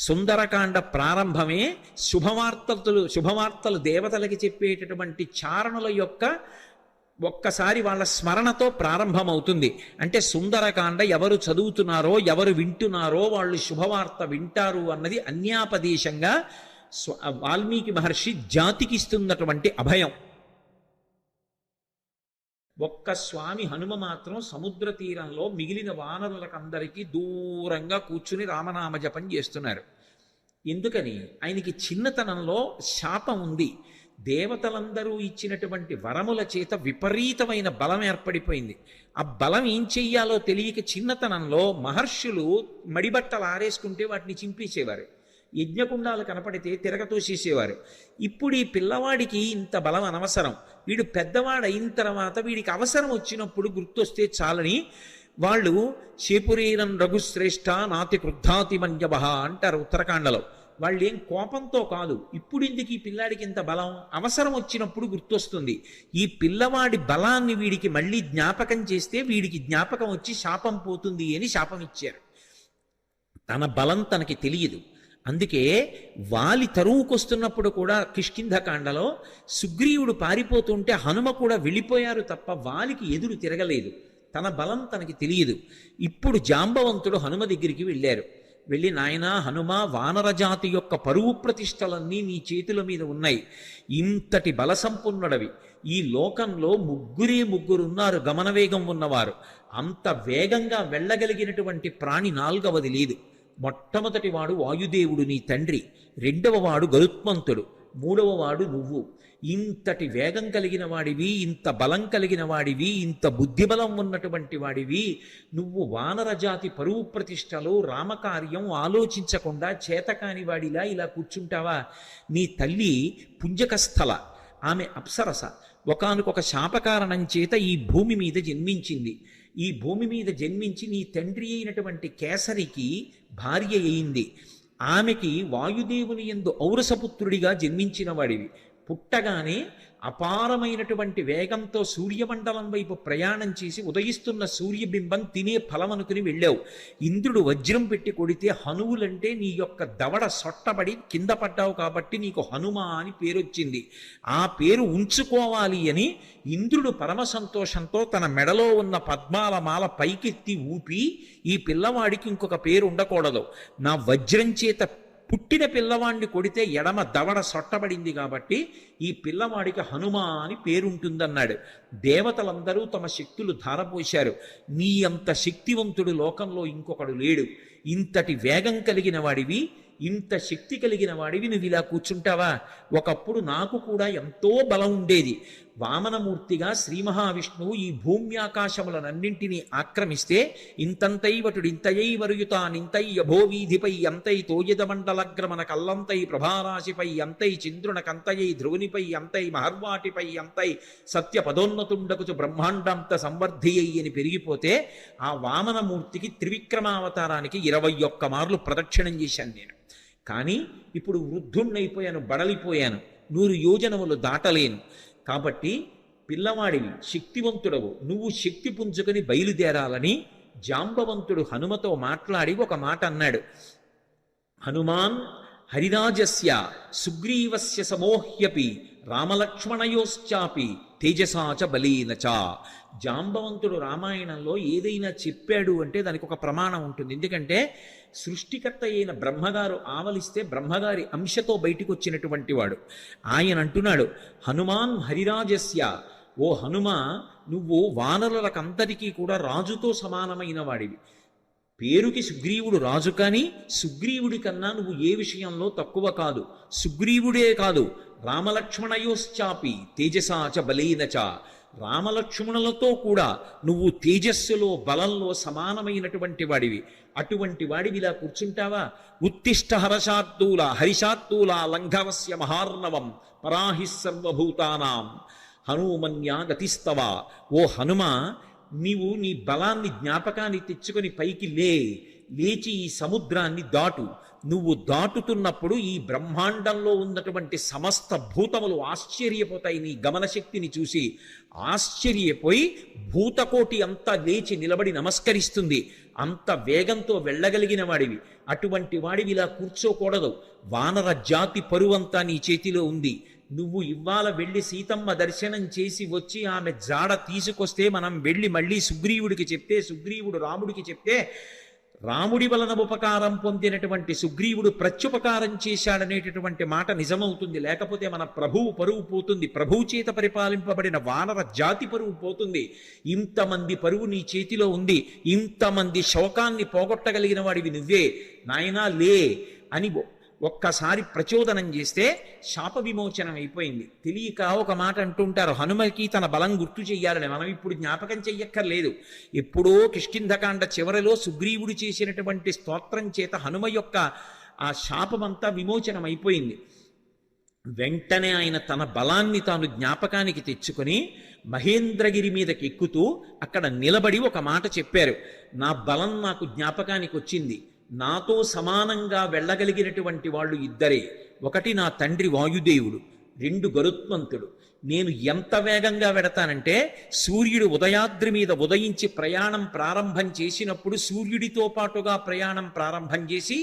సుందరకాండ ప్రారంభమే శుభవార్తలు దేవతలకి చెప్పేటటువంటి చారణుల యొక్క ఒక్కసారి వాళ్ళ స్మరణతో ప్రారంభమవుతుంది. అంటే సుందరకాండ ఎవరు చదువుతున్నారో ఎవరు వింటున్నారో వాళ్ళు శుభవార్త వింటారు అన్నది అన్యాపదేశంగా వాల్మీకి మహర్షి జాతికి ఇస్తున్నటువంటి అభయం. ఒక్క స్వామి హనుమ మాత్రం సముద్ర తీరంలో మిగిలిన వానరులకందరికీ దూరంగా కూర్చుని రామనామ జపం చేస్తున్నారు. ఎందుకని? ఆయనకి చిన్నతనంలో శాపం ఉంది. దేవతలందరూ ఇచ్చినటువంటి వరముల చేత విపరీతమైన బలం ఏర్పడిపోయింది. ఆ బలం ఏం చెయ్యాలో తెలియక చిన్నతనంలో మహర్షులు మడిబట్టలు ఆరేసుకుంటే వాటిని చింపేసేవారు, యజ్ఞకుండాలు కనపడితే తిరగతోసేసేవారు. ఇప్పుడు ఈ పిల్లవాడికి ఇంత బలం అనవసరం, వీడు పెద్దవాడైన తర్వాత వీడికి అవసరం వచ్చినప్పుడు గుర్తొస్తే చాలని వాళ్ళు శేపురీరం రఘుశ్రేష్ఠ నాతి క్రుద్ధాతి మన్యవ అంటారు ఉత్తరాఖండలో. వాళ్ళు ఏం కోపంతో కాదు, ఇప్పుడు ఇందుకు ఈ పిల్లాడికి ఇంత బలం, అవసరం వచ్చినప్పుడు గుర్తొస్తుంది. ఈ పిల్లవాడి బలాన్ని వీడికి మళ్ళీ జ్ఞాపకం చేస్తే వీడికి జ్ఞాపకం వచ్చి శాపం పోతుంది అని శాపం ఇచ్చారు. తన బలం తనకి తెలియదు. అందుకే వాలి తరువుకొస్తున్నప్పుడు కూడా కిష్కింధకాండలో సుగ్రీవుడు పారిపోతుంటే హనుమ కూడా వెళ్ళిపోయారు తప్ప వాలికి ఎదురు తిరగలేదు. తన బలం తనకి తెలియదు. ఇప్పుడు జాంబవంతుడు హనుమ దగ్గరికి వెళ్ళారు. వెళ్ళి, నాయనా హనుమ, వానరజాతి యొక్క పరువు ప్రతిష్టలన్నీ నీ చేతుల మీద ఉన్నాయి, ఇంతటి బలసంపన్నుడవి. ఈ లోకంలో ముగ్గురున్నారు గమనవేగం ఉన్నవారు. అంత వేగంగా వెళ్ళగలిగినటువంటి ప్రాణి నాలుగవది లేదు. మొట్టమొదటి వాడు వాయుదేవుడు నీ తండ్రి, రెండవ వాడు గరుత్మంతుడు, మూడవ వాడు నువ్వు. ఇంతటి వేగం కలిగిన వాడివి, ఇంత బలం కలిగిన వాడివి, ఇంత బుద్ధిబలం ఉన్నటువంటి వాడివి, నువ్వు వానరజాతి పరువు ప్రతిష్టలు రామకార్యం ఆలోచించకుండా చేతకాని వాడిలా ఇలా కూర్చుంటావా? నీ తల్లి పుంజకస్థల, ఆమె అప్సరస. ఒకానొక శాపకారణం చేత ఈ భూమి మీద జన్మించింది. ఈ భూమి మీద జన్మించి నీ తండ్రి అయినటువంటి కేసరికి భార్య అయింది. ఆమెకి వాయుదేవుని యందు ఔరసపుత్రుడిగా జన్మించిన వాడివి. పుట్టగానే అపారమైనటువంటి వేగంతో సూర్యమండలం వైపు ప్రయాణం చేసి ఉదయిస్తున్న సూర్యబింబం తినే ఫలం అనుకుని వెళ్ళావు. ఇంద్రుడు వజ్రం పెట్టి కొడితే హనువులంటే నీ యొక్క దవడ సొట్టబడి కింద పడ్డావు కాబట్టి నీకు హనుమ అని పేరొచ్చింది. ఆ పేరు ఉంచుకోవాలి అని ఇంద్రుడు పరమ సంతోషంతో తన మెడలో ఉన్న పద్మాల మాల పైకెత్తి ఊపి, ఈ పిల్లవాడికి ఇంకొక పేరు ఉండకూడదు, నా వజ్రం చేత పుట్టిన పిల్లవాడిని కొడితే ఎడమ దవడ సొట్టబడింది కాబట్టి ఈ పిల్లవాడికి హనుమ అని పేరుంటుందన్నాడు. దేవతలందరూ తమ శక్తులు ధారపోశారు. నీ అంత శక్తివంతుడు లోకంలో ఇంకొకడు లేడు. ఇంతటి వేగం కలిగిన వాడివి, ఇంత శక్తి కలిగిన వాడివి, నువ్వు ఇలా కూర్చుంటావా? ఒకప్పుడు నాకు కూడా ఎంతో బలం ఉండేది. వామనమూర్తిగా శ్రీ మహావిష్ణువు ఈ భూమ్యాకాశములనన్నింటినీ ఆక్రమిస్తే ఇంతంతైవటుడు ఇంతయై వరుయుతానింతై యభోవీధిపై అంతై తోయదమండలగ్రమణ కల్లంతై ప్రభారాశిపై అంతై చంద్రునకంతయై ధ్రువునిపై అంతై మహర్వాటిపై అంతై సత్య పదోన్నతుండకుచు బ్రహ్మాండంత సంవర్ధి అని పెరిగిపోతే ఆ వామనమూర్తికి త్రివిక్రమావతారానికి 21 మార్లు ప్రదక్షిణం చేశాను నేను. కానీ ఇప్పుడు వృద్ధుణ్ణైపోయాను, బడలిపోయాను, 100 యోజనములు దాటలేను. కాబట్టి పిల్లవాడివి, శక్తివంతుడవు, నువ్వు శక్తి పుంజుకొని బయలుదేరాలని జాంబవంతుడు హనుమతో మాట్లాడి ఒక మాట అన్నాడు. హనుమాన్ హరిరాజస్య సుగ్రీవస్య సమోహ్యపి రామలక్ష్మణయోశ్చాపి తేజసాచ బలీనచ. జాంబవంతుడు రామాయణంలో ఏదైనా చెప్పాడు అంటే దానికి ఒక ప్రమాణం ఉంటుంది. ఎందుకంటే సృష్టికర్త అయిన బ్రహ్మగారు ఆవలిస్తే బ్రహ్మగారి అంశతో బయటికి వచ్చినటువంటి వాడు. ఆయన అంటున్నాడు, హనుమాన్ హరిరాజస్య, ఓ హనుమ, నువ్వు వానరులకందరికీ కూడా రాజుతో సమానమైన వాడివి. పేరుకి సుగ్రీవుడు రాజు, కానీ సుగ్రీవుడి కన్నా నువ్వు ఏ విషయంలో తక్కువ కాదు. సుగ్రీవుడే కాదు, రామలక్ష్మణయోశ్చాపి తేజసాచ బలీనచ, రామలక్ష్మణులతో కూడా నువ్వు తేజస్సులో బలంలో సమానమైనటువంటి వాడివి. అటువంటి వాడివి ఇలా కూర్చుంటావా? ఉత్తిష్ట హర్షాత్తూల హరిషాత్తూల లంఘవస్య మహార్ణవం పరాహి సర్వభూతానాం హనుమన్యా గతిస్తవ. ఓ హనుమ, నీవు నీ బలాన్ని జ్ఞాపకాన్ని తెచ్చుకొని పైకి లేచి ఈ సముద్రాన్ని దాటు. నువ్వు దాటుతున్నప్పుడు ఈ బ్రహ్మాండంలో ఉన్నటువంటి సమస్త భూతములు ఆశ్చర్యపోతాయి నీ గమనశక్తిని చూసి. ఆశ్చర్యపోయి భూతకోటి అంతా లేచి నిలబడి నమస్కరిస్తుంది. అంత వేగంతో వెళ్ళగలిగిన వాడివి. అటువంటి వాడివి ఇలా కూర్చోకూడదు. వానర జాతి పరువంతా నీ చేతిలో ఉంది. నువ్వు ఇవాళ వెళ్ళి సీతమ్మ దర్శనం చేసి వచ్చి ఆమె జాడ తీసుకొస్తే మనం వెళ్ళి మళ్ళీ సుగ్రీవుడికి చెప్తే, సుగ్రీవుడు రాముడికి చెప్తే, రాముడి వలన ఉపకారం పొందినటువంటి సుగ్రీవుడు ప్రత్యుపకారం చేశాడనేటటువంటి మాట నిజమవుతుంది. లేకపోతే మన ప్రభువు పరువు పోతుంది. ప్రభువు చేత పరిపాలింపబడిన వానర జాతి పరువు పోతుంది. ఇంతమంది పరువు నీ చేతిలో ఉంది. ఇంతమంది శోకాన్ని పోగొట్టగలిగిన వాడివి నువ్వే. నాయనా లే అని ఒక్కసారి ప్రచోదనం చేస్తే శాప విమోచనం అయిపోయింది. తెలియక ఒక మాట అంటుంటారు, హనుమకి తన బలం గుర్తు చెయ్యాలని. మనం ఇప్పుడు జ్ఞాపకం చెయ్యక్కర్లేదు. ఎప్పుడో కిష్కింధకాండ చివరిలో సుగ్రీవుడు చేసినటువంటి స్తోత్రం చేత హనుమ యొక్క ఆ శాపమంతా విమోచనం అయిపోయింది. వెంటనే ఆయన తన బలాన్ని తాను జ్ఞాపకానికి తెచ్చుకొని మహేంద్రగిరి మీదకి ఎక్కుతూ అక్కడ నిలబడి ఒక మాట చెప్పారు, నా బలం నాకు జ్ఞాపకానికి వచ్చింది. నాతో సమానంగా వెళ్ళగలిగినటువంటి వాళ్ళు ఇద్దరే. ఒకటి నా తండ్రి వాయుదేవుడు, రెండు గరుత్మంతుడు. నేను ఎంత వేగంగా వెడతానంటే సూర్యుడు ఉదయాద్రి మీద ఉదయించి ప్రయాణం ప్రారంభం చేసినప్పుడు సూర్యుడితో పాటుగా ప్రయాణం ప్రారంభం చేసి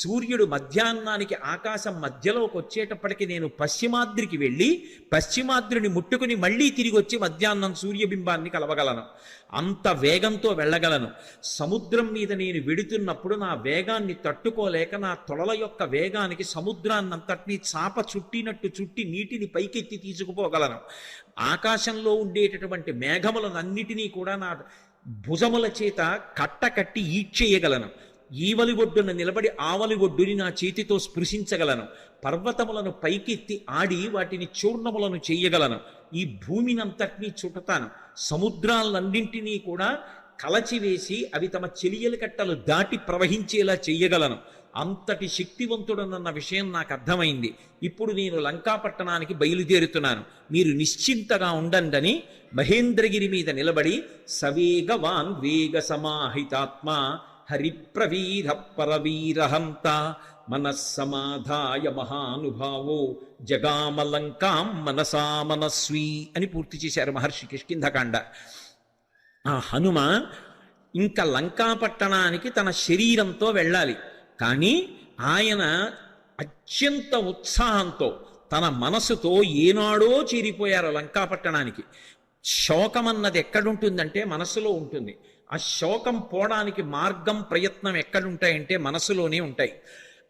సూర్యుడు మధ్యాహ్నానికి ఆకాశం మధ్యలోకి వచ్చేటప్పటికి నేను పశ్చిమాద్రికి వెళ్ళి పశ్చిమాద్రిని ముట్టుకుని మళ్ళీ తిరిగి వచ్చి మధ్యాహ్నం సూర్యబింబాన్ని కలవగలను. అంత వేగంతో వెళ్ళగలను. సముద్రం మీద నేను వెడుతున్నప్పుడు నా వేగాన్ని తట్టుకోలేక నా తొడల యొక్క వేగానికి సముద్రాన్నంతటినీ చాప చుట్టినట్టు చుట్టి నీటిని పైకెత్తి తీసుకుపోగలను. ఆకాశంలో ఉండేటటువంటి మేఘములనన్నిటినీ కూడా నా భుజముల చేత కట్టకట్టి ఈడ్చేయగలను. ఈవలి ఒడ్డున నిలబడి ఆవలి ఒడ్డుని నా చేతితో స్పృశించగలను. పర్వతములను పైకెత్తి ఆడి వాటిని చూర్ణములను చెయ్యగలను. ఈ భూమినంతటినీ చుట్టుతాను. సముద్రాలన్నింటినీ కూడా కలచివేసి అవి తమ చెలియల కట్టలు దాటి ప్రవహించేలా చెయ్యగలను. అంతటి శక్తివంతుడనన్న విషయం నాకు అర్థమైంది. ఇప్పుడు నేను లంకాపట్టణానికి బయలుదేరుతున్నాను, మీరు నిశ్చింతగా ఉండండి మహేంద్రగిరి మీద నిలబడి సవేగవాన్ వేగ సమాహితాత్మ హరిప్రవీర పరవీరహంత మనస్సమాధాయ మహానుభావో జగామలంకాం మనసా మనస్వీ అని పూర్తి చేశారు మహర్షి కిష్కింధకాండ. ఆ హనుమ ఇంకా లంకాపట్టణానికి తన శరీరంతో వెళ్ళాలి. కానీ ఆయన అత్యంత ఉత్సాహంతో తన మనసుతో ఏనాడో చేరిపోయారు లంకాపట్టణానికి. శోకం అన్నది ఎక్కడుంటుందంటే మనసులో ఉంటుంది. ఆ శోకం పోవడానికి మార్గం ప్రయత్నం ఎక్కడుంటాయంటే మనసులోనే ఉంటాయి.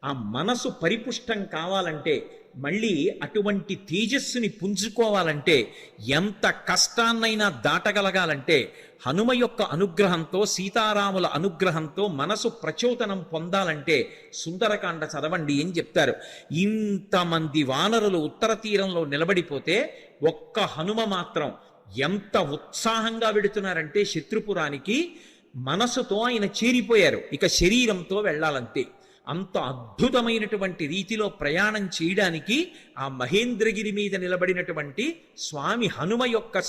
ఆ మనసు పరిపుష్టం కావాలంటే, మళ్ళీ అటువంటి తేజస్సుని పుంజుకోవాలంటే, ఎంత కష్టాన్నైనా దాటగలగాలంటే హనుమ యొక్క అనుగ్రహంతో, సీతారాముల అనుగ్రహంతో మనసు ప్రచోదనం పొందాలంటే సుందరకాండ చదవండి అని చెప్తారు. ఇంతమంది వానరులు ఉత్తర తీరంలో నిలబడిపోతే ఒక్క హనుమ మాత్రం ఎంత ఉత్సాహంగా వెడుతున్నారంటే శత్రుపురానికి మనసుతో ఆయన చేరిపోయారు. ఇక శరీరంతో వెళ్ళాలంతే. అంత అద్భుతమైనటువంటి రీతిలో ప్రయాణం చేయడానికి ఆ మహేంద్రగిరి మీద నిలబడినటువంటి స్వామి హనుమ యొక్క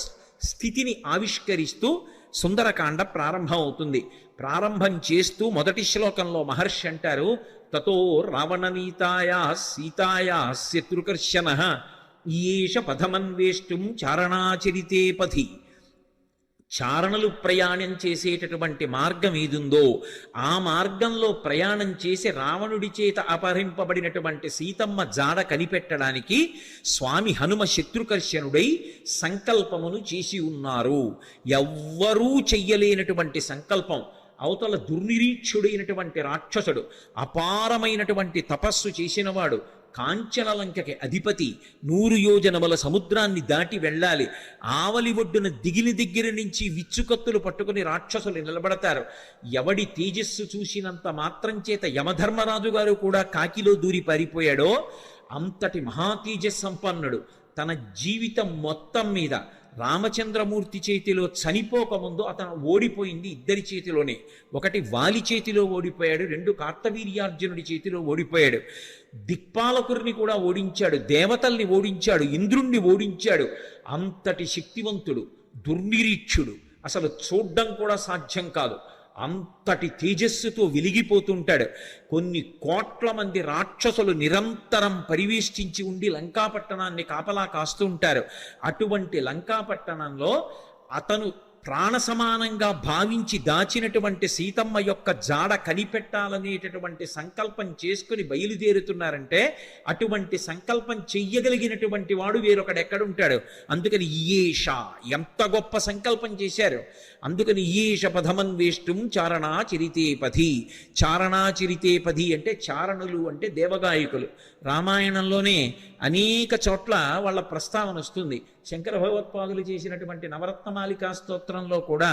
స్థితిని ఆవిష్కరిస్తూ సుందరకాండ ప్రారంభం అవుతుంది. ప్రారంభం చేస్తూ మొదటి శ్లోకంలో మహర్షి అంటారు, తతో రావణనీతాయా సీతాయా శత్రుకర్షణ ఈష పథమన్వేష్టం చారణాచరితే పథి. చారణలు ప్రయాణం చేసేటటువంటి మార్గం ఏదుందో ఆ మార్గంలో ప్రయాణం చేసి రావణుడి చేత అపహరింపబడినటువంటి సీతమ్మ జాడ కనిపెట్టడానికి స్వామి హనుమ శత్రుకర్షణుడై సంకల్పమును చేసి ఉన్నారు. ఎవ్వరూ చెయ్యలేనటువంటి సంకల్పం. అవతల దుర్నిరీక్షుడైనటువంటి రాక్షసుడు, అపారమైనటువంటి తపస్సు చేసినవాడు, కాంచనలంకకి అధిపతి, 100 యోజనముల సముద్రాన్ని దాటి వెళ్ళాలి. ఆవలి ఒడ్డున దిగిలి దగ్గర నుంచి విచ్చుకత్తులు పట్టుకుని రాక్షసులు నిలబడతారు. ఎవడి తేజస్సు చూసినంత మాత్రం చేత యమధర్మరాజు గారు కూడా కాకిలో దూరి పారిపోయాడో అంతటి మహాతేజస్సంపన్నుడు. తన జీవితం మొత్తం మీద రామచంద్రమూర్తి చేతిలో చనిపోకముందు అతను ఓడిపోయింది ఇద్దరి చేతిలోనే. ఒకటి వాలి చేతిలో ఓడిపోయాడు, 2 కార్తవీర్యార్జునుడి చేతిలో ఓడిపోయాడు. దిక్పాలకుర్ని కూడా ఓడించాడు, దేవతల్ని ఓడించాడు, ఇంద్రుణ్ణి ఓడించాడు. అంతటి శక్తివంతుడు, దుర్నిరీక్షుడు, అసలు చూడ్డం కూడా సాధ్యం కాదు. అంతటి తేజస్సుతో వెలిగిపోతుంటాడు. కొన్ని కోట్ల మంది రాక్షసులు నిరంతరం పరివేష్టించి ఉండి లంకాపట్టణాన్ని కాపలా కాస్తూ ఉంటారు. అటువంటి లంకాపట్టణంలో అతను ప్రాణ సమానంగా భావించి దాచినటువంటి సీతమ్మ యొక్క జాడ కనిపెట్టాలనేటటువంటి సంకల్పం చేసుకుని బయలుదేరుతున్నారంటే అటువంటి సంకల్పం చెయ్యగలిగినటువంటి వాడు వేరొకడెక్కడుంటాడు. అందుకని ఈయేష ఎంత గొప్ప సంకల్పం చేశారు. అందుకని ఈయేష పథమన్వేష్టం చారణా చరితే పథి. చారణా చరితే పథి అంటే చారణులు అంటే దేవగాయకులు. రామాయణంలోనే అనేక చోట్ల వాళ్ళ ప్రస్తావన వస్తుంది. శంకర భగవత్పాదులు చేసినటువంటి నవరత్నమాలికా స్తోత్రంలో కూడా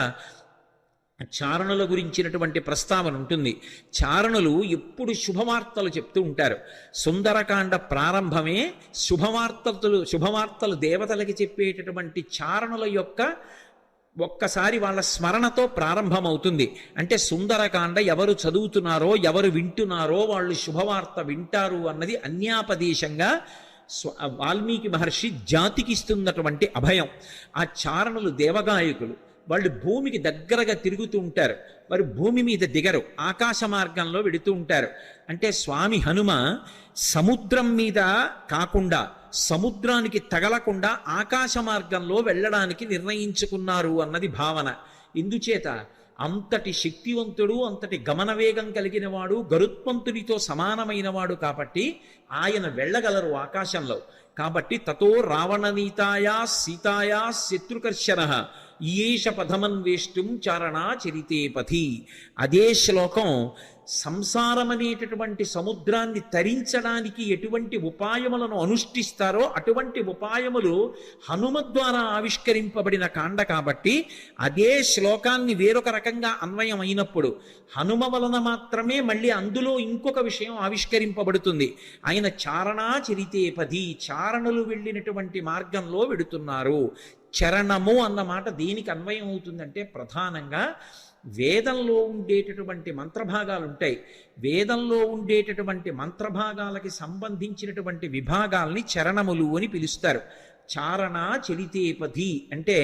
చారణుల గురించినటువంటి ప్రస్తావన ఉంటుంది. చారణులు ఎప్పుడు శుభవార్తలు చెప్తూ ఉంటారు. సుందరకాండ ప్రారంభమే శుభవార్తలు దేవతలకి చెప్పేటటువంటి చారణుల యొక్క ఒక్కసారి వాళ్ళ స్మరణతో ప్రారంభమవుతుంది. అంటే సుందరకాండ ఎవరు చదువుతున్నారో ఎవరు వింటున్నారో వాళ్ళు శుభవార్త వింటారు అన్నది అన్యాపదేశంగా వాల్మీకి మహర్షి జాతికి ఇస్తున్నటువంటి అభయం. ఆ చారణులు దేవగాయకులు. వాళ్ళు భూమికి దగ్గరగా తిరుగుతూ ఉంటారు. వారు భూమి మీద దిగరు, ఆకాశ మార్గంలో వెడుతూ ఉంటారు. అంటే స్వామి హనుమ సముద్రం మీద కాకుండా సముద్రానికి తగలకుండా ఆకాశ మార్గంలో వెళ్ళడానికి నిర్ణయించుకున్నారు అన్నది భావన. ఇందుచేత అంతటి శక్తివంతుడు, అంతటి గమనవేగం కలిగిన వాడు, గరుత్మంతుడితో సమానమైన వాడు కాబట్టి ఆయన వెళ్ళగలరు ఆకాశంలో. కాబట్టి తతో రావణనీతాయా సీతాయా శత్రుకర్షణ ఈయేష పథమన్వేష్టం చారణా చరితే పథి. అదే శ్లోకం సంసారం అనేటటువంటి సముద్రాన్ని తరించడానికి ఎటువంటి ఉపాయములను అనుష్ఠిస్తారో అటువంటి ఉపాయములు హనుమ ద్వారా ఆవిష్కరింపబడిన కాండ కాబట్టి అదే శ్లోకాన్ని వేరొక రకంగా అన్వయం అయినప్పుడు హనుమ వలన మాత్రమే మళ్ళీ అందులో ఇంకొక విషయం ఆవిష్కరింపబడుతుంది. ఆయన చారణా చరితే పథి, చారణులు వెళ్ళినటువంటి మార్గంలో వెడుతున్నారు. చరణము అన్న మాట దేనికి అన్వయం అవుతుందంటే ప్రధానంగా వేదంలో ఉండేటటువంటి మంత్రభాగాలు ఉంటాయి. వేదంలో ఉండేటటువంటి మంత్రభాగాలకి సంబంధించినటువంటి విభాగాల్ని చరణములు అని పిలుస్తారు. చారణ చలితేపథి అంటే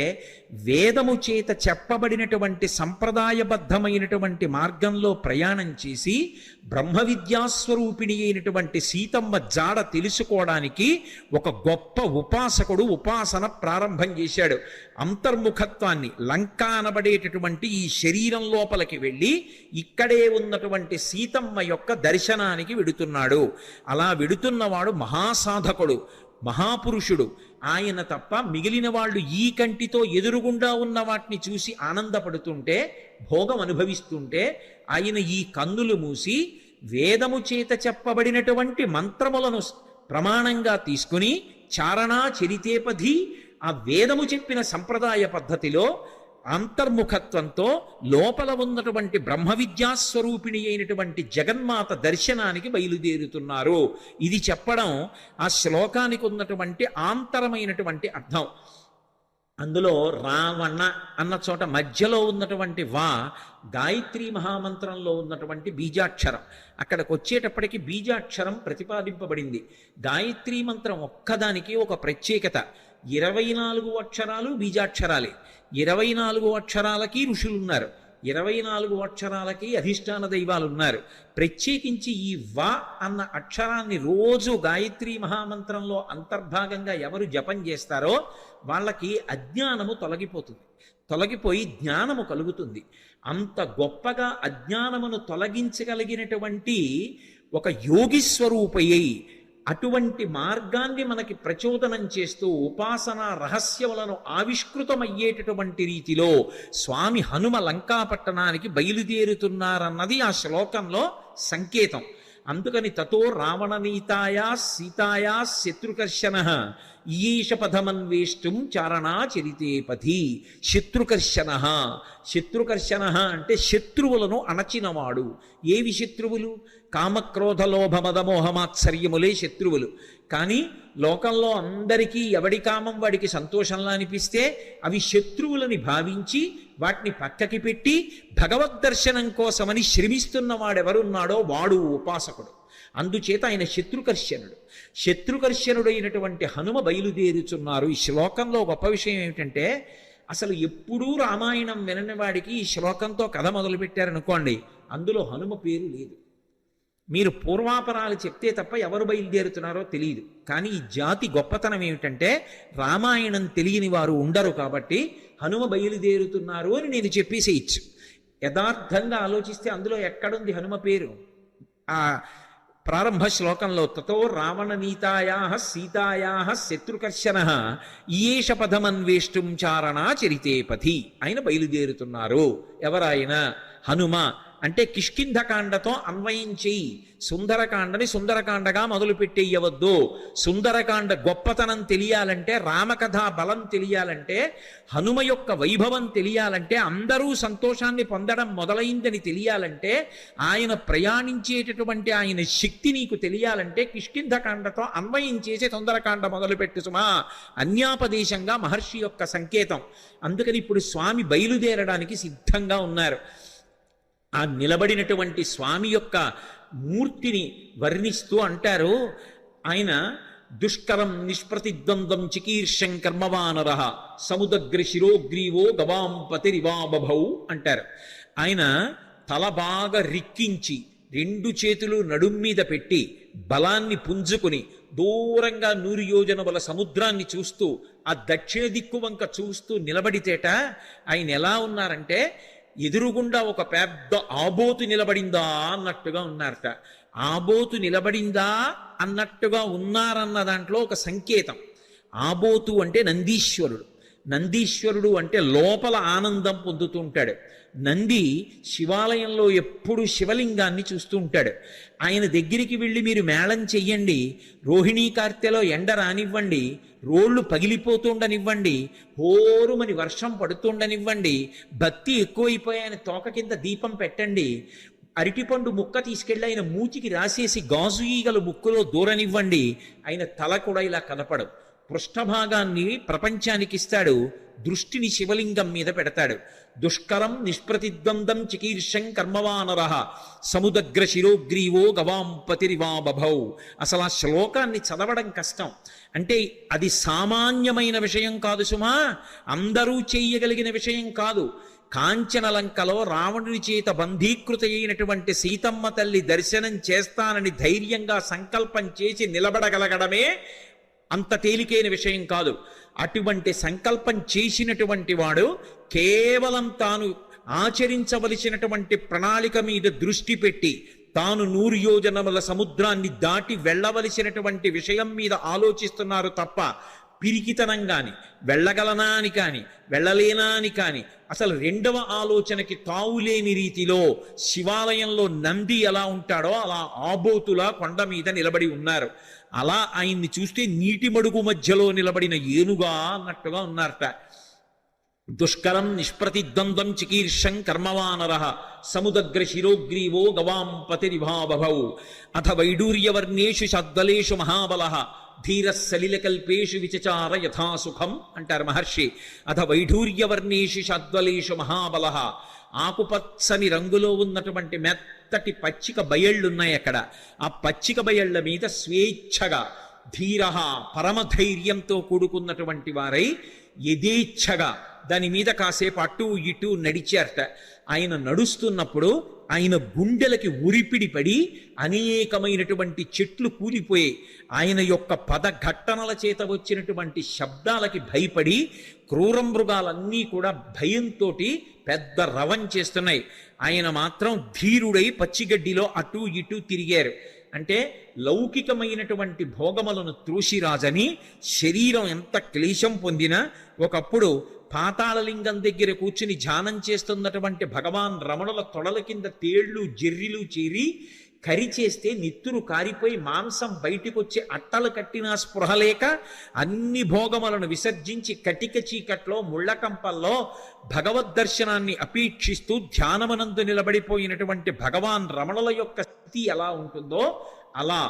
వేదము చేత చెప్పబడినటువంటి సంప్రదాయబద్ధమైనటువంటి మార్గంలో ప్రయాణం చేసి బ్రహ్మ విద్యాస్వరూపిణి అయినటువంటి సీతమ్మ జాడ తెలుసుకోవడానికి ఒక గొప్ప ఉపాసకుడు ఉపాసన ప్రారంభం చేశాడు. అంతర్ముఖత్వాన్ని లంక అనబడేటటువంటి ఈ శరీరం లోపలికి వెళ్ళి ఇక్కడే ఉన్నటువంటి సీతమ్మ యొక్క దర్శనానికి వెడుతున్నాడు. అలా వెడుతున్నవాడు మహాసాధకుడు, మహాపురుషుడు. ఆయన తప్ప మిగిలిన వాళ్ళు ఈ కంటితో ఎదురుగుండా ఉన్న వాటిని చూసి ఆనందపడుతుంటే, భోగం అనుభవిస్తుంటే, ఆయన ఈ కన్నులు మూసి వేదము చేత చెప్పబడినటువంటి మంత్రములను ప్రమాణంగా తీసుకుని చారణా చరితేపథి ఆ వేదము చెప్పిన సంప్రదాయ పద్ధతిలో అంతర్ముఖత్వంతో లోపల ఉన్నటువంటి బ్రహ్మ విద్యాస్వరూపిణి అయినటువంటి జగన్మాత దర్శనానికి బయలుదేరుతున్నారు. ఇది చెప్పడం ఆ శ్లోకానికి ఉన్నటువంటి ఆంతరమైనటువంటి అర్థం. అందులో రావణ అన్న చోట మధ్యలో ఉన్నటువంటి వా గాయత్రీ మహామంత్రంలో ఉన్నటువంటి బీజాక్షరం. అక్కడికి వచ్చేటప్పటికి బీజాక్షరం ప్రతిపాదింపబడింది. గాయత్రీ మంత్రం ఒక్కదానికి ఒక ప్రత్యేకత. 24 అక్షరాలు బీజాక్షరాలే. 24 అక్షరాలకి ఋషులున్నారు, 24 అక్షరాలకి అధిష్టాన దైవాలు ఉన్నారు. ప్రత్యేకించి ఈ వా అన్న అక్షరాన్ని రోజు గాయత్రీ మహామంత్రంలో అంతర్భాగంగా ఎవరు జపం చేస్తారో వాళ్ళకి అజ్ఞానము తొలగిపోయి జ్ఞానము కలుగుతుంది. అంత గొప్పగా అజ్ఞానమును తొలగించగలిగినటువంటి ఒక యోగి స్వరూపయ్యి అటువంటి మార్గాన్ని మనకి ప్రచోదనం చేస్తూ ఉపాసన రహస్యములను ఆవిష్కృతమయ్యేటటువంటి రీతిలో స్వామి హనుమ లంకాపట్టణానికి బయలుదేరుతున్నారన్నది ఆ శ్లోకంలో సంకేతం. అందుకని తతో రావణనీతాయా సీతాయా శత్రుకర్షణ ఈయేష పథమన్వేష్టం చారణా చరితేపథి. శత్రుకర్షణ అంటే శత్రువులను అణచినవాడు. ఏవి శత్రువులు? కామక్రోధ లోభ మదమోహమాత్సర్యములే శత్రువులు. కానీ లోకంలో అందరికీ ఎవడి కామం వాడికి సంతోషంలా అనిపిస్తే అవి శత్రువులని భావించి వాటిని పక్కకి పెట్టి భగవద్దర్శనం కోసమని శ్రమిస్తున్న వాడెవరున్నాడో వాడు ఉపాసకుడు. అందుచేత ఆయన శత్రుకర్షణుడైనటువంటి హనుమ బయలుదేరుచున్నారు. ఈ శ్లోకంలో గొప్ప విషయం ఏమిటంటే అసలు ఎప్పుడూ రామాయణం వినని వాడికి ఈ శ్లోకంతో కథ మొదలుపెట్టారనుకోండి, అందులో హనుమ పేరు లేదు. మీరు పూర్వాపరాలు చెప్తే తప్ప ఎవరు బయలుదేరుతున్నారో తెలియదు. కానీ ఈ జాతి గొప్పతనం ఏమిటంటే రామాయణం తెలియని వారు ఉండరు కాబట్టి హనుమ బయలుదేరుతున్నారు అని నేను చెప్పేసేయచ్చు. యథార్థంగా ఆలోచిస్తే అందులో ఎక్కడుంది హనుమ పేరు? ఆ ప్రారంభ శ్లోకంలో తతో రావణ నీతాయా సీతాయా శత్రుకర్షణ ఈయేష పదమన్వేష్టం చారణ చరితేపథి. ఆయన బయలుదేరుతున్నారు. ఎవరాయన? హనుమ. అంటే కిష్కింధకాండతో అన్వయం చెయ్యి. సుందరకాండని సుందరకాండగా మొదలు పెట్టేయవద్దు. సుందరకాండ గొప్పతనం తెలియాలంటే, రామకథ బలం తెలియాలంటే, హనుమ యొక్క వైభవం తెలియాలంటే, అందరూ సంతోషాన్ని పొందడం మొదలైందని తెలియాలంటే, ఆయన ప్రయాణించేటటువంటి ఆయన శక్తి నీకు తెలియాలంటే కిష్కింధకాండతో అన్వయం చేసి సుందరకాండ మొదలుపెట్టు సుమా. అన్యాపదేశంగా మహర్షి యొక్క సంకేతం. అందుకని ఇప్పుడు స్వామి బయలుదేరడానికి సిద్ధంగా ఉన్నారు. ఆ నిలబడినటువంటి స్వామి యొక్క మూర్తిని వర్ణిస్తూ అంటారు ఆయన, దుష్కరం నిష్ప్రతిద్వంద్వం చికీర్షం కర్మవానర సముదగ్ర శిరోగ్రీవో గవాంపతిరివాబభౌ అంటారు. ఆయన తల బాగా రిక్కించి 2 చేతులు నడుం మీద పెట్టి బలాన్ని పుంజుకుని దూరంగా 100 యోజనముల సముద్రాన్ని చూస్తూ ఆ దక్షిణ దిక్కు వంక చూస్తూ నిలబడితేట ఆయన ఎలా ఉన్నారంటే, ఎదురుగుండా ఒక పెద్ద ఆబోతు నిలబడిందా అన్నట్టుగా ఉన్నారట. ఆబోతు నిలబడిందా అన్నట్టుగా ఉన్నారన్న దాంట్లో ఒక సంకేతం. ఆబోతు అంటే నందీశ్వరుడు. నందీశ్వరుడు అంటే లోపల ఆనందం పొందుతూ ఉంటాడు. నంది శివాలయంలో ఎప్పుడు శివలింగాన్ని చూస్తూ ఉంటాడు. ఆయన దగ్గరికి వెళ్ళి మీరు మేళం చెయ్యండి, రోహిణీ కార్తెలో ఎండ రానివ్వండి, రోళ్ళు పగిలిపోతుండనివ్వండి, హోరుమని వర్షం పడుతుండనివ్వండి, భక్తి ఎక్కువైపోయాయని తోక కింద దీపం పెట్టండి, అరటిపండు ముక్క తీసుకెళ్ళి ఆయన మూతికి రాసేసి గాజు ఈగలు ముక్కులో దూరనివ్వండి, ఆయన తల కూడా ఇలా కనపడు. పృష్ఠభాగాన్ని ప్రపంచానికి ఇస్తాడు, దృష్టిని శివలింగం మీద పెడతాడు. దుష్కరం నిష్ప్రతిద్వందం చికీర్షం కర్మవానర సముదగ్ర శిరోగ్రీవో గవాంపతిరివాబభౌ. అసలు ఆ శ్లోకాన్ని చదవడం కష్టం. అంటే అది సామాన్యమైన విషయం కాదు సుమా, అందరూ చెయ్యగలిగిన విషయం కాదు. కాంచనలంకలో రావణుని చేత బంధీకృత అయినటువంటి సీతమ్మ తల్లి దర్శనం చేస్తానని ధైర్యంగా సంకల్పం చేసి నిలబడగలగడమే అంత తేలికైన విషయం కాదు. అటువంటి సంకల్పం చేసినటువంటి వాడు కేవలం తాను ఆచరించవలసినటువంటి ప్రణాళిక మీద దృష్టి పెట్టి తాను 100 యోజనముల సముద్రాన్ని దాటి వెళ్ళవలసినటువంటి విషయం మీద ఆలోచిస్తున్నారు తప్ప పిరికితనం కాని, వెళ్ళగలనా అని కాని, వెళ్ళలేనా అని కాని, అసలు రెండవ ఆలోచనకి తావులేని రీతిలో శివాలయంలో నంది ఎలా ఉంటాడో అలా ఆబోతులా కొండ మీద నిలబడి ఉన్నారు. అలా ఆయన్ని చూస్తే నీటి మడుగు మధ్యలో నిలబడిన ఏనుగా అన్నట్టుగా ఉన్నారట. దుష్కరం నిష్ప్రతిద్వంద్వం చికీర్షం కర్మవానర సముదగ్ర శిరోగ్రీవో గవాంపతిరివాబభౌ అథ వైడూర్యవర్ణేషు షద్వలేషు మహాబల ధీర సలిలకల్పేషు విచచార యథాసుఖం అంటారు మహర్షి. అథ వైఢూర్యవర్ణేషు షద్వలేషు మహాబల. ఆకుపచ్చని రంగులో ఉన్నటువంటి మెత్తటి పచ్చిక బయళ్ళున్నాయి అక్కడ. ఆ పచ్చిక బయళ్ళ మీద స్వేచ్ఛగా ధీర పరమధైర్యంతో కూడుకున్నటువంటి వారై యథేచ్ఛగా దాని మీద కాసేపు అటు ఇటు నడిచారట. ఆయన నడుస్తున్నప్పుడు ఆయన గుండెలకి ఉరిపిడి పడి అనేకమైనటువంటి చెట్లు కూలిపోయి ఆయన యొక్క పదఘట్టనల చేత వచ్చినటువంటి శబ్దాలకి భయపడి క్రూర మృగాలన్నీ కూడా భయంతో పెద్ద రవం చేస్తున్నాయి. ఆయన మాత్రం ధీరుడై పచ్చిగడ్డిలో అటు ఇటు తిరిగారు. అంటే లౌకికమైనటువంటి భోగములను త్రోసిరాజని శరీరం ఎంత క్లేశం పొందినా ఒకప్పుడు పాతాళలింగం దగ్గర కూర్చుని ధ్యానం చేస్తున్నటువంటి భగవాన్ రమణుల తొడల కింద తేళ్లు జెర్రిలు చేరి కరిచేస్తే నిత్తురు కారిపోయి మాంసం బయటికొచ్చి అట్టలు కట్టినా స్పృహలేక అన్ని భోగములను విసర్జించి కటిక చీకట్లో ముళ్ళకంపల్లో భగవద్దర్శనాన్ని అపేక్షిస్తూ ధ్యానమనందు నిలబడిపోయినటువంటి భగవాన్ రమణుల యొక్క స్థితి ఎలా ఉంటుందో అలా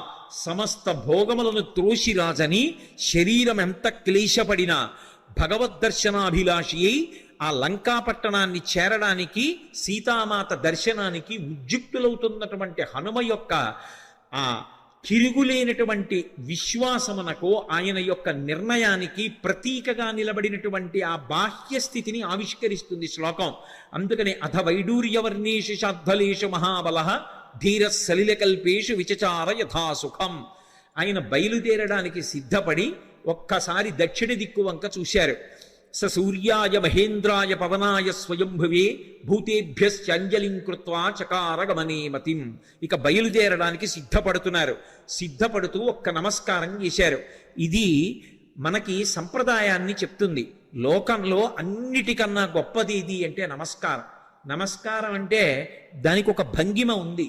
సమస్త భోగములను త్రోసిరాజని శరీరం ఎంత క్లేశపడినా భగవద్దర్శనాభిలాషి అయి ఆ లంకాపట్టణాన్ని చేరడానికి సీతామాత దర్శనానికి ఉద్యుక్తులవుతున్నటువంటి హనుమ యొక్క ఆ తిరుగులేనటువంటి విశ్వాసమునకు ఆయన యొక్క నిర్ణయానికి ప్రతీకగా నిలబడినటువంటి ఆ బాహ్య స్థితిని ఆవిష్కరిస్తుంది శ్లోకం. అందుకని అథ వైడూర్యవర్ణేషు శాద్వలేషు మహాబల ధీర సలిలకల్పేషు విచచార యథాసుఖం. ఆయన బయలుదేరడానికి సిద్ధపడి ఒక్కసారి దక్షిణ దిక్కు వంక చూశారు. స సూర్యాయ మహేంద్రాయ పవనాయ స్వయంభువే భూతేభ్యశ్చంజలిం కృత్వా చకార గమనే మతిం. ఇక బయలుదేరడానికి సిద్ధపడుతున్నారు. సిద్ధపడుతూ ఒక్క నమస్కారం చేశారు. ఇది మనకి సంప్రదాయాన్ని చెప్తుంది. లోకంలో అన్నిటికన్నా గొప్పది ఇది అంటే నమస్కారం. నమస్కారం అంటే దానికి ఒక భంగిమ ఉంది.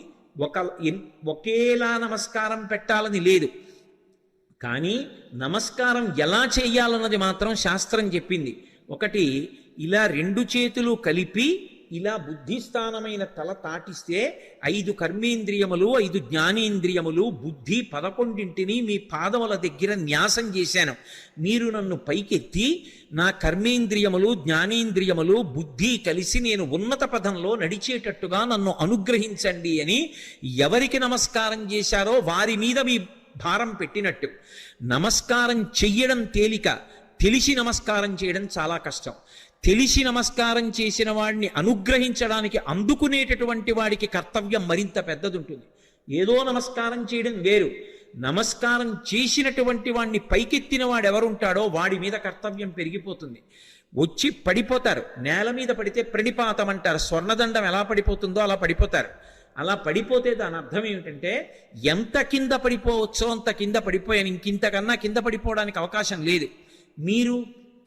ఒకేలా నమస్కారం పెట్టాలని లేదు. కానీ నమస్కారం ఎలా చేయాలన్నది మాత్రం శాస్త్రం చెప్పింది. ఒకటి, ఇలా రెండు చేతులు కలిపి ఇలా బుద్ధిస్థానమైన తల తాటిస్తే 5 కర్మేంద్రియములు 5 జ్ఞానేంద్రియములు బుద్ధి 11ంటిని మీ పాదముల దగ్గర న్యాసం చేశాను. మీరు నన్ను పైకెత్తి నా కర్మేంద్రియములు జ్ఞానేంద్రియములు బుద్ధి కలిసి నేను ఉన్నత పదంలో నడిచేటట్టుగా నన్ను అనుగ్రహించండి అని ఎవరికి నమస్కారం చేశారో వారి మీద మీ భారం పెట్టినట్టు. నమస్కారం చెయ్యడం తేలిక, తెలిసి నమస్కారం చేయడం చాలా కష్టం. తెలిసి నమస్కారం చేసిన వాడిని అనుగ్రహించడానికి అందుకునేటటువంటి వాడికి కర్తవ్యం మరింత పెద్దదుంటుంది. ఏదో నమస్కారం చేయడం వేరు, నమస్కారం చేసినటువంటి వాడిని పైకెత్తిన వాడు ఎవరుంటాడో వాడి మీద కర్తవ్యం పెరిగిపోతుంది. వచ్చి పడిపోతారు. నేల మీద పడితే ప్రణిపాతం అంటారు. స్వర్ణదండం ఎలా పడిపోతుందో అలా పడిపోతారు. అలా పడిపోతే దాని అర్థం ఏమిటంటే ఎంత కింద పడిపోవచ్చో అంత కింద పడిపోయాను, ఇంకింతకన్నా కింద పడిపోవడానికి అవకాశం లేదు. మీరు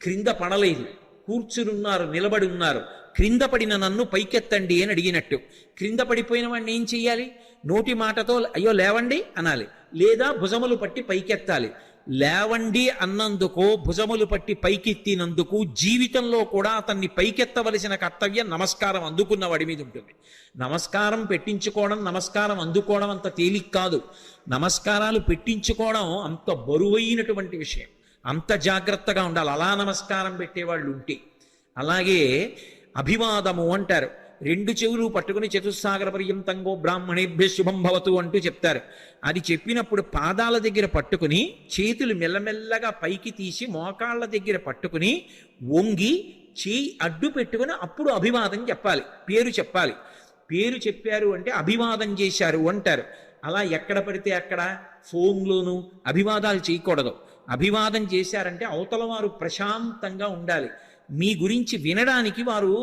క్రింద పడలేదు, కూర్చునున్నారు, నిలబడి ఉన్నారు. క్రింద పడిన నన్ను పైకెత్తండి అని అడిగినట్టు. క్రింద పడిపోయిన వాడిని ఏం చెయ్యాలి? నోటి మాటతో అయ్యో లేవండి అనాలి, లేదా భుజములు పట్టి పైకెత్తాలి. లేవండి అన్నందుకు, భుజములు పట్టి పైకెత్తినందుకు జీవితంలో కూడా అతన్ని పైకెత్తవలసిన కర్తవ్యం నమస్కారం అందుకున్న వాడి మీద ఉంటుంది. నమస్కారం పెట్టించుకోవడం, నమస్కారం అందుకోవడం అంత తేలిక కాదు. నమస్కారాలు పెట్టించుకోవడం అంత బరువైనటువంటి విషయం. అంత జాగ్రత్తగా ఉండాలి అలా నమస్కారం పెట్టేవాళ్ళు ఉంటే. అలాగే అభివాదము అంటారు. 2 చెవులు పట్టుకుని చతుస్సాగర పర్యంతంగో బ్రాహ్మణేభ్య శుభం భవతు అంటూ చెప్తారు. అది చెప్పినప్పుడు పాదాల దగ్గర పట్టుకుని చేతులు మెల్లమెల్లగా పైకి తీసి మోకాళ్ళ దగ్గర పట్టుకుని వంగి చేయి అడ్డు పెట్టుకుని అప్పుడు అభివాదం చెప్పాలి, పేరు చెప్పాలి. పేరు చెప్పారు అంటే అభివాదం చేశారు అంటారు. అలా ఎక్కడ పడితే అక్కడ ఫోన్లోనూ అభివాదాలు చేయకూడదు. అభివాదం చేశారంటే అవతల వారు ప్రశాంతంగా ఉండాలి, మీ గురించి వినడానికి వారు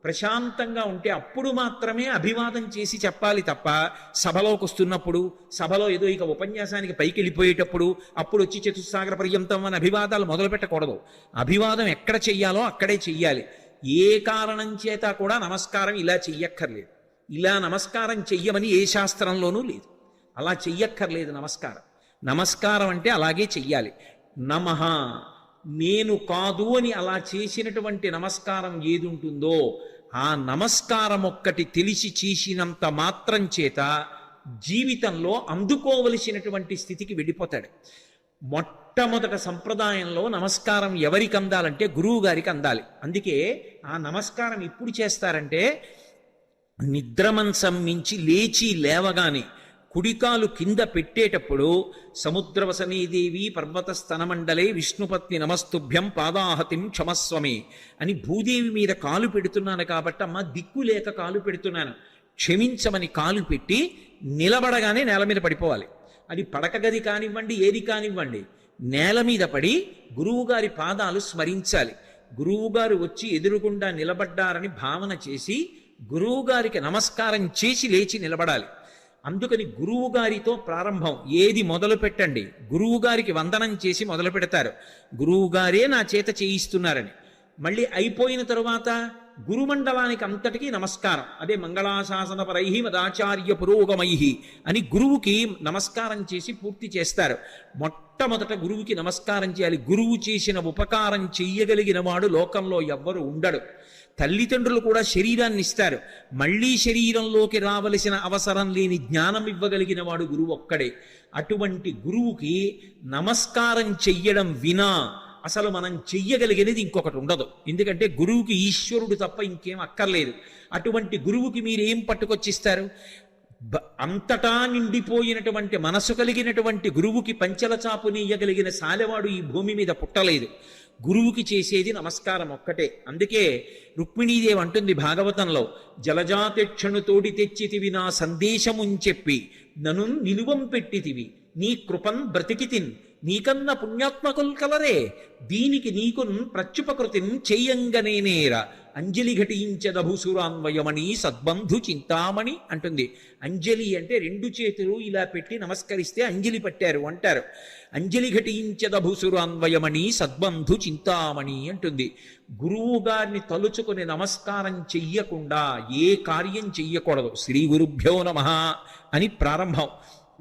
ప్రశాంతంగా ఉంటే అప్పుడు మాత్రమే అభివాదం చేసి చెప్పాలి తప్ప సభలోకి వస్తున్నప్పుడు, సభలో ఏదో ఇక ఉపన్యాసానికి పైకి వెళ్ళిపోయేటప్పుడు అప్పుడు వచ్చి చతుస్సాగర పర్యంతం అని అభివాదాలు మొదలు పెట్టకూడదు. అభివాదం ఎక్కడ చెయ్యాలో అక్కడే చెయ్యాలి. ఏ కారణం చేత కూడా నమస్కారం ఇలా చెయ్యక్కర్లేదు. ఇలా నమస్కారం చెయ్యమని ఏ శాస్త్రంలోనూ లేదు. అలా చెయ్యక్కర్లేదు నమస్కారం. నమస్కారం అంటే అలాగే చెయ్యాలి. నమః, నేను కాదు అని అలా చేసినటువంటి నమస్కారం ఏది ఉంటుందో ఆ నమస్కారం ఒక్కటి తెలిసి చేసినంత మాత్రం చేత జీవితంలో అందుకోవలసినటువంటి స్థితికి వెళ్ళిపోతాడు. మొట్టమొదట సంప్రదాయంలో నమస్కారం ఎవరికి అందాలంటే గురువు గారికి అందాలి. అందుకే ఆ నమస్కారం ఎప్పుడు చేస్తారంటే నిద్రమంచం మించి లేచి లేవగానే కుడికాలు కింద పెట్టేటప్పుడు సముద్రవసనీదేవి పర్వత స్తనమండలే విష్ణుపత్ని నమస్తుభ్యం పాదాహతిం క్షమస్వమే అని భూదేవి మీద కాలు పెడుతున్నాను కాబట్టి అమ్మ దిక్కు లేక కాలు పెడుతున్నాను క్షమించమని కాలు పెట్టి నిలబడగానే నేల మీద పడిపోవాలి. అది పడక గది కానివ్వండి, ఏది కానివ్వండి, నేల మీద పడి గురువుగారి పాదాలు స్మరించాలి. గురువుగారు వచ్చి ఎదురుగుండా నిలబడ్డారని భావన చేసి గురువుగారికి నమస్కారం చేసి లేచి నిలబడాలి. అందుకని గురువుగారితో ప్రారంభం. ఏది మొదలు పెట్టండి, గురువుగారికి వందనం చేసి మొదలు పెడతారు. గురువుగారే నా చేత చేయిస్తున్నారని. మళ్ళీ అయిపోయిన తరువాత గురుమండలానికి అంతటికీ నమస్కారం. అదే మంగళాశాసన పరై మదాచార్య పురోగమై అని గురువుకి నమస్కారం చేసి పూర్తి చేస్తారు. మొట్టమొదట గురువుకి నమస్కారం చేయాలి. గురువు చేసిన ఉపకారం చెయ్యగలిగిన వాడు లోకంలో ఎవ్వరు ఉండడు. తల్లిదండ్రులు కూడా శరీరాన్ని ఇస్తారు, మళ్ళీ శరీరంలోకి రావలసిన అవసరం లేని జ్ఞానం ఇవ్వగలిగిన వాడు గురువు ఒక్కడే. అటువంటి గురువుకి నమస్కారం చెయ్యడం వినా అసలు మనం చెయ్యగలిగినది ఇంకొకటి ఉండదు. ఎందుకంటే గురువుకి ఈశ్వరుడు తప్ప ఇంకేం అక్కర్లేదు. అటువంటి గురువుకి మీరేం పట్టుకొచ్చిస్తారు? అంతటా నిండిపోయినటువంటి మనసు కలిగినటువంటి గురువుకి పంచెల చాపు నీయగలిగిన సాలెవాడు ఈ భూమి మీద పుట్టలేదు. గురువుకి చేసేది నమస్కారం ఒక్కటే. అందుకే రుక్మిణీదేవి అంటుంది భాగవతంలో, జలజాతెక్షణు తోడి తెచ్చితివి నా సందేశముంచెప్పి నను నిలువం పెట్టితివి నీ కృపన్ బ్రతికితిన్ నీకన్న పుణ్యాత్మకుల్ కలరే దీనికి నీకున్ ప్రత్యుపకృతిన్ చెయ్యంగనేనేర అంజలి ఘటించదభుసురాన్వయమణి సద్బంధు చింతామణి అంటుంది. అంజలి అంటే రెండు చేతులు ఇలా పెట్టి నమస్కరిస్తే అంజలి పట్టారు అంటారు. అంజలి ఘటించదభుసురాన్వయమణి సద్బంధు చింతామణి అంటుంది. గురువు గారిని తలుచుకుని నమస్కారం చెయ్యకుండా ఏ కార్యం చెయ్యకూడదు. శ్రీ గురుభ్యో నమః అని ప్రారంభం.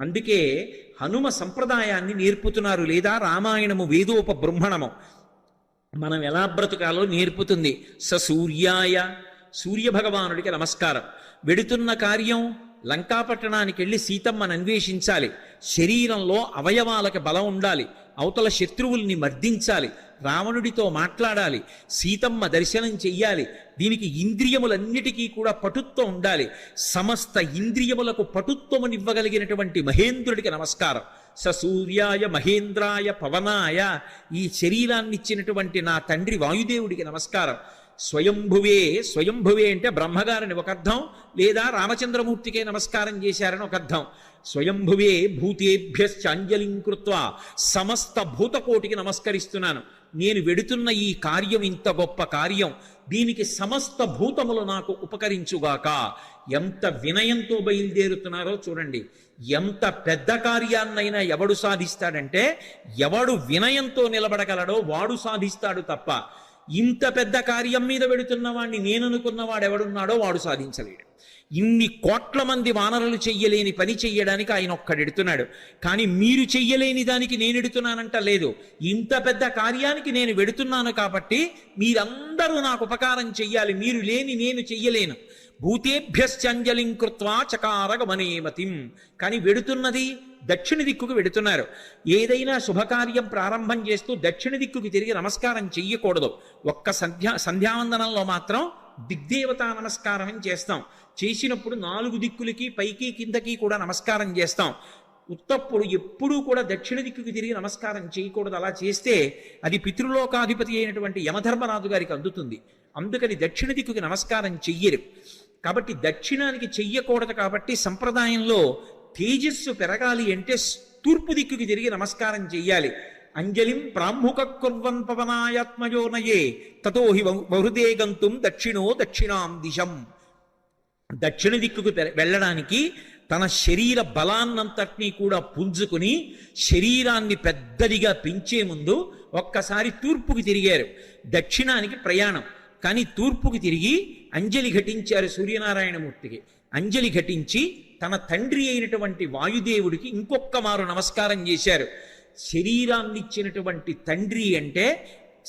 అందుకే హనుమ సంప్రదాయాన్ని నేర్పుతున్నారు, లేదా రామాయణము వేదోపబృంహణము మనం ఎలా బ్రతుకాలో నేర్పుతుంది. సూర్యాయ సూర్యభగవానుడికి నమస్కారం. వెడుతున్న కార్యం లంకాపట్టణానికి వెళ్ళి సీతమ్మను అన్వేషించాలి. శరీరంలో అవయవాలకు బలం ఉండాలి. అవతల శత్రువుల్ని మర్దించాలి. రావణుడితో మాట్లాడాలి. సీతమ్మ దర్శనం చెయ్యాలి. దీనికి ఇంద్రియములన్నిటికీ కూడా పటుత్వం ఉండాలి. సమస్త ఇంద్రియములకు పటుత్వమునివ్వగలిగినటువంటి మహేంద్రుడికి నమస్కారం. సూర్యాయ మహేంద్రాయ పవనాయ ఈ శరీరాన్నిచ్చినటువంటి నా తండ్రి వాయుదేవుడికి నమస్కారం. స్వయంభువే, స్వయంభువే అంటే బ్రహ్మగారిని ఒక అర్థం, లేదా రామచంద్రమూర్తికే నమస్కారం చేశారని ఒక అర్థం. స్వయంభువే భూతేభ్యశ్చాంజలిం కృత్వా సమస్త భూతకోటికి నమస్కరిస్తున్నాను. నేను వెడుతున్న ఈ కార్యం ఇంత గొప్ప కార్యం, దీనికి సమస్త భూతములు నాకు ఉపకరించుగాక. ఎంత వినయంతో బయలుదేరుతున్నారో చూడండి. ఎంత పెద్ద కార్యాన్నైనా ఎవడు సాధిస్తాడంటే, ఎవడు వినయంతో నిలబడగలడో వాడు సాధిస్తాడు తప్ప, ఇంత పెద్ద కార్యం మీద వెడుతున్న వాడిని నేననుకున్నవాడు ఎవడున్నాడో వాడు సాధించలేడు. ఇన్ని కోట్ల మంది వానరులు చెయ్యలేని పని చెయ్యడానికి ఆయన ఒక్కడెడుతున్నాడు. కానీ మీరు చెయ్యలేని దానికి నేను ఎడుతున్నానంట లేదు. ఇంత పెద్ద కార్యానికి నేను వెడుతున్నాను కాబట్టి మీరందరూ నాకు ఉపకారం చెయ్యాలి. మీరు లేని నేను చెయ్యలేను. భూతేభ్యశ్చంజలిం కృత్వా చకార గమనేమతిం. కానీ వెడుతున్నది దక్షిణ దిక్కుకు వెడుతున్నారు. ఏదైనా శుభకార్యం ప్రారంభం చేస్తూ దక్షిణ దిక్కుకి తిరిగి నమస్కారం చెయ్యకూడదు. ఒక్క సంధ్యావందనంలో మాత్రం దిగ్దేవతా నమస్కారం అని చేస్తాం. చేసినప్పుడు 4 దిక్కులకి పైకి కిందకి కూడా నమస్కారం చేస్తాం. ఉత్తప్పుడు ఎప్పుడూ కూడా దక్షిణ దిక్కుకి తిరిగి నమస్కారం చేయకూడదు. అలా చేస్తే అది పితృలోకాధిపతి అయినటువంటి యమధర్మరాజు గారికి అందుతుంది. అందుకని దక్షిణ దిక్కుకి నమస్కారం చెయ్యరు. కాబట్టి దక్షిణానికి చెయ్యకూడదు. కాబట్టి సంప్రదాయంలో తేజస్సు పెరగాలి అంటే తూర్పు దిక్కుకి తిరిగి నమస్కారం చెయ్యాలి. అంజలిం ప్రాముఖ కుర్వన్ పవనాయాత్మయోనయే తతోహి బహుదే గంతుం దక్షిణో దక్షిణాం దిశం. దక్షిణ దిక్కుకు వెళ్ళడానికి తన శరీర బలాన్నంతటినీ కూడా పుంజుకుని శరీరాన్ని పెద్దదిగా పెంచే ముందు ఒక్కసారి తూర్పుకి తిరిగారు. దక్షిణానికి ప్రయాణం. కానీ తూర్పుకి తిరిగి అంజలి ఘటించారు సూర్యనారాయణమూర్తికి. అంజలి ఘటించి తన తండ్రి అయినటువంటి వాయుదేవుడికి ఇంకొక్క మారు నమస్కారం చేశారు. శరీరాన్నిచ్చినటువంటి తండ్రి అంటే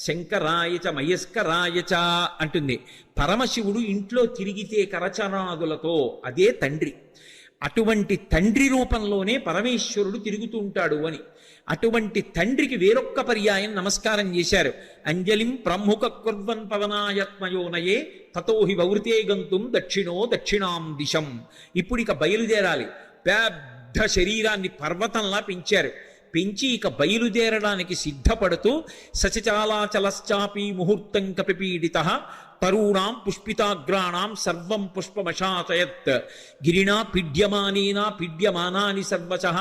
శంకరాయచ మయస్కరాయచ అంటుంది. పరమశివుడు ఇంట్లో తిరిగితే కరచనాదులతో అదే తండ్రి. అటువంటి తండ్రి రూపంలోనే పరమేశ్వరుడు తిరుగుతూ ఉంటాడు అని. అటువంటి తండ్రికి వేరొక్క పర్యాయం నమస్కారం చేశారు. అంజలిం ప్రముఖ కుర్వన్ పవనాయత్మయోనయే తతోహి వవృతే గంతుం దక్షిణో దక్షిణాం దిశం. ఇప్పుడు ఇక బయలుదేరాలి. పెద్ద శరీరాన్ని పర్వతంలా పెంచారు. పెంచి ఇక బయలుదేరడానికి సిద్ధపడుతూ సచచాలాచలశ్చాపి ముహూర్తం కపిపీడిత తరూణాం పుష్పితాగ్రాణాం సర్వం పుష్పమశాచయత్ గిరిణా పీడ్యమానేనా పీడ్యమానాని సర్వశః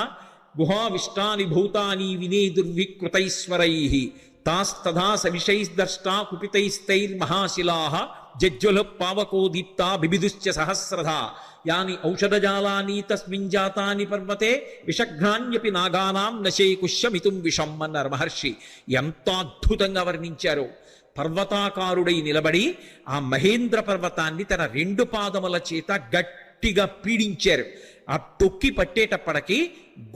గుహావిష్టాని భూతాని వినేదుర్వికృతైశ్వరైః తాస్తథా సవిషైర్దష్టా కుపితైస్తైర్మహాశిలాః జజ్జుల పావకో దీప్తా బిబిదుశ్చ సహస్రధా యాని ఔషధజాలాని తస్మిన్ జాతాని పర్వతే విషఘ్నాన్యపి నాగానాం నశేకుష్యమితుం విషం అన్నారు మహర్షి. ఎంత అద్భుతంగా వర్ణించారో. పర్వతాకారుడై నిలబడి ఆ మహేంద్ర పర్వతాన్ని తన 2 పాదముల చేత గట్టిగా పీడించారు. ఆ తొక్కి పట్టేటప్పటికి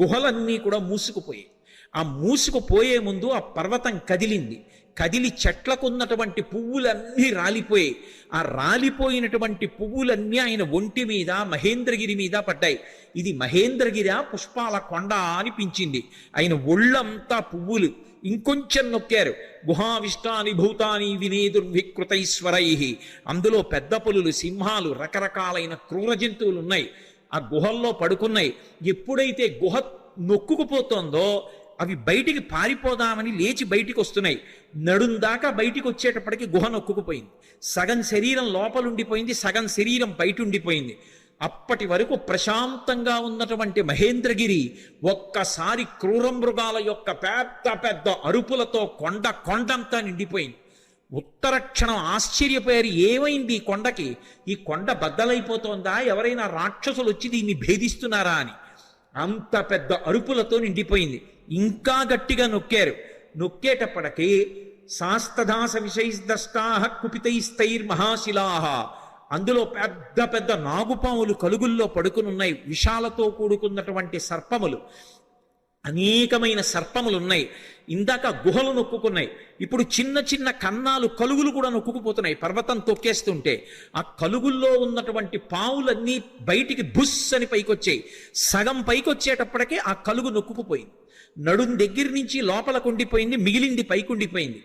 గుహలన్నీ కూడా మూసుకుపోయాయి. ఆ మూసుకుపోయే ముందు ఆ పర్వతం కదిలింది. కదిలి చెట్లకున్నటువంటి పువ్వులన్నీ రాలిపోయాయి. ఆ రాలిపోయినటువంటి పువ్వులన్నీ ఆయన ఒంటి మీద మహేంద్రగిరి మీద పడ్డాయి. ఇది మహేంద్రగిరి పుష్పాల కొండ అనిపించింది. ఆయన ఒళ్ళంతా పువ్వులు. ఇంకొంచెం నొక్కారు. గుహావిష్టాని భూతాని వినేదుర్వికృతైశ్వరై. అందులో పెద్ద పులులు, సింహాలు, రకరకాలైన క్రూర జంతువులు ఉన్నాయి. ఆ గుహల్లో పడుకున్నాయి. ఎప్పుడైతే గుహ నొక్కుకుపోతోందో అవి బయటికి పారిపోదామని లేచి బయటికి వస్తున్నాయి. నడుం దాకా బయటికి వచ్చేటప్పటికి గుహ నొక్కుకుపోయింది. సగం శరీరం లోపలుండిపోయింది, సగం శరీరం బయట ఉండిపోయింది. అప్పటి వరకు ప్రశాంతంగా ఉన్నటువంటి మహేంద్రగిరి ఒక్కసారి క్రూర మృగాల యొక్క పెద్ద పెద్ద అరుపులతో కొండంతా నిండిపోయింది. ఉత్తర క్షణం ఆశ్చర్యపోయారు, ఏమైంది ఈ కొండకి? ఈ కొండ బద్దలైపోతోందా? ఎవరైనా రాక్షసులు వచ్చి దీన్ని భేదిస్తున్నారా అని. అంత పెద్ద అరుపులతో నిండిపోయింది. ఇంకా గట్టిగా నొక్కారు. నొక్కేటప్పటికి శాస్తదాస విషైస్దష్టాహ కుపితైస్తైర్మహాశిలాహ, అందులో పెద్ద పెద్ద నాగుపాములు కలుగుల్లో పడుకునున్నాయి. విషాలతో కూడుకున్నటువంటి సర్పములు, అనేకమైన సర్పములు ఉన్నాయి. ఇందాక గుహలు నొక్కుకున్నాయి, ఇప్పుడు చిన్న చిన్న కన్నాలు కలుగులు కూడా నొక్కుకుపోతున్నాయి. పర్వతం తొక్కేస్తుంటే ఆ కలుగుల్లో ఉన్నటువంటి పావులన్నీ బయటికి బుస్ అని పైకొచ్చాయి. సగం పైకొచ్చేటప్పటికే ఆ కలుగు నొక్కుకుపోయింది. నడుం దగ్గర నుంచి లోపలకు ఉండిపోయింది, మిగిలింది పైకుండిపోయింది.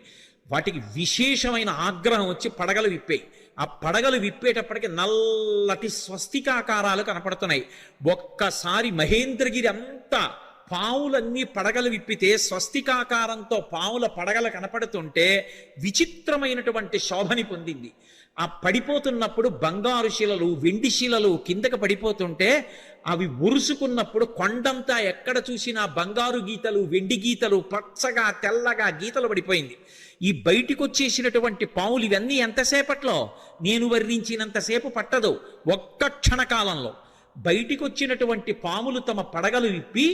వాటికి విశేషమైన ఆగ్రహం వచ్చి పడగలు విప్పాయి. ఆ పడగలు విప్పేటప్పటికి నల్లటి స్వస్తికాకారాలు కనపడుతున్నాయి. ఒక్కసారి మహేంద్రగిరి అంతా పావులన్నీ పడగలు విప్పితే స్వస్తికాకారంతో పావుల పడగలు కనపడుతుంటే విచిత్రమైనటువంటి శోభని పొందింది. ఆ పడిపోతున్నప్పుడు బంగారు శిలలు, వెండి శిలలు కిందకి పడిపోతుంటే అవి ఉరుసుకున్నప్పుడు కొండంతా ఎక్కడ చూసినా బంగారు గీతలు, వెండి గీతలు, పచ్చగా తెల్లగా గీతలు పడిపోయింది. ఈ బయటికి వచ్చేసినటువంటి పావులు ఇవన్నీ ఎంతసేపట్లో? నేను వర్ణించినంతసేపు పట్టదు, ఒక్క క్షణకాలంలో. బయటికి వచ్చినటువంటి పాములు తమ పడగలు విప్పి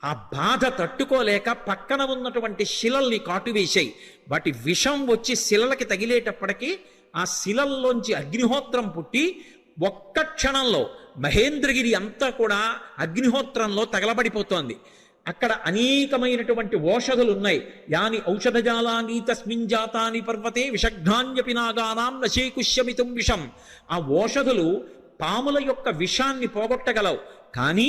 ఆ బాధ తట్టుకోలేక పక్కన ఉన్నటువంటి శిలల్ని కాటువేశాయి. వాటి విషం వచ్చి శిలలకి తగిలేటప్పటికీ ఆ శిలల్లోంచి అగ్నిహోత్రం పుట్టి ఒక్క క్షణంలో మహేంద్రగిరి అంతా కూడా అగ్నిహోత్రంలో తగలబడిపోతోంది. అక్కడ అనేకమైనటువంటి ఓషధులు ఉన్నాయి. యాని ఔషధజాలాని తస్మిన్ జాతాని పర్వతే విషఘ్నాన్యపి నాగానాం నశేకుష్యమితుం విషం. ఆ ఓషధులు పాముల యొక్క విషాన్ని పోగొట్టగలవు, కానీ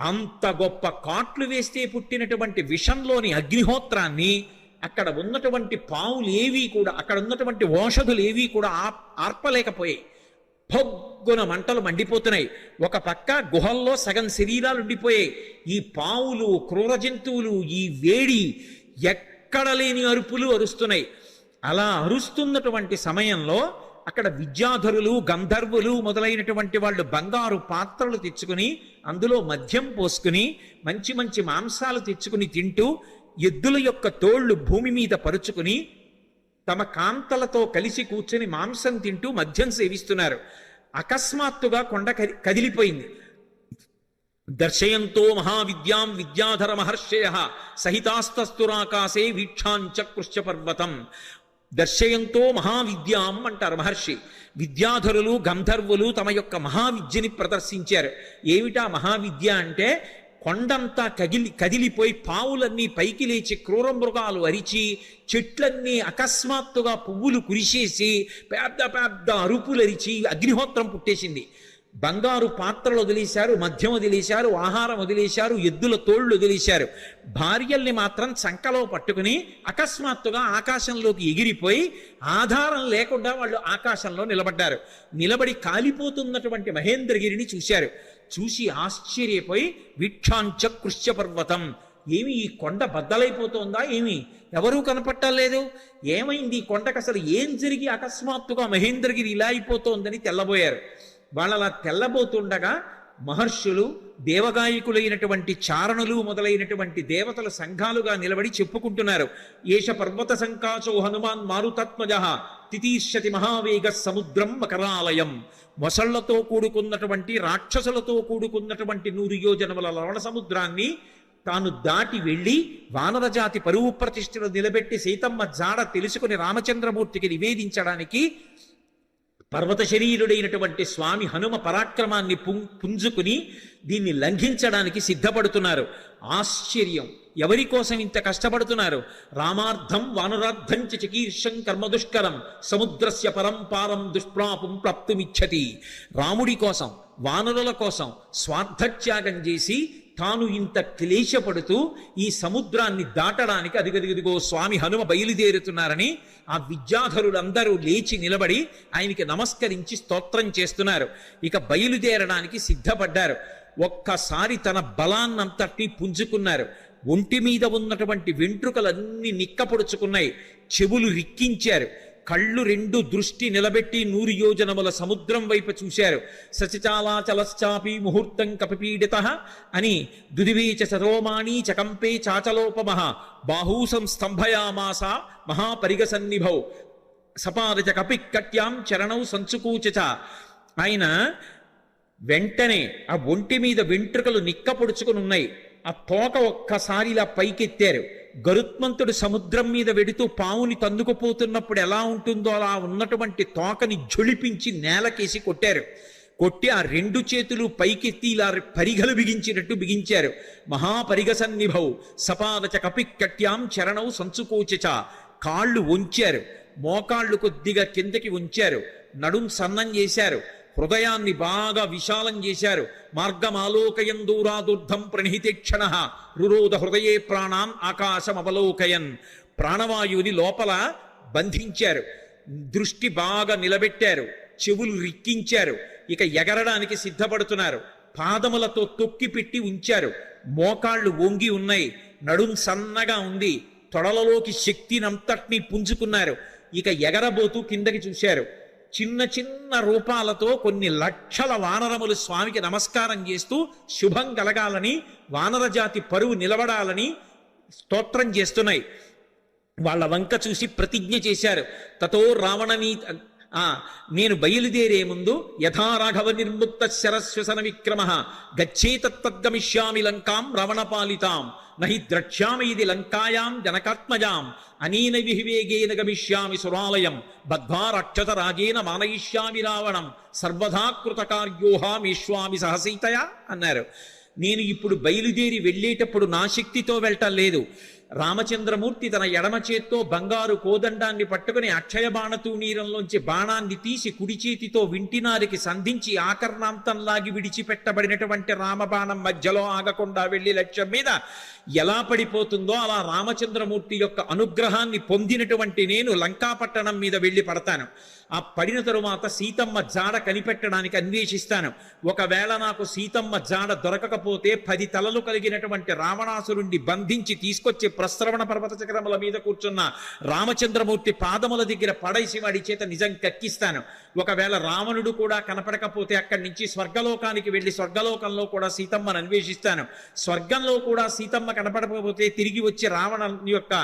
అంత గొప్ప కాట్లు వేస్తే పుట్టినటువంటి విషంలోని అగ్నిహోత్రాన్ని అక్కడ ఉన్నటువంటి పావులు ఏవి కూడా, అక్కడ ఉన్నటువంటి ఓషధులు ఏవి కూడా ఆర్పలేకపోయాయి. పొగ్గున మంటలు మండిపోతున్నాయి. ఒక పక్క గుహల్లో సగం శరీరాలు ఉండిపోయాయి. ఈ పావులు, క్రూర జంతువులు ఈ వేడి ఎక్కడ లేని అరుపులు అరుస్తున్నాయి. అలా అరుస్తున్నటువంటి సమయంలో అక్కడ విద్యాధరులు, గంధర్వులు మొదలైనటువంటి వాళ్ళు బంగారు పాత్రలు తెచ్చుకుని అందులో మద్యం పోసుకుని మంచి మంచి మాంసాలు తెచ్చుకుని తింటూ, ఎద్దుల యొక్క తోళ్లు భూమి మీద పరుచుకుని తమ కాంతలతో కలిసి కూర్చుని మాంసం తింటూ మద్యం సేవిస్తున్నారు. అకస్మాత్తుగా కొండ కదిలిపోయింది. దర్శయంతో మహావిద్యాం విద్యాధర మహర్షయ సహితాస్తస్తురాకాశే వీక్షాంచ కృష్ణ పర్వతం. దర్శయంతో మహావిద్యాం అంటారు మహర్షి. విద్యాధరులు, గంధర్వులు తమ యొక్క మహావిద్యని ప్రదర్శించారు. ఏమిటా మహావిద్య అంటే, కొండంతా కదిలిపోయి పావులన్నీ పైకి లేచి క్రూర మృగాలు అరిచి చెట్లన్నీ అకస్మాత్తుగా పువ్వులు కురిసేసి పెద్ద పెద్ద అరుపులు అరిచి అగ్నిహోత్రం పుట్టేసింది. బంగారు పాత్రలు వదిలేశారు, మద్యం వదిలేశారు, ఆహారం వదిలేశారు, ఎద్దుల తోళ్లు వదిలేశారు. భార్యల్ని మాత్రం చంకలో పట్టుకుని అకస్మాత్తుగా ఆకాశంలోకి ఎగిరిపోయి ఆధారం లేకుండా వాళ్ళు ఆకాశంలో నిలబడ్డారు. నిలబడి కాలిపోతున్నటువంటి మహేంద్రగిరిని చూశారు. చూసి ఆశ్చర్యపోయి వీక్షాంచ కృష్ణ పర్వతం, ఏమి ఈ కొండ బద్దలైపోతోందా? ఏమి ఎవరూ కనపట్టలేదు, ఏమైంది ఈ కొండకు? అసలు ఏం జరిగి అకస్మాత్తుగా మహేంద్రగిరి ఇలా అయిపోతోందని తెల్లబోయారు. వాళ్ళలా తెల్లబోతుండగా మహర్షులు, దేవగాయకులైనటువంటి చారణులు మొదలైనటువంటి దేవతల సంఘాలుగా నిలబడి చెప్పుకుంటున్నారు. ఏష పర్వత సంకాచో హనుమాన్ మారుతత్మజ తితీష్యతి మహావేగ సముద్రం మకరాలయం. మొసళ్లతో కూడుకున్నటువంటి, రాక్షసులతో కూడుకున్నటువంటి 100 యోజనముల లవణ సముద్రాన్ని తాను దాటి వెళ్ళి వానరజాతి పరువు ప్రతిష్ఠలు నిలబెట్టి సీతమ్మ జాడ తెలుసుకుని రామచంద్రమూర్తికి నివేదించడానికి పర్వత శరీరుడైనటువంటి స్వామి హనుమ పరాక్రమాన్ని పుంజుకుని దీన్ని లంఘించడానికి సిద్ధపడుతున్నారు. ఆశ్చర్యం, ఎవరి కోసం ఇంత కష్టపడుతున్నారు? రామార్థం వానరార్థం చికీర్షం కర్మదుష్కరం సముద్రస్య పరంపారం దుష్ప్రాపం ప్రాప్తుమిచ్చతి. రాముడి కోసం, వానరుల కోసం స్వార్థత్యాగం చేసి తాను ఇంత క్లేశపడుతూ ఈ సముద్రాన్ని దాటడానికి అదిగదిగదిగో స్వామి హనుమ బయలుదేరుతున్నారని ఆ విద్యాధరులందరూ లేచి నిలబడి ఆయనకి నమస్కరించి స్తోత్రం చేస్తున్నారు. ఇక బయలుదేరడానికి సిద్ధపడ్డారు. ఒక్కసారి తన బలాన్నంతటినీ పుంజుకున్నారు. ఒంటి మీద ఉన్నటువంటి వెంట్రుకలన్నీ నిక్కపొడుచుకున్నాయి. చెవులు రిక్కించారు. కళ్ళు రెండు దృష్టి నిలబెట్టి 100 యోజనముల సముద్రం వైపు చూశారు. సచిచాలాచలశ్చాపి ముహూర్తం కపిపీడిత అని దుదివీచ సరోమాణి చకంపే చాచలోపమః బాహూసం స్తంభయామాస మహాపరిగసన్నిభౌ సపాదచ కపికట్యాం చరణౌ సంచుకూచ. ఆయన వెంటనే ఆ ఒంటి మీద వెంట్రుకలు నిక్కపొడుచుకుని ఉన్నాయి. ఆ తోక ఒక్కసారి ఇలా పైకెత్తారు. గరుత్మంతుడు సముద్రం మీద వెడుతూ పావుని తన్నుకుపోతున్నప్పుడు ఎలా ఉంటుందో అలా ఉన్నటువంటి తోకని ఝొళిపించి నేలకేసి కొట్టారు. కొట్టి ఆ 2 చేతులు పైకెత్తి ఇలా పరిగలు బిగించినట్టు బిగించారు. మహాపరిగసన్నిభౌ సపాదచ కపికట్యాం చరణౌ సంచుకోచ. కాళ్ళు వంచారు. మోకాళ్ళు కొద్దిగా కిందకి ఉంచారు. నడుం సన్నం చేశారు. హృదయాన్ని బాగా విశాలం చేశారు. మార్గమాలోకయం దూరాదుర్ధం ప్రణిహితేక్షణ రురోధ హృదయే ప్రాణాన్ ఆకాశమవలోకయన్. ప్రాణవాయువుని లోపల బంధించారు. దృష్టి బాగా నిలబెట్టారు. చెవులు రిక్కించారు. ఇక ఎగరడానికి సిద్ధపడుతున్నారు. పాదములతో తొక్కి పెట్టి ఉంచారు. మోకాళ్ళు వంగి ఉన్నాయి. నడుం సన్నగా ఉంది. తొడలలోకి శక్తినంతటినీ పుంజుకున్నారు. ఇక ఎగరబోతూ కిందకి చూశారు. చిన్న చిన్న రూపాలతో కొన్ని లక్షల వానరములు స్వామికి నమస్కారం చేస్తూ శుభం కలగాలని, వానరజాతి పరువు నిలబడాలని స్తోత్రం చేస్తున్నాయి. వాళ్ళ వంక చూసి ప్రతిజ్ఞ చేశారు. తతో రావణనీ నేను బయలుదేరే ముందు యథా రాఘవ నిర్ముక్త శరస్వసన విక్రమ గచ్చేతద్గమిష్యామి లంకాం రావణపాలితాం నహి ద్రక్ష్యామి ఇది లంకాయాం జనకాత్మజాం అనేన విహివేగేన గమిష్యామి సురాలయం బద్ధ్వా రక్షత రాజేన మానయిష్యామి రావణం సర్వదా కృతకార్యోహామేష్వామి సహసీతయా అన్నారు. నేను ఇప్పుడు బయలుదేరి వెళ్ళేటప్పుడు నా శక్తితో వెళ్ళటం లేదు. రామచంద్రమూర్తి తన ఎడమ చేత్తో బంగారు కోదండాన్ని పట్టుకుని అక్షయ బాణతూణీరంలోంచి బాణాన్ని తీసి కుడి చేతితో వింటినారికి సంధించి ఆకర్ణాంతంలాగి విడిచిపెట్టబడినటువంటి రామబాణం మధ్యలో ఆగకుండా వెళ్ళి లక్ష్యం మీద ఎలా పడిపోతుందో అలా రామచంద్రమూర్తి యొక్క అనుగ్రహాన్ని పొందినటువంటి నేను లంకాపట్టణం మీద వెళ్ళి పడతాను. ఆ పడిన తరువాత సీతమ్మ జాడ కనిపెట్టడానికి అన్వేషిస్తాను. ఒకవేళ నాకు సీతమ్మ జాడ దొరకకపోతే 10 తలలు కలిగినటువంటి రావణాసురుణ్ణి బంధించి తీసుకొచ్చి ప్రస్రవణ పర్వత చక్రముల మీద కూర్చున్న రామచంద్రమూర్తి పాదముల దగ్గర పడేసి వాడి చేత నిజం కక్కిస్తాను. ఒకవేళ రావణుడు కూడా కనపడకపోతే అక్కడి నుంచి స్వర్గలోకానికి వెళ్ళి స్వర్గలోకంలో కూడా సీతమ్మను అన్వేషిస్తాను. స్వర్గంలో కూడా సీతమ్మ కనపడకపోతే తిరిగి వచ్చి రావణ యొక్క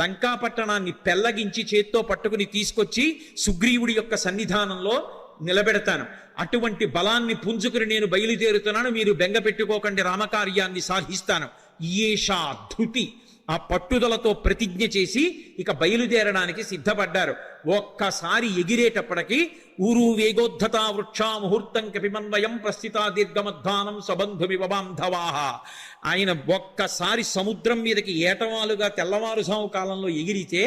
లంకాపట్టణాన్ని పెల్లగించి చేత్తో పట్టుకుని తీసుకొచ్చి సుగ్రీవుడి యొక్క సన్నిధానంలో నిలబెడతాను. అటువంటి బలాన్ని పుంజుకుని నేను బయలుదేరుతున్నాను. మీరు బెంగ పెట్టుకోకండి, రామకార్యాన్ని సాధిస్తాను. ఈయేషా ధృతి. ఆ పట్టుదలతో ప్రతిజ్ఞ చేసి ఇక బయలుదేరడానికి సిద్ధపడ్డారు. ఒక్కసారి ఎగిరేటప్పటికి ఊరు వేగోద్ధతా వృక్షా ముహూర్తం కపిమన్వయం ప్రస్థితా దీర్ఘమధ్వానం సబంధుమివ బాంధవాహ. ఆయన ఒక్కసారి సముద్రం మీదకి ఏటవాలుగా తెల్లవారుజాము కాలంలో ఎగిరితే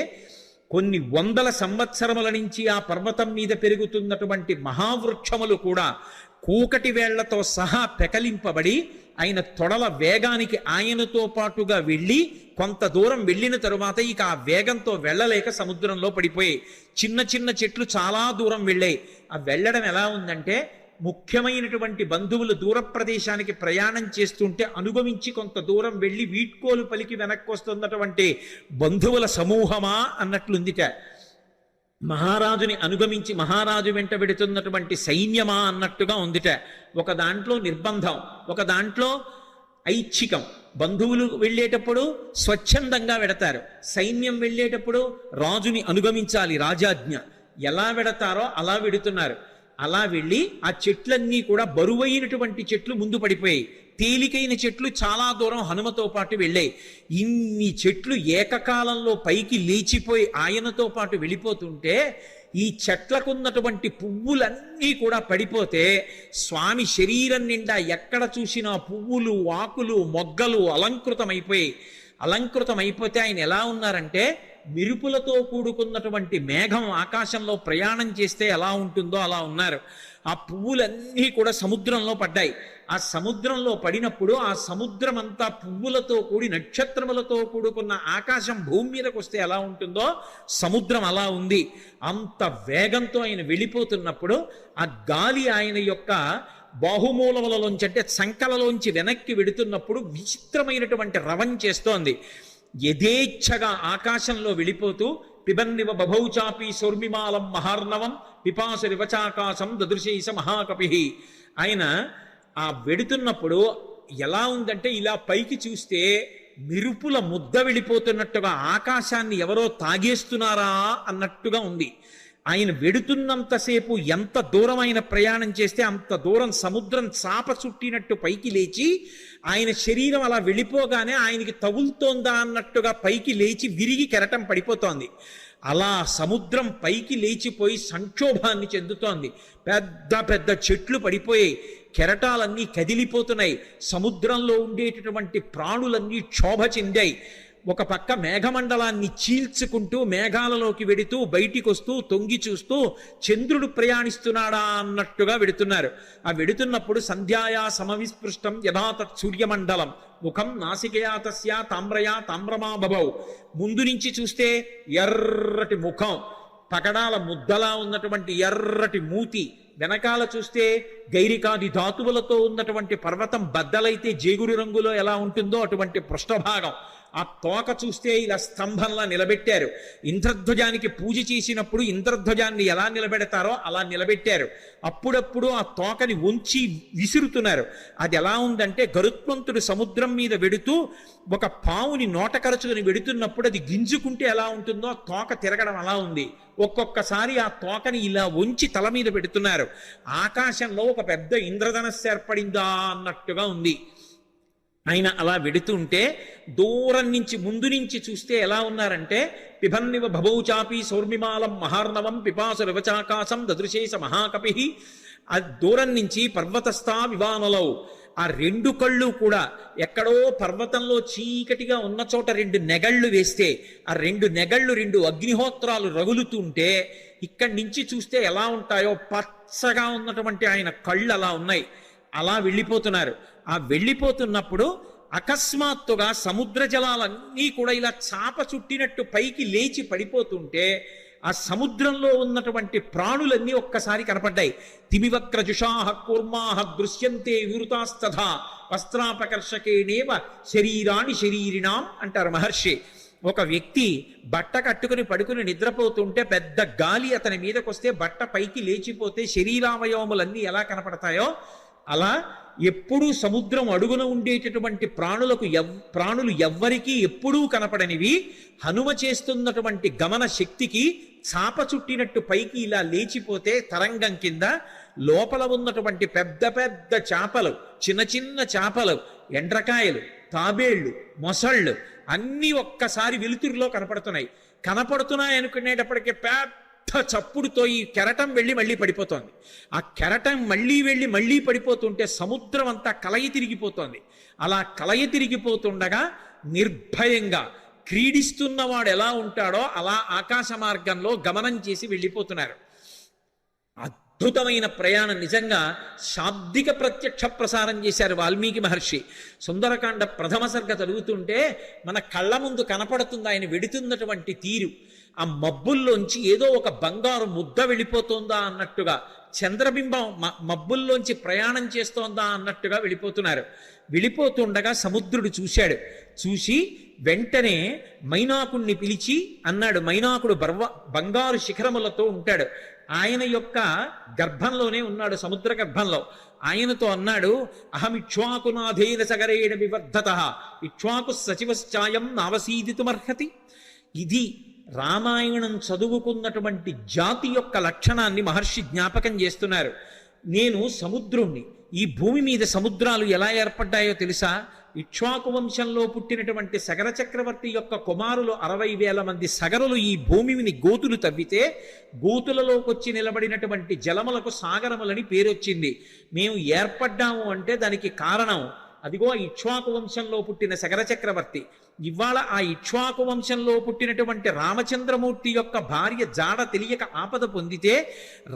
కొన్ని 100 సంవత్సరముల నుంచి ఆ పర్వతం మీద పెరుగుతున్నటువంటి మహావృక్షములు కూడా కూకటి వేళ్లతో సహా పెకలింపబడి ఆయన తొడల వేగానికి ఆయనతో పాటుగా వెళ్ళి కొంత దూరం వెళ్ళిన తరువాత ఇక ఆ వేగంతో వెళ్ళలేక సముద్రంలో పడిపోయాయి. చిన్న చిన్న చెట్లు చాలా దూరం వెళ్ళాయి. ఆ వెళ్ళడం ఎలా ఉందంటే ముఖ్యమైనటువంటి బంధువులు దూర ప్రదేశానికి ప్రయాణం చేస్తుంటే అనుగమించి కొంత దూరం వెళ్ళి వీడ్కోలు పలికి వెనక్కి వస్తున్నటువంటి బంధువుల సమూహమా అన్నట్లుందిట. మహారాజుని అనుగమించి మహారాజు వెంట పెడుతున్నటువంటి సైన్యమా అన్నట్టుగా ఉందిట. ఒక దాంట్లో నిర్బంధం, ఒక దాంట్లో ఐచ్ఛికం. బంధువులు వెళ్ళేటప్పుడు స్వచ్ఛందంగా వెడతారు. సైన్యం వెళ్ళేటప్పుడు రాజుని అనుగమించాలి, రాజాజ్ఞ. ఎలా వెడతారో అలా వెడుతున్నారు. అలా వెళ్ళి ఆ చెట్లన్నీ కూడా బరువైనటువంటి చెట్లు ముందు పడిపోయాయి. తేలికైన చెట్లు చాలా దూరం హనుమతో పాటు వెళ్ళాయి. ఇన్ని చెట్లు ఏకకాలంలో పైకి లేచిపోయి ఆయనతో పాటు వెళ్ళిపోతుంటే ఈ చెట్లకున్నటువంటి పువ్వులన్నీ కూడా పడిపోతే స్వామి శరీరం నిండా ఎక్కడ చూసినా పువ్వులు, ఆకులు, మొగ్గలు అలంకృతమైపోయాయి. అలంకృతం అయిపోతే ఆయన ఎలా ఉన్నారంటే మెరుపులతో కూడుకున్నటువంటి మేఘం ఆకాశంలో ప్రయాణం చేస్తే ఎలా ఉంటుందో అలా ఉన్నారు. ఆ పువ్వులన్నీ కూడా సముద్రంలో పడ్డాయి. ఆ సముద్రంలో పడినప్పుడు ఆ సముద్రం అంతా పువ్వులతో కూడి నక్షత్రములతో కూడుకున్న ఆకాశం భూమి మీదకి వస్తే ఎలా ఉంటుందో సముద్రం అలా ఉంది. అంత వేగంతో ఆయన వెళ్ళిపోతున్నప్పుడు ఆ గాలి ఆయన యొక్క బాహుమూలములలోంచి అంటే సంకలలోంచి వెనక్కి వెడుతున్నప్పుడు విచిత్రమైనటువంటి రవం చేస్తోంది. యథేచ్ఛగా ఆకాశంలో వెళ్ళిపోతూ పిబన్నివ బభౌచాపి సౌర్మిమాలం మహార్ణవం పిపాసు రివచాకాశం దదృశైస మహాకపి. ఆయన ఆ వెడుతున్నప్పుడు ఎలా ఉందంటే ఇలా పైకి చూస్తే మెరుపుల ముద్ద వెళ్ళిపోతున్నట్టుగా ఆకాశాన్ని ఎవరో తాగేస్తున్నారా అన్నట్టుగా ఉంది. ఆయన వెడుతున్నంతసేపు ఎంత దూరం ఆయన ప్రయాణం చేస్తే అంత దూరం సముద్రం చాప చుట్టినట్టు పైకి లేచి ఆయన శరీరం అలా వెళ్ళిపోగానే ఆయనకి తగులుతోందా అన్నట్టుగా పైకి లేచి విరిగి కెరటం పడిపోతోంది. అలా సముద్రం పైకి లేచిపోయి సంక్షోభాన్ని చెందుతోంది. పెద్ద పెద్ద చెట్లు పడిపోయాయి, కెరటాలన్నీ కదిలిపోతున్నాయి, సముద్రంలో ఉండేటటువంటి ప్రాణులన్నీ క్షోభ చెందాయి. ఒక పక్క మేఘమండలాన్ని చీల్చుకుంటూ మేఘాలలోకి వెడుతూ బయటికి వస్తూ తొంగి చూస్తూ చంద్రుడు ప్రయాణిస్తున్నాడా అన్నట్టుగా వెడుతున్నారు. ఆ వెడుతున్నప్పుడు సంధ్యాయా సమవిస్పృష్టం యథాతత్ సూర్యమండలం ముఖం నాసికయా తస్యా తామ్రయా తామ్రమా బభౌ. ముందు నుంచి చూస్తే ఎర్రటి ముఖం, పగడాల ముద్దలా ఉన్నటువంటి ఎర్రటి మూతి, వెనకాల చూస్తే గైరికాది ధాతువులతో ఉన్నటువంటి పర్వతం బద్దలైతే జేగురు రంగులో ఎలా ఉంటుందో అటువంటి పృష్ఠభాగం. ఆ తోక చూస్తే ఇలా స్తంభంలా నిలబెట్టారు. ఇంద్రధ్వజానికి పూజ చేసినప్పుడు ఇంద్రధ్వజాన్ని ఎలా నిలబెడతారో అలా నిలబెట్టారు. అప్పుడప్పుడు ఆ తోకని ఉంచి విసురుతున్నారు. అది ఎలా ఉందంటే గరుత్మంతుడు సముద్రం మీద వెడుతూ ఒక పావుని నోట కరచుకుని వెడుతున్నప్పుడు అది గింజుకుంటే ఎలా ఉంటుందో ఆ తోక తిరగడం అలా ఉంది. ఒక్కొక్కసారి ఆ తోకని ఇలా ఉంచి తల మీద పెడుతున్నారు. ఆకాశంలో ఒక పెద్ద ఇంద్రధనస్సు ఏర్పడిందా అన్నట్టుగా ఉంది. ఆయన అలా వెడుతుంటే దూరం నుంచి ముందు నుంచి చూస్తే ఎలా ఉన్నారంటే పిబన్నివ భభౌచాపి సౌర్మిమాలం మహార్ణవం పిపాసు రివచాకాశం దదృశేస మహాకపి. ఆ దూరం నుంచి పర్వతస్థా వివానలౌ, ఆ రెండు కళ్ళు కూడా ఎక్కడో పర్వతంలో చీకటిగా ఉన్న చోట రెండు నెగళ్ళు వేస్తే ఆ రెండు నెగళ్ళు రెండు అగ్నిహోత్రాలు రగులుతుంటే ఇక్కడి నుంచి చూస్తే ఎలా ఉంటాయో పచ్చగా ఉన్నటువంటి ఆయన కళ్ళు అలా ఉన్నాయి. అలా వెళ్ళిపోతున్నారు. ఆ వెళ్ళిపోతున్నప్పుడు అకస్మాత్తుగా సముద్ర జలాలన్నీ కూడా ఇలా చాప చుట్టినట్టు పైకి లేచి పడిపోతుంటే ఆ సముద్రంలో ఉన్నటువంటి ప్రాణులన్నీ ఒక్కసారి కనపడ్డాయి. తిమివక్రజుషాహ కూర్మాహ దృశ్యంతే వివృతాస్తథా వస్త్రాపకర్షకేణేవ శరీరాణి శరీరిణాం అంటారు మహర్షి. ఒక వ్యక్తి బట్ట కట్టుకుని పడుకుని నిద్రపోతుంటే పెద్ద గాలి అతని మీదకొస్తే బట్ట పైకి లేచిపోతే శరీరావయవములన్నీ ఎలా కనపడతాయో అలా ఎప్పుడూ సముద్రం అడుగున ఉండేటటువంటి ప్రాణులు ఎవ్వరికీ ఎప్పుడూ కనపడనివి హనుమ చేస్తున్నటువంటి గమన శక్తికి చాప చుట్టినట్టు పైకి ఇలా లేచిపోతే తరంగం కింద లోపల ఉన్నటువంటి పెద్ద పెద్ద చేపలు, చిన్న చిన్న చేపలు, ఎండ్రకాయలు, తాబేళ్లు, మొసళ్ళు అన్నీ ఒక్కసారి వెలుతురులో కనపడుతున్నాయి అనుకునేటప్పటికీ పెద్ద చప్పుడుతో ఈ కెరటం వెళ్ళి మళ్ళీ పడిపోతోంది. ఆ కెరటం మళ్ళీ వెళ్ళి మళ్ళీ పడిపోతుంటే సముద్రం అంతా కలయి తిరిగిపోతోంది. అలా కలయి తిరిగిపోతుండగా నిర్భయంగా క్రీడిస్తున్నవాడు ఎలా ఉంటాడో అలా ఆకాశ మార్గంలో గమనం చేసి వెళ్ళిపోతున్నారు. అద్భుతమైన ప్రయాణం. నిజంగా శాబ్దిక ప్రత్యక్ష ప్రసారం చేశారు వాల్మీకి మహర్షి. సుందరకాండ ప్రథమ సర్గ చదువుతుంటే మన కళ్ళ ముందు కనపడుతుంది ఆయన వెడుతున్నటువంటి తీరు. ఆ మబ్బుల్లోంచి ఏదో ఒక బంగారు ముద్ద వెళ్ళిపోతుందా అన్నట్టుగా, చంద్రబింబం మబ్బుల్లోంచి ప్రయాణం చేస్తోందా అన్నట్టుగా వెళ్ళిపోతున్నారు. వెళ్ళిపోతుండగా సముద్రుడు చూశాడు. చూసి వెంటనే మైనాకుణ్ణి పిలిచి అన్నాడు, మైనాకుడు బంగారు శిఖరములతో ఉంటాడు, ఆయన యొక్క గర్భంలోనే ఉన్నాడు, సముద్ర గర్భంలో. ఆయనతో అన్నాడు, అహమిక్ష్వాకునాథేన సగరేణ వివర్ధత ఇక్ష్వాకు సచివశ్చాయం నావసీదితుమర్హతి. ఇది రామాయణం చదువుకున్నటువంటి జాతి యొక్క లక్షణాన్ని మహర్షి జ్ఞాపకం చేస్తున్నారు. నేను సముద్రుణ్ణి. ఈ భూమి మీద సముద్రాలు ఎలా ఏర్పడ్డాయో తెలుసా? ఇక్ష్వాకు వంశంలో పుట్టినటువంటి సగర చక్రవర్తి యొక్క కుమారులు 60,000 మంది సగరులు ఈ భూమిని గోతులు తవ్వితే గోతులలోకొచ్చి నిలబడినటువంటి జలములకు సాగరములని పేరొచ్చింది. మేము ఏర్పడ్డాము అంటే దానికి కారణం అదిగో ఇక్ష్వాకు వంశంలో పుట్టిన సగర చక్రవర్తి. ఇవాళ ఆ ఇక్ష్వాకు వంశంలో పుట్టినటువంటి రామచంద్రమూర్తి యొక్క భార్య జాడ తెలియక ఆపద పొందితే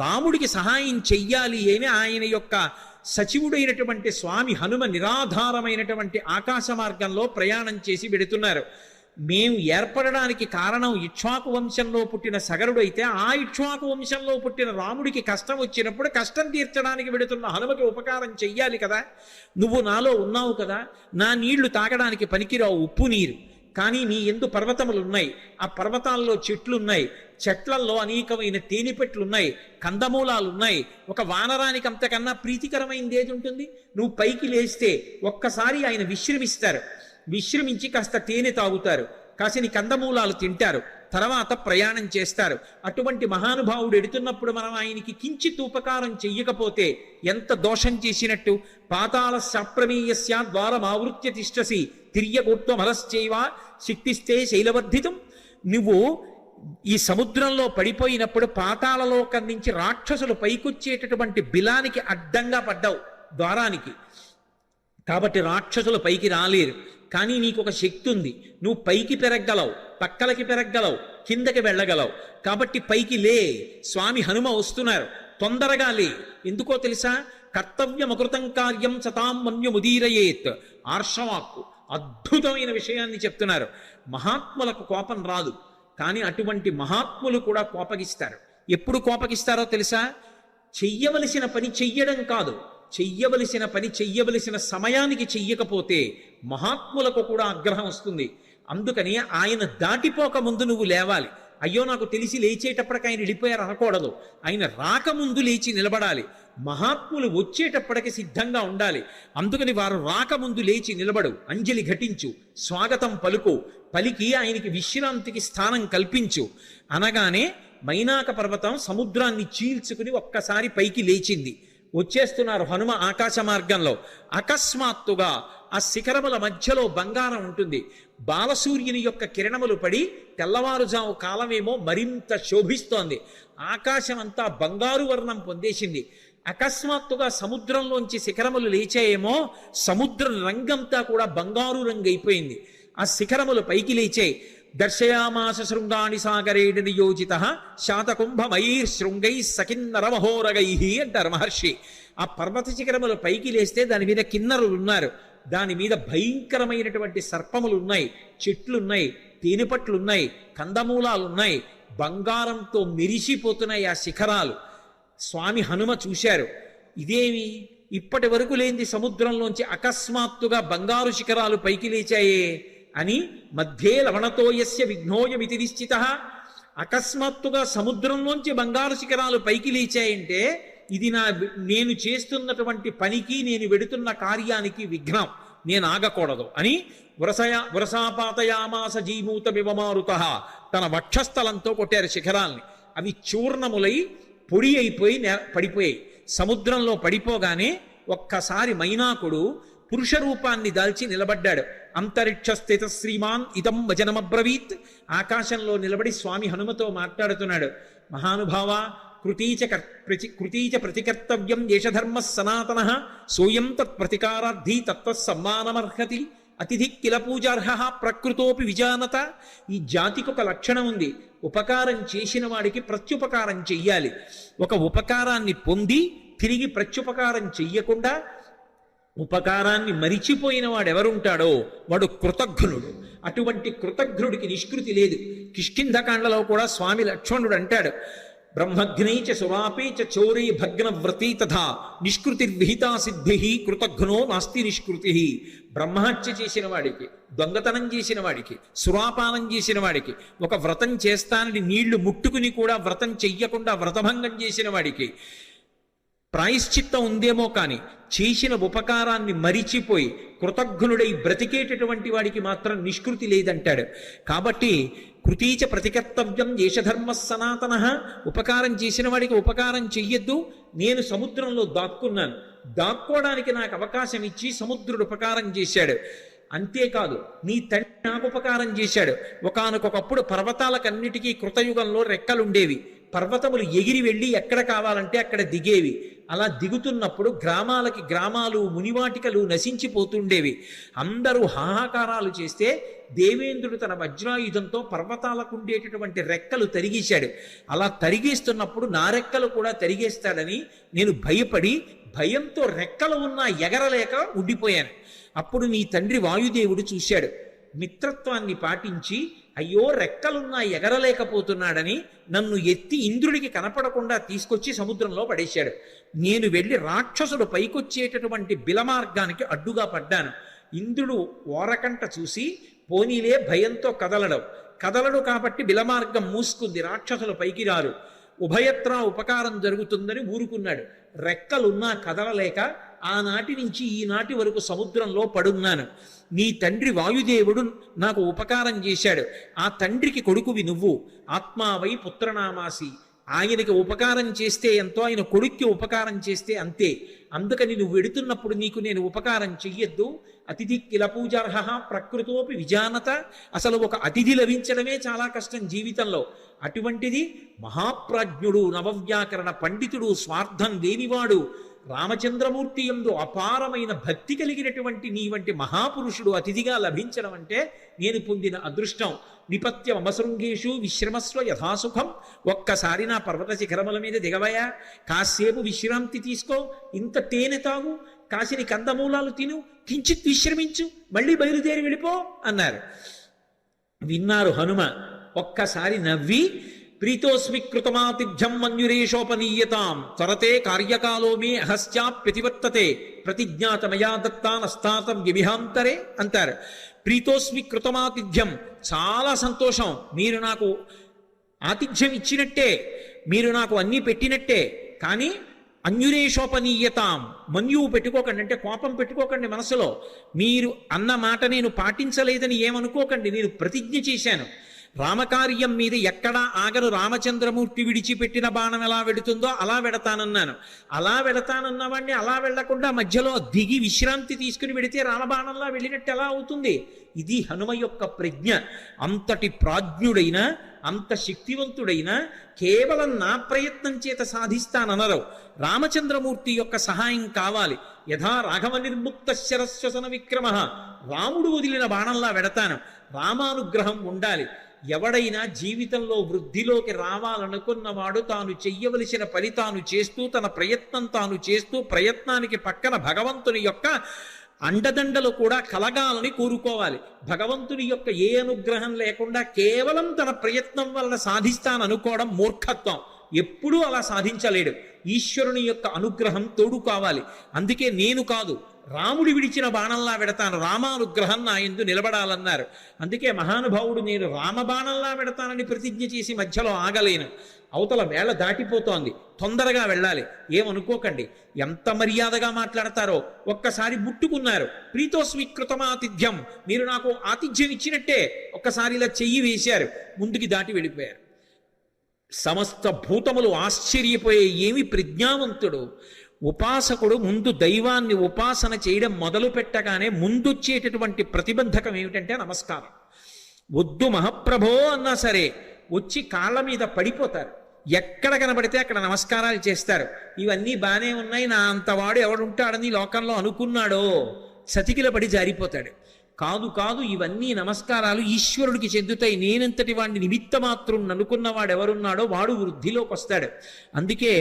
రాముడికి సహాయం చెయ్యాలి అని ఆయన యొక్క సచివుడైనటువంటి స్వామి హనుమ నిరాధారమైనటువంటి ఆకాశ మార్గంలో ప్రయాణం చేసి వెడుతున్నారు. మేము ఏర్పడడానికి కారణం ఇక్ష్వాకు వంశంలో పుట్టిన సగరుడైతే ఆ ఇక్ష్వాకు వంశంలో పుట్టిన రాముడికి కష్టం వచ్చినప్పుడు కష్టం తీర్చడానికి వెడుతున్న హనుమకి ఉపకారం చెయ్యాలి కదా. నువ్వు నాలో ఉన్నావు కదా, నా నీళ్లు తాగడానికి పనికిరావు ఉప్పు నీరు, కానీ నీ ఎందు పర్వతములు ఉన్నాయి, ఆ పర్వతాల్లో చెట్లున్నాయి, చెట్లల్లో అనేకమైన తేనెపెట్లున్నాయి, కందమూలాలున్నాయి. ఒక వానరానికి అంతకన్నా ప్రీతికరమైనది ఏది ఉంటుంది? నువ్వు పైకి లేస్తే ఒక్కసారి ఆయన విశ్రమిస్తారు, విశ్రమించి కాస్త తేనె తాగుతారు, కాసిని కందమూలాలు తింటారు, తర్వాత ప్రయాణం చేస్తారు. అటువంటి మహానుభావుడు ఎడుతున్నప్పుడు మనం ఆయనకి కించిత్ ఉపకారం చెయ్యకపోతే ఎంత దోషం చేసినట్టు. పాతాళ శాప్రమేయస్య ద్వారమావృత్య తిష్టసి తిర్యగోత్వమలశ్చైవ శక్తిస్తే శైలవర్ధితం. నువ్వు ఈ సముద్రంలో పడిపోయినప్పుడు పాతాళలోకం నుంచి రాక్షసులు పైకొచ్చేటటువంటి బిలానికి అడ్డంగా పడ్డావు ద్వారానికి, కాబట్టి రాక్షసులు పైకి రాలేరు. కానీ నీకు ఒక శక్తి ఉంది, నువ్వు పైకి పెరగలవు, పక్కలకి పెరగలవు, కిందకి వెళ్ళగలవు. కాబట్టి పైకి లే, స్వామి హనుమ వస్తున్నారు, తొందరగా లే. ఎందుకో తెలుసా? కర్తవ్యమకృతం కార్యం సతాం మన్యుముదీరయేత్. ఆర్షవాక్కు అద్భుతమైన విషయాన్ని చెప్తున్నారు. మహాత్ములకు కోపం రాదు, కానీ అటువంటి మహాత్ములు కూడా కోపగిస్తారు. ఎప్పుడు కోపగిస్తారో తెలుసా? చెయ్యవలసిన పని చెయ్యడం కాదు, చెయ్యవలసిన పని చెయ్యవలసిన సమయానికి చెయ్యకపోతే మహాత్ములకు కూడా ఆగ్రహం వస్తుంది. అందుకని ఆయన దాటిపోక ముందు నువ్వు లేవాలి. అయ్యో నాకు తెలిసి లేచేటప్పటికి ఆయన వెళ్ళిపోయారు అనకూడదు, ఆయన రాకముందు లేచి నిలబడాలి. మహాత్ములు వచ్చేటప్పటికి సిద్ధంగా ఉండాలి. అందుకని వారు రాకముందు లేచి నిలబడు, అంజలి ఘటించు, స్వాగతం పలుకు, పలికి ఆయనకి విశ్రాంతికి స్థానం కల్పించు. అనగానే మైనాక పర్వతం సముద్రాన్ని చీల్చుకుని ఒక్కసారి పైకి లేచింది. వచ్చేస్తున్నారు హనుమ ఆకాశ మార్గంలో. అకస్మాత్తుగా ఆ శిఖరముల మధ్యలో బంగారం ఉంటుంది. బాలసూర్యుని యొక్క కిరణములు పడి తెల్లవారుజాము కాలమేమో మరింత శోభిస్తోంది. ఆకాశం అంతా బంగారు వర్ణం పొందేసింది. అకస్మాత్తుగా సముద్రంలోంచి శిఖరములు లేచాయేమో, సముద్ర రంగంతా కూడా బంగారు రంగు అయిపోయింది. ఆ శిఖరములు పైకి లేచాయి. దర్శయామాస శృంగాని సాగరేణ నియోజిత శాతకుంభమయీర్ శృంగై సకిన్నరమహోరగై అంటారు మహర్షి. ఆ పర్వత శిఖరములు పైకి లేస్తే దాని మీద కిన్నరులు ఉన్నారు, దాని మీద భయంకరమైనటువంటి సర్పములు ఉన్నాయి, చెట్లున్నాయి, తేనెపట్లున్నాయి, కందమూలాలున్నాయి, బంగారంతో మెరిసిపోతున్నాయి ఆ శిఖరాలు. స్వామి హనుమ చూశారు, ఇదేమి ఇప్పటి వరకు లేనిది సముద్రంలోంచి అకస్మాత్తుగా బంగారు శిఖరాలు పైకి లేచాయే అని. మధ్యే లవణతోయస్య విఘ్నోయమితి నిశ్చిత. అకస్మాత్తుగా సముద్రంలోంచి బంగారు శిఖరాలు పైకి లేచాయంటే ఇది నేను చేస్తున్నటువంటి పనికి, నేను వెడుతున్న కార్యానికి విఘ్నం, నేను ఆగకూడదు అని వరసాపాతయామాస జీమూత వివమారుత. తన వక్షస్థలంతో కొట్టారు శిఖరాల్ని. అవి చూర్ణములై పొడి అయిపోయి పడిపోయాయి. సముద్రంలో పడిపోగానే ఒక్కసారి మైనాకుడు పురుష రూపాన్ని దాల్చి నిలబడ్డాడు. అంతరిక్ష స్థిత శ్రీమాన్ ఇదం వచనమబ్రవీత్. ఆకాశంలో నిలబడి స్వామి హనుమతో మాట్లాడుతున్నాడు. మహానుభావ, కృతీచ ప్రతికర్తవ్యం ఏషధర్మ సనాతన సోయం తత్ప్రతికారార్థి తత్సమ్మానమర్హతి అతిథి కిల పూజార్హ ప్రకృతోపి విజానత. ఈ జాతికి ఒక లక్షణం ఉంది, ఉపకారం చేసిన వాడికి ప్రత్యుపకారం చెయ్యాలి. ఒక ఉపకారాన్ని పొంది తిరిగి ప్రత్యుపకారం చెయ్యకుండా ఉపకారాన్ని మరిచిపోయిన వాడు ఎవరుంటాడో వాడు కృతఘ్నుడు. అటువంటి కృతఘ్నుడికి నిష్కృతి లేదు. కిష్కింధకాండలో కూడా స్వామి లక్ష్మణుడు అంటాడు, బ్రహ్మఘ్నైచ సురాపేచ చౌరే భగ్నవ్రతీ తథా నిష్కృతిర్విహితా సిద్ధి కృతఘ్నో నాస్తి నిష్కృతి. బ్రహ్మహత్య చేసిన వాడికి, దొంగతనం చేసిన వాడికి, సురాపానం చేసిన వాడికి, ఒక వ్రతం చేస్తానని నీళ్లు ముట్టుకుని కూడా వ్రతం చెయ్యకుండా వ్రతభంగం చేసిన వాడికి ప్రాయశ్చిత్తం ఉందేమో కానీ చేసిన ఉపకారాన్ని మరిచిపోయి కృతఘ్నుడై బ్రతికేటటువంటి వాడికి మాత్రం నిష్కృతి లేదంటాడు. కాబట్టి కృతీచ ప్రతికర్తవ్యం ఏషధర్మ సనాతన. ఉపకారం చేసిన వాడికి ఉపకారం చెయ్యొద్దు. నేను సముద్రంలో దాక్కున్నాను, దాక్కోవడానికి నాకు అవకాశం ఇచ్చి సముద్రుడు ఉపకారం చేశాడు. అంతేకాదు, నీ తండ్రి నాకు ఉపకారం చేశాడు. ఒకానొకప్పుడు పర్వతాలకన్నిటికీ కృతయుగంలో రెక్కలుండేవి. పర్వతములు ఎగిరి వెళ్ళి ఎక్కడ కావాలంటే అక్కడ దిగేవి. అలా దిగుతున్నప్పుడు గ్రామాలకి గ్రామాలు మునివాటికలు నశించిపోతుండేవి. అందరూ హాహాకారాలు చేస్తే దేవేంద్రుడు తన వజ్రాయుధంతో పర్వతాలకు ఉండేటటువంటి రెక్కలు తరిగేశాడు. అలా తరిగేస్తున్నప్పుడు నా రెక్కలు కూడా తరిగేస్తాడని నేను భయపడి భయంతో రెక్కలు ఉన్నా ఎగరలేక ఉండిపోయాను. అప్పుడు నీ తండ్రి వాయుదేవుడు చూశాడు. మిత్రత్వాన్ని పాటించి అయ్యో రెక్కలున్నా ఎగరలేకపోతున్నాడని నన్ను ఎత్తి ఇంద్రుడికి కనపడకుండా తీసుకొచ్చి సముద్రంలో పడేశాడు. నేను వెళ్ళి రాక్షసుడు పైకొచ్చేటటువంటి బిలమార్గానికి అడ్డుగా పడ్డాను. ఇంద్రుడు ఓరకంట చూసి పోనీలే భయంతో కదలడు కాబట్టి బిలమార్గం మూసుకుంది, రాక్షసులు పైకి రారు, ఉభయత్రా ఉపకారం జరుగుతుందని ఊరుకున్నాడు. రెక్కలున్నా కదలలేక ఆనాటి నుంచి ఈనాటి వరకు సముద్రంలో పడున్నాను. నీ తండ్రి వాయుదేవుడు నాకు ఉపకారం చేశాడు. ఆ తండ్రికి కొడుకువి నువ్వు, ఆత్మావై పుత్రనామాసి. ఆయనకి ఉపకారం చేస్తే ఎంతో, ఆయన కొడుక్కి ఉపకారం చేస్తే అంతే. అందుకని నువ్వు వెడుతున్నప్పుడు నీకు నేను ఉపకారం చెయ్యొద్దు. అతిథి కిల పూజార్హ ప్రకృతోపి విజానత. అసలు ఒక అతిథి లభించడమే చాలా కష్టం జీవితంలో. అటువంటిది మహాప్రాజ్ఞుడు, నవవ్యాకరణ పండితుడు, స్వార్థం లేనివాడు, రామచంద్రమూర్తి యందు అపారమైన భక్తి కలిగినటువంటి నీ వంటి మహాపురుషుడు అతిథిగా లభించడం అంటే నేను పొందిన అదృష్టం. నిపత్య మమశృంగేషు విశ్రమస్వ యథాసుఖం. ఒక్కసారి నా పర్వత శిఖరముల మీద దిగవయా, కాసేపు విశ్రాంతి తీసుకో, ఇంత తేనె తాగు, కాసిని కందమూలాలు తిను, కించిత్ విశ్రమించు, మళ్ళీ బయలుదేరి వెళ్ళిపో అన్నారు. విన్నారు హనుమ. ఒక్కసారి నవ్వి ప్రీతోస్మి కృతమాతిథ్యం మన్యురేషోపనీయతాం త్వరతే కార్యకాలో మే అహస్యాప్యతివర్తతే ప్రతిజ్ఞాతమయా దత్తానస్తాతం వ్యభిహాంతరే అంటారు. ప్రీతోస్మి కృతమాతిథ్యం, చాలా సంతోషం, మీరు నాకు ఆతిథ్యం ఇచ్చినట్టే, మీరు నాకు అన్నీ పెట్టినట్టే. కానీ అన్యురేషోపనీయతాం, మన్యువు పెట్టుకోకండి, అంటే కోపం పెట్టుకోకండి మనసులో. మీరు అన్న మాట నేను పాటించలేదని ఏమనుకోకండి. నేను ప్రతిజ్ఞ చేశాను, రామకార్యం మీద ఎక్కడా ఆగను. రామచంద్రమూర్తి విడిచిపెట్టిన బాణం ఎలా వెడుతుందో అలా వెడతానన్నాను. అలా వెడతానన్నవాడిని అలా వెళ్లకుండా మధ్యలో దిగి విశ్రాంతి తీసుకుని వెడితే రామబాణంలా వెళ్ళినట్టు ఎలా అవుతుంది? ఇది హనుమ యొక్క ప్రజ్ఞ. అంతటి ప్రాజ్ఞుడైన, అంత శక్తివంతుడైన, కేవలం నా ప్రయత్నం చేత సాధిస్తాననరు. రామచంద్రమూర్తి యొక్క సహాయం కావాలి. యథా రాఘవ నిర్ముక్త శరస్వసన విక్రమ, రాముడు వదిలిన బాణంలా వెడతాను. రామానుగ్రహం ఉండాలి. ఎవడైనా జీవితంలో వృద్ధిలోకి రావాలనుకున్నవాడు తాను చెయ్యవలసిన పని తాను చేస్తూ, తన ప్రయత్నం తాను చేస్తూ, ప్రయత్నానికి పక్కన భగవంతుని యొక్క అండదండలు కూడా కలగాలని కోరుకోవాలి. భగవంతుని యొక్క ఏ అనుగ్రహం లేకుండా కేవలం తన ప్రయత్నం వలన సాధిస్తాననుకోవడం మూర్ఖత్వం. ఎప్పుడూ అలా సాధించలేడు. ఈశ్వరుని యొక్క అనుగ్రహం తోడు కావాలి. అందుకే నేను కాదు, రాముడి విడిచిన బాణంలా వెడతాను, రామానుగ్రహం నా యందు నిలబడాలన్నారు. అందుకే మహానుభావుడు నేను రామబాణంలా వెడతానని ప్రతిజ్ఞ చేసి మధ్యలో ఆగలేను. అవతల వేళ దాటిపోతోంది, తొందరగా వెళ్ళాలి. ఏమనుకోకండి, ఎంత మర్యాదగా మాట్లాడతారో. ఒక్కసారి ముట్టుకున్నారు. ప్రీతోస్వీకృతమాతిథ్యం, మీరు నాకు ఆతిథ్యం ఇచ్చినట్టే. ఒక్కసారి ఇలా చెయ్యి వేశారు, ముందుకి దాటి వెళ్ళిపోయారు. సమస్త భూతములు ఆశ్చర్యపోయే, ఏమి ప్రజ్ఞావంతుడు! ఉపాసకుడు ముందు దైవాన్ని ఉపాసన చేయడం మొదలు పెట్టగానే ముందొచ్చేటటువంటి ప్రతిబంధకం ఏమిటంటే నమస్కారం. వద్దు మహాప్రభో అన్నా సరే వచ్చి కాళ్ళ మీద పడిపోతారు. ఎక్కడ కనబడితే అక్కడ నమస్కారాలు చేస్తారు. ఇవన్నీ బాగానే ఉన్నాయి, నా అంతవాడు ఎవడుంటాడని లోకంలో అనుకున్నాడో సతికిల పడి జారిపోతాడు. కాదు కాదు, ఇవన్నీ నమస్కారాలు ఈశ్వరుడికి చెందుతాయి. నేనంతటి వాడిని నిమిత్త మాత్రం అనుకున్నవాడు ఎవరున్నాడో వాడు వృద్ధిలోకి వస్తాడు. అందుకే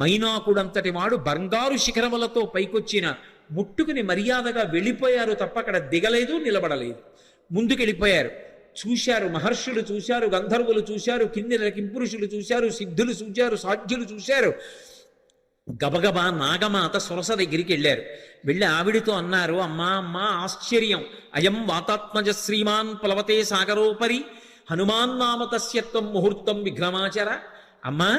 మైనాకుడంతటి వాడు బంగారు శిఖరములతో పైకొచ్చిన ముట్టుకుని మర్యాదగా వెళ్ళిపోయారు తప్ప అక్కడ దిగలేదు, నిలబడలేదు. ముందుకెళ్ళిపోయారు. చూశారు, మహర్షులు చూశారు, గంధర్వులు చూశారు, కిన్నెర కింపురుషులు చూశారు, సిద్ధులు చూశారు, సాధ్యులు చూశారు. గబగబా నాగమాత సురస దగ్గరికి వెళ్ళారు. వెళ్ళి ఆవిడితో అన్నారు, అమ్మా అమ్మా ఆశ్చర్యం, అయం వాతాత్మజ శ్రీమాన్ ప్లవతే సాగరోపరి హనుమాన్ నామ తస్యత్వం ముహూర్తం విఘ్నమాచర. అమ్మా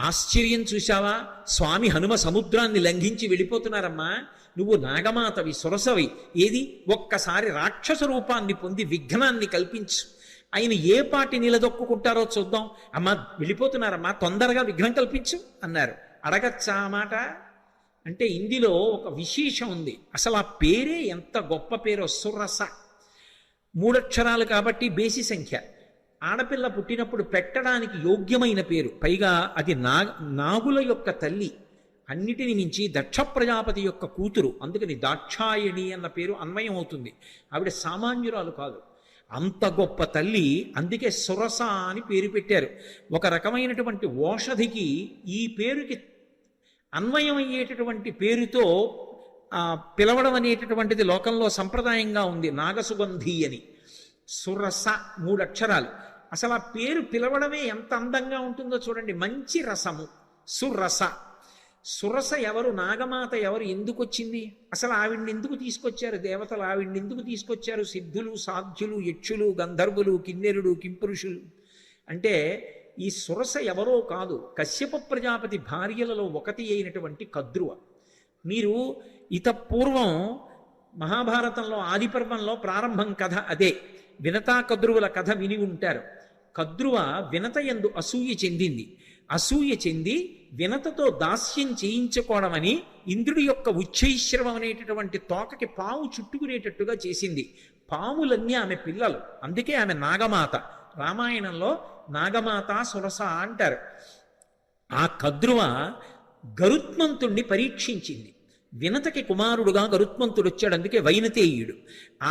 ఆశ్చర్యం చూశావా? స్వామి హనుమ సముద్రాన్ని లంఘించి వెళ్ళిపోతున్నారమ్మా. నువ్వు నాగమాతవి, సురసవి. ఏది ఒక్కసారి రాక్షస రూపాన్ని పొంది విఘ్నాన్ని కల్పించు. ఆయన ఏ పాటి నిలదొక్కుంటారో చూద్దాం. అమ్మా వెళ్ళిపోతున్నారమ్మా, తొందరగా విఘ్నం కల్పించు అన్నారు. అడగచ్చా మాట? అంటే ఇందులో ఒక విశేషం ఉంది. అసలు ఆ పేరే ఎంత గొప్ప పేరో, సురస. 3 అక్షరాలు కాబట్టి బేసి సంఖ్య. ఆడపిల్ల పుట్టినప్పుడు పెట్టడానికి యోగ్యమైన పేరు. పైగా అది నాగుల యొక్క తల్లి. అన్నిటిని మించి దక్ష ప్రజాపతి యొక్క కూతురు, అందుకని దాక్షాయణి అన్న పేరు అన్వయం అవుతుంది. ఆవిడ సామాన్యురాలు కాదు, అంత గొప్ప తల్లి. అందుకే సురస అని పేరు పెట్టారు. ఒక రకమైనటువంటి ఓషధికి ఈ పేరుకి అన్వయం అయ్యేటటువంటి పేరుతో పిలవడం అనేటటువంటిది లోకంలో సంప్రదాయంగా ఉంది. నాగసుగంధి అని. సురస 3 అక్షరాలు. అసలు ఆ పేరు పిలవడమే ఎంత అందంగా ఉంటుందో చూడండి. మంచి రసము సురస. సురస ఎవరు? నాగమాత ఎవరు? ఎందుకు వచ్చింది? అసలు ఆవిడ్ని ఎందుకు తీసుకొచ్చారు దేవతలు? ఆవిడ్ని ఎందుకు తీసుకొచ్చారు సిద్ధులు, సాధ్యులు, యక్షులు, గంధర్వులు, కిన్నెరుడు, కింపురుషులు? అంటే ఈ సురస ఎవరో కాదు, కశ్యప ప్రజాపతి భార్యలలో ఒకటి అయినటువంటి కద్రువ. మీరు పూర్వం మహాభారతంలో ఆదిపర్వంలో ప్రారంభం కథ అదే. వినతా కద్రువుల కథ విని ఉంటారు. కద్రువ వినత యందు అసూయ చెందింది. అసూయ చెంది వినతతో దాస్యం చేయించుకోవడమని ఇంద్రుడి యొక్క ఉచ్చైశ్రవం అనేటటువంటి తోకకి పాము చుట్టుకునేటట్టుగా చేసింది. పాములన్నీ ఆమె పిల్లలు, అందుకే ఆమె నాగమాత. రామాయణంలో నాగమాత సురస అంటారు. ఆ కద్రువ గరుత్మంతుణ్ణి పరీక్షించింది. వినతకి కుమారుడుగా గరుత్మంతుడు వచ్చాడు, అందుకే వైనతేయుడు.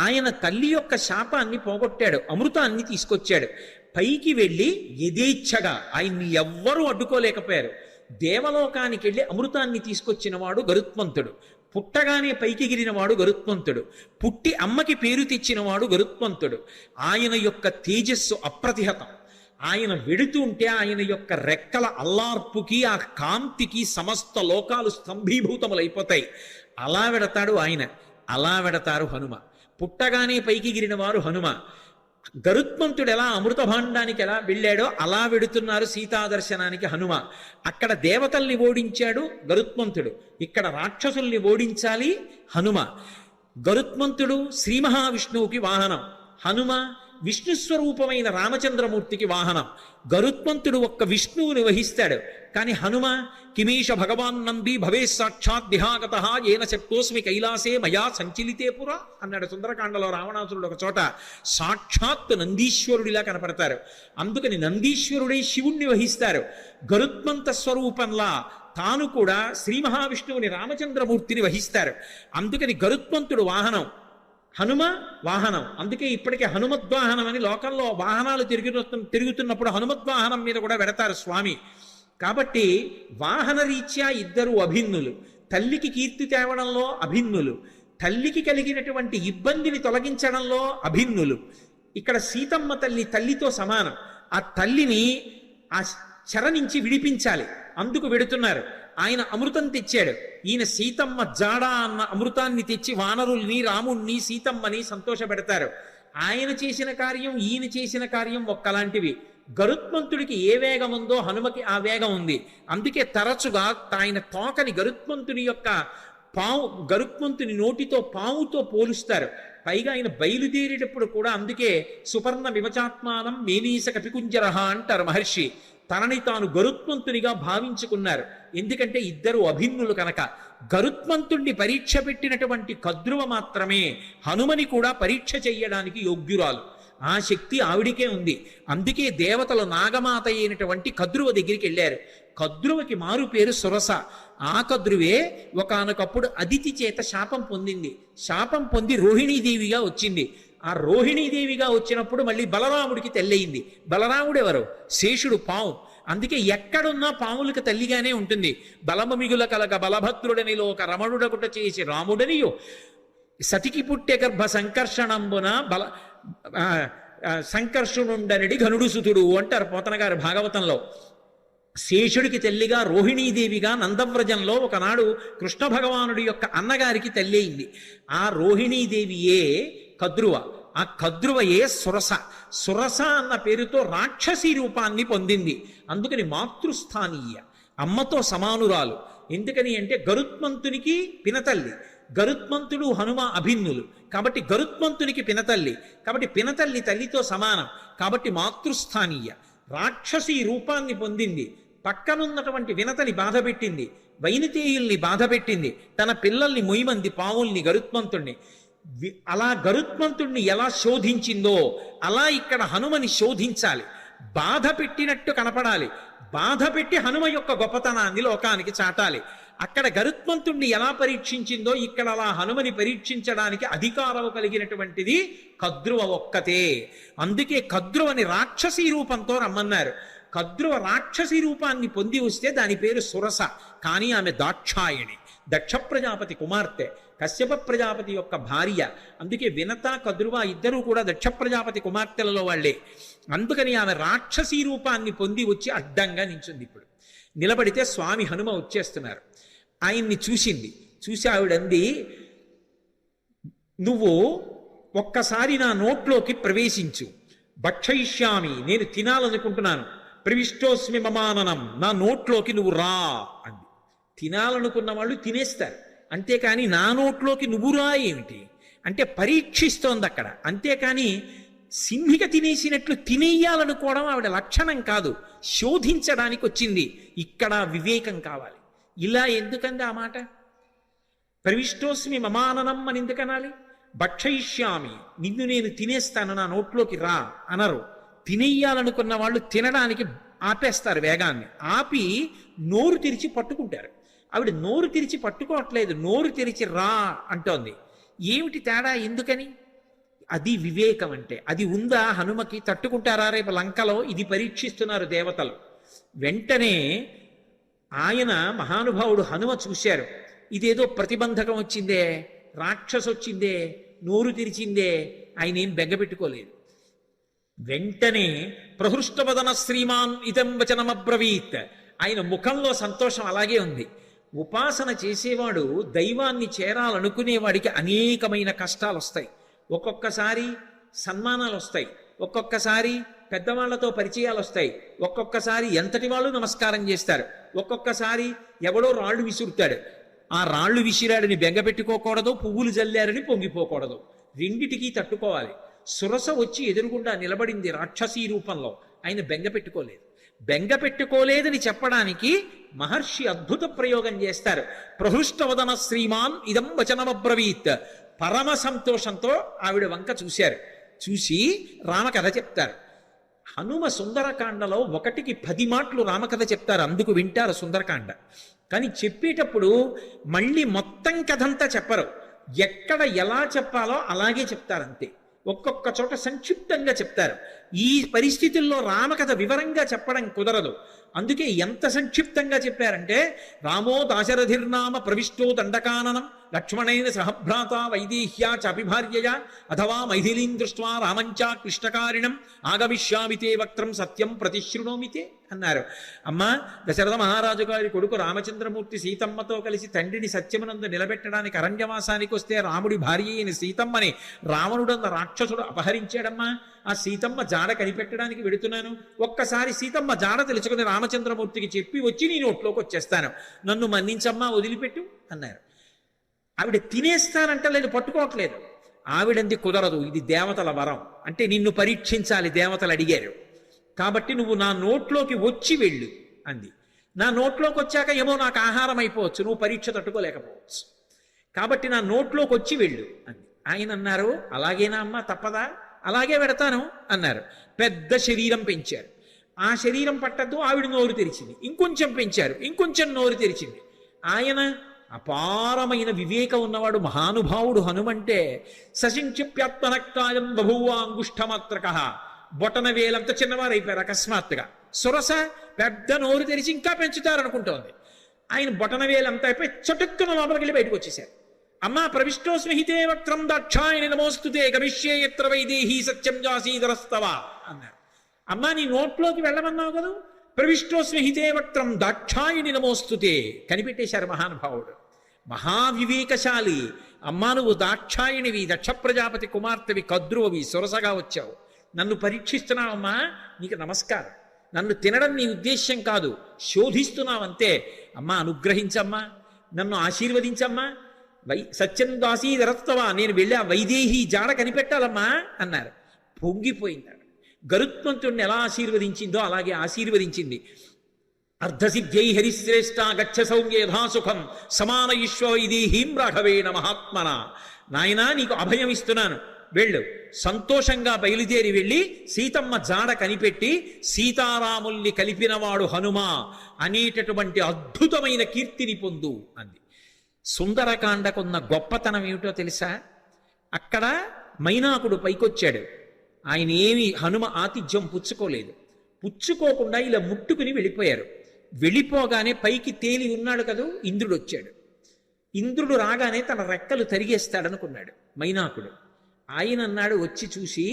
ఆయన తల్లి యొక్క శాపాన్ని పోగొట్టాడు, అమృతాన్ని తీసుకొచ్చాడు. పైకి వెళ్ళి యథేచ్ఛగా ఆయన్ని ఎవ్వరూ అడ్డుకోలేకపోయారు. దేవలోకానికి వెళ్ళి అమృతాన్ని తీసుకొచ్చినవాడు గరుత్మంతుడు. పుట్టగానే పైకి ఎగిరినవాడు గరుత్మంతుడు. పుట్టి అమ్మకి పేరు తెచ్చినవాడు గరుత్మంతుడు. ఆయన యొక్క తేజస్సు అప్రతిహతం. ఆయన వెడుతూ ఉంటే ఆయన యొక్క రెక్కల అల్లార్పుకి, ఆ కాంతికి సమస్త లోకాలు స్తంభీభూతములైపోతాయి. అలా వెడతాడు ఆయన, అలా వెడతారు హనుమ. పుట్టగానే పైకి గిరిన వారు హనుమ. గరుత్మంతుడు ఎలా అమృత భాండానికి ఎలా వెళ్ళాడో అలా వెడుతున్నారు సీతాదర్శనానికి హనుమ. అక్కడ దేవతల్ని ఓడించాడు గరుత్మంతుడు, ఇక్కడ రాక్షసుల్ని ఓడించాలి హనుమ. గరుత్మంతుడు శ్రీ మహావిష్ణువుకి వాహనం, హనుమ విష్ణుస్వరూపమైన రామచంద్రమూర్తికి వాహనం. గరుత్మంతుడు ఒక్క విష్ణువుని వహిస్తాడు, కానీ హనుమ కిమీష భగవాన్ నంది భవే సాక్షాత్ దిహాగత ఏన శక్తోస్మి కైలాసే మయా సంచలితే పురా అన్నాడు సుందరకాండలో రావణాసురుడు ఒక చోట. సాక్షాత్ నందీశ్వరుడిలా కనపడతారు. అందుకని నందీశ్వరుడే శివుణ్ణి వహిస్తారు. గరుత్మంత స్వరూపంలా తాను కూడా శ్రీ మహావిష్ణువుని రామచంద్రమూర్తిని వహిస్తారు. అందుకని గరుత్మంతుడు వాహనం, హనుమ వాహనం. అందుకే ఇప్పటికే హనుమద్వాహనం అని లోకంలో వాహనాలు తిరుగుతున్నప్పుడు హనుమద్వాహనం మీద కూడా పెడతారు స్వామి. కాబట్టి వాహన రీత్యా ఇద్దరు అభిన్నులు. తల్లికి కీర్తి తేవడంలో అభిన్నులు, తల్లికి కలిగినటువంటి ఇబ్బందిని తొలగించడంలో అభిన్నులు. ఇక్కడ సీతమ్మ తల్లితో సమానం. ఆ తల్లిని ఆ చెర నుంచి విడిపించాలి, అందుకు వెడుతున్నారు. ఆయన అమృతం తెచ్చాడు. ఈయన సీతమ్మ జాడ అన్న అమృతాన్ని తెచ్చి వానరుల్ని, రాముణ్ణి, సీతమ్మని సంతోషపెడతారు. ఆయన చేసిన కార్యం, ఈయన చేసిన కార్యం ఒక్కలాంటివి. గరుత్మంతుడికి ఏ వేగం ఉందో హనుమకి ఆ వేగం ఉంది. అందుకే తరచుగా ఆయన తోకని గరుత్మంతుని నోటితో పావుతో పోలుస్తారు. పైగా ఆయన బయలుదేరేటప్పుడు కూడా అందుకే సుపర్ణ వివచాత్మానం మేనీస కపికుంజరహ అంటారు మహర్షి. తనని తాను గరుత్మంతునిగా భావించుకున్నారు, ఎందుకంటే ఇద్దరు అభిన్నులు కనుక. గరుత్మంతుణ్ణి పరీక్ష పెట్టినటువంటి కద్రువ మాత్రమే హనుమని కూడా పరీక్ష చెయ్యడానికి యోగ్యురాలు. ఆ శక్తి ఆవిడికే ఉంది. అందుకే దేవతలు నాగమాత అయినటువంటి కద్రువ దగ్గరికి వెళ్ళారు. కద్రువకి మారు పేరు సురస. ఆ కద్రువే ఒకానొకప్పుడు అదితి చేత శాపం పొందింది. శాపం పొంది రోహిణీదేవిగా వచ్చింది. ఆ రోహిణీదేవిగా వచ్చినప్పుడు మళ్ళీ బలరాముడికి తెల్లయింది. బలరాముడు ఎవరు? శేషుడు, పాము. అందుకే ఎక్కడున్నా పాములకు తల్లిగానే ఉంటుంది. బలము మిగుల కలగ బలభద్రుడనిలో ఒక రమణుడగుట చేసి రాముడనియో సతికి పుట్టె గర్భ సంకర్షణంబున సంకర్షణుండనడి ఘనుడు సుతుడు అంటారు పోతన గారు భాగవతంలో. శేషుడికి తల్లిగా రోహిణీదేవిగా నందవ్రజంలో ఒకనాడు కృష్ణ భగవానుడి యొక్క అన్నగారికి తల్లి అయింది. ఆ రోహిణీదేవియే కద్రువ. ఆ కద్రువయే సురస. సురస అన్న పేరుతో రాక్షసీ రూపాన్ని పొందింది. అందుకని మాతృస్థానీయ, అమ్మతో సమానురాలు. ఎందుకని అంటే గరుత్మంతునికి పినతల్లి. గరుత్మంతుడు హనుమ అభిన్నులు కాబట్టి గరుత్మంతునికి పినతల్లి, కాబట్టి పినతల్లి తల్లితో సమానం. కాబట్టి మాతృస్థానీయ. రాక్షసీ రూపాన్ని పొందింది. పక్కనున్నటువంటి వినతని బాధపెట్టింది, వైనతేయుల్ని బాధపెట్టింది, తన పిల్లల్ని మొయ్యమంది పావుల్ని, గరుత్మంతుణ్ణి. అలా గరుత్మంతుణ్ణి ఎలా శోధించిందో అలా ఇక్కడ హనుమని శోధించాలి. బాధ పెట్టినట్టు కనపడాలి, బాధ పెట్టి హనుమ యొక్క గొప్పతనాన్ని లోకానికి చాటాలి. అక్కడ గరుత్మంతుణ్ణి ఎలా పరీక్షించిందో ఇక్కడ అలా హనుమని పరీక్షించడానికి అధికారం కలిగినటువంటిది కద్రువ ఒక్కతే. అందుకే కద్రువని రాక్షసీ రూపంతో రమ్మన్నారు. కద్రువ రాక్షసి రూపాన్ని పొంది వస్తే దాని పేరు సురస. కానీ ఆమె దాక్షాయణి, దక్ష ప్రజాపతి కుమార్తె, కశ్యప ప్రజాపతి యొక్క భార్య. అందుకే వినత కద్రువ ఇద్దరూ కూడా దక్ష ప్రజాపతి కుమార్తెలలో వాళ్లే. అందుకని ఆమె రాక్షసీ రూపాన్ని పొంది వచ్చి అడ్డంగా నించుంది. ఇప్పుడు నిలబడితే స్వామి హనుమ వచ్చేస్తున్నారు. ఆయన్ని చూసి ఆవిడంది, నువ్వు ఒక్కసారి నా నోట్లోకి ప్రవేశించు, భక్షయిష్యామి, నేను తినాలనుకుంటున్నాను, ప్రవిష్టోస్మి మమాననం, నా నోట్లోకి నువ్వు రా అంది. తినాలనుకున్న వాళ్ళు తినేస్తారు, అంతేకాని నా నోట్లోకి నువ్వు రా ఏమిటి అంటే పరీక్షిస్తోంది అక్కడ. అంతేకాని సింహిక తినేసినట్లు తినేయాలనుకోవడం ఆవిడ లక్షణం కాదు, శోధించడానికి వచ్చింది. ఇక్కడ వివేకం కావాలి. ఇలా ఎందుకంది ఆ మాట? ప్రవిష్టోస్మి మమాననం అని ఎందుకనాలి? భక్షయిష్యామి, నిన్ను నేను తినేస్తాను, నా నోట్లోకి రా అనరు. తినేయాలనుకున్న వాళ్ళు తినడానికి ఆపేస్తారు, వేగాన్ని ఆపి నోరు తెరిచి పట్టుకుంటారు. ఆవిడ నోరు తెరిచి పట్టుకోవట్లేదు, నోరు తెరిచి రా అంటోంది. ఏమిటి తేడా? ఎందుకని? అది వివేకం అంటే. అది ఉందా హనుమకి? తట్టుకుంటారా రేపు లంకలో? ఇది పరీక్షిస్తున్నారు దేవతలు. వెంటనే ఆయన మహానుభావుడు హనుమ చూశారు, ఇదేదో ప్రతిబంధకం వచ్చిందే, రాక్షసు వచ్చిందే, నోరు తెరిచిందే. ఆయన ఏం బెంగపెట్టుకోలేదు. వెంటనే ప్రహృష్టవదన శ్రీమాన్ ఇదం వచనమబ్రవీత్. ఆయన ముఖంలో సంతోషం అలాగే ఉంది. ఉపాసన చేసేవాడు దైవాన్ని చేరాలనుకునేవాడికి అనేకమైన కష్టాలు వస్తాయి. ఒక్కొక్కసారి సన్మానాలు వస్తాయి, ఒక్కొక్కసారి పెద్దవాళ్లతో పరిచయాలు వస్తాయి, ఒక్కొక్కసారి ఎంతటి వాళ్ళు నమస్కారం చేస్తారు, ఒక్కొక్కసారి ఎవడో రాళ్ళు విసురుతాడు. ఆ రాళ్ళు విసిరాడని బెంగపెట్టుకోకూడదు, పువ్వులు జల్లారని పొంగిపోకూడదు. రెండిటికీ తట్టుకోవాలి. సురస వచ్చి ఎదురుగుండా నిలబడింది రాక్షసీ రూపంలో. ఆయన బెంగపెట్టుకోలేదని చెప్పడానికి మహర్షి అద్భుత ప్రయోగం చేస్తారు. ప్రహృష్టవదన శ్రీమాన్ ఇదం వచనమబ్రవీత్. పరమ సంతోషంతో ఆవిడ వంక చూశారు. చూసి రామకథ చెప్తారు. హనుమ సుందరకాండలో 1కి 10 మాటలు రామకథ చెప్తారు, అందుకు వింటారు సుందరకాండ. కానీ చెప్పేటప్పుడు మళ్ళీ మొత్తం కథంతా చెప్పరు, ఎక్కడ ఎలా చెప్పాలో అలాగే చెప్తారంతే. ఒక్కొక్క చోట సంక్షిప్తంగా చెప్తారు. ఈ పరిస్థితుల్లో రామకథ వివరంగా చెప్పడం కుదరదు. అందుకే ఎంత సంక్షిప్తంగా చెప్పారంటే, రామో దాశరథిర్నామ ప్రవిష్టో దండకాననం లక్ష్మణైన సహభ్రాత వైదేహ్యా చాపిభార్యయా అథవా మైథిలీం దృష్ట్వా రామంచా క్లిష్టకారిణం ఆగమిష్యామితే వక్త్రం సత్యం ప్రతిశృణోమితే అన్నారు. అమ్మ, దశరథ మహారాజు గారి కొడుకు రామచంద్రమూర్తి సీతమ్మతో కలిసి తండ్రిని సత్యమునందు నిలబెట్టడానికి అరణ్యవాసానికి వస్తే రాముడి భార్య అయిన సీతమ్మని రావణుడన్న రాక్షసుడు అపహరించాడమ్మా. ఆ సీతమ్మ జాడ కనిపెట్టడానికి వెడుతున్నాను, ఒక్కసారి సీతమ్మ జాడ తెలుసుకుని రామచంద్రమూర్తికి చెప్పి వచ్చి నీ నోట్లోకి వచ్చేస్తాను, నన్ను మన్నించమ్మా, వదిలిపెట్టు అన్నారు. ఆవిడ తినేస్తానంటలేదు, పట్టుకోవట్లేదు. ఆవిడంది కుదరదు, ఇది దేవతల వరం, అంటే నిన్ను పరీక్షించాలి, దేవతలు అడిగారు కాబట్టి నువ్వు నా నోట్లోకి వచ్చి వెళ్ళు అంది. నా నోట్లోకి వచ్చాక ఏమో నాకు ఆహారం అయిపోవచ్చు, నువ్వు పరీక్ష తట్టుకోలేకపోవచ్చు, కాబట్టి నా నోట్లోకి వచ్చి వెళ్ళు అంది. ఆయన అన్నారు, అలాగేనా అమ్మ, తప్పదా, అలాగే పెడతాను అన్నారు. పెద్ద శరీరం పెంచారు. ఆ శరీరం పట్టద్దు, ఆవిడ నోరు తెరిచింది. ఇంకొంచెం పెంచారు, ఇంకొంచెం నోరు తెరిచింది. ఆయన అపారమైన వివేకం ఉన్నవాడు, మహానుభావుడు హనుమంటే. సశింక్షిప్యాత్మనక్కాయం బభూవాంగుష్ఠమాత్రక. బొటన వేలంత చిన్నవారైపోయారు అకస్మాత్తుగా. సురస పెద్ద నోరు తెరిచి ఇంకా పెంచుతారనుకుంటోంది. ఆయన బొటన వేలంతా అయిపోయి చటుక్కున లోపలికి వెళ్ళి బయటకు వచ్చేసారు. అమ్మా, ప్రవిష్టోస్మిహితే వక్త్రం దాక్షాయణి నమోస్తుతే గమిష్యే యత్ర వైదేహీ సత్యం జాసీధరస్తవ అన్నారు. అమ్మా, నీ నోట్లోకి వెళ్ళమన్నావు కదా, ప్రవిష్టోస్మిహితే వక్త్రం దాక్షాయణి నమోస్తుతే. కనిపెట్టేశారు మహానుభావుడు, మహావివేకశాలి. అమ్మా, నువ్వు దాక్షాయణివి, దక్ష ప్రజాపతి కుమార్తెవి, కద్రువవి, సురసగా వచ్చావు, నన్ను పరీక్షిస్తున్నావమ్మా, నీకు నమస్కారం. నన్ను తినడం నీ ఉద్దేశ్యం కాదు, శోధిస్తున్నావంతే. అమ్మా, అనుగ్రహించమ్మా, నన్ను ఆశీర్వదించమ్మా, సత్యం దాసీధరస్తవ, నేను వెళ్ళి ఆ వైదేహి జాడ కనిపెట్టాలమ్మా అన్నారు. పొంగిపోయింది. గరుత్మంతుడిని ఎలా ఆశీర్వదించిందో అలాగే ఆశీర్వదించింది. అర్ధసిద్ధ్యై హరిశ్రేష్ఠ గచ్చ సౌమ్య యథాసుఖం సమాన విశ్వ వైదేహీం రాఘవేణ మహాత్మన. నాయనా, నీకు అభయం ఇస్తున్నాను, వెళ్ళు. సంతోషంగా బయలుదేరి వెళ్ళి సీతమ్మ జాడ కనిపెట్టి సీతారాముల్ని కలిపినవాడు హనుమ అనేటటువంటి అద్భుతమైన కీర్తిని పొందు అంది. సుందరకాండకున్న గొప్పతనం ఏమిటో తెలుసా? అక్కడ మైనాకుడు పైకొచ్చాడు. ఆయన ఏమి హనుమ ఆతిథ్యం పుచ్చుకోలేదు. పుచ్చుకోకుండా ఇలా ముట్టుకుని వెళ్ళిపోయారు. వెళ్ళిపోగానే పైకి తేలి ఉన్నాడు కదూ ఇంద్రుడు వచ్చాడు. ఇంద్రుడు రాగానే తన రెక్కలు తరిగేస్తాడనుకున్నాడు మైనాకుడు. ఆయన అన్నాడు, వచ్చి చూసి,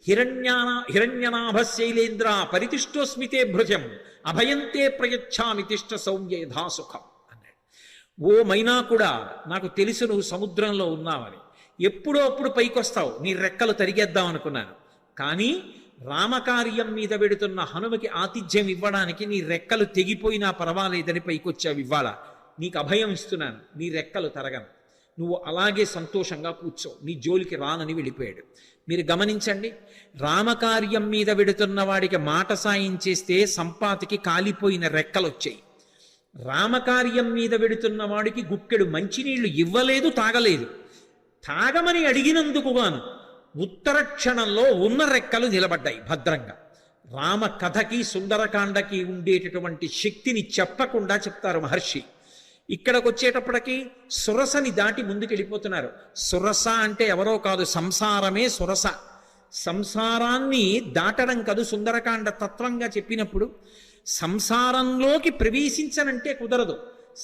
హిరణ్యనాభ శైలేంద్ర పరితిష్టోస్మితే భృజం అభయంతే ప్రయచ్ఛామి తిష్ట సౌమ్య యథాసుఖం అన్నాడు. ఓ మైనాకుడా, నాకు తెలుసు నువ్వు సముద్రంలో ఉన్నావని. ఎప్పుడో అప్పుడు పైకొస్తావు, నీ రెక్కలు తరిగేద్దాం అనుకున్నాను. కానీ రామకార్యం మీద పెడుతున్న హనుమకి ఆతిథ్యం ఇవ్వడానికి నీ రెక్కలు తెగిపోయినా పర్వాలేదని పైకొచ్చావు. ఇవ్వాల నీకు అభయం ఇస్తున్నాను, నీ రెక్కలు తరగను, నువ్వు అలాగే సంతోషంగా కూర్చో, నీ జోలికి రానని వెళ్ళిపోయాడు. మీరు గమనించండి, రామకార్యం మీద వెడుతున్న వాడికి మాట సాయం చేస్తే సంపాతికి కాలిపోయిన రెక్కలు వచ్చాయి. రామకార్యం మీద వెడుతున్న వాడికి గుక్కెడు మంచినీళ్లు ఇవ్వలేదు, తాగలేదు. తాగమని అడిగినందుకు గాను ఉత్తర క్షణంలో ఉన్న రెక్కలు నిలబడ్డాయి భద్రంగా. రామ కథకి సుందరకాండకి ఉండేటటువంటి శక్తిని చెప్పకుండా చెప్తారు మహర్షి. ఇక్కడికి వచ్చేటప్పటికి సురసని దాటి ముందుకు వెళ్ళిపోతున్నారు. సురస అంటే ఎవరో కాదు, సంసారమే సురస. సంసారాన్ని దాటడం కాదు సుందరకాండ తత్వంగా చెప్పినప్పుడు. సంసారంలోకి ప్రవేశించనంటే కుదరదు.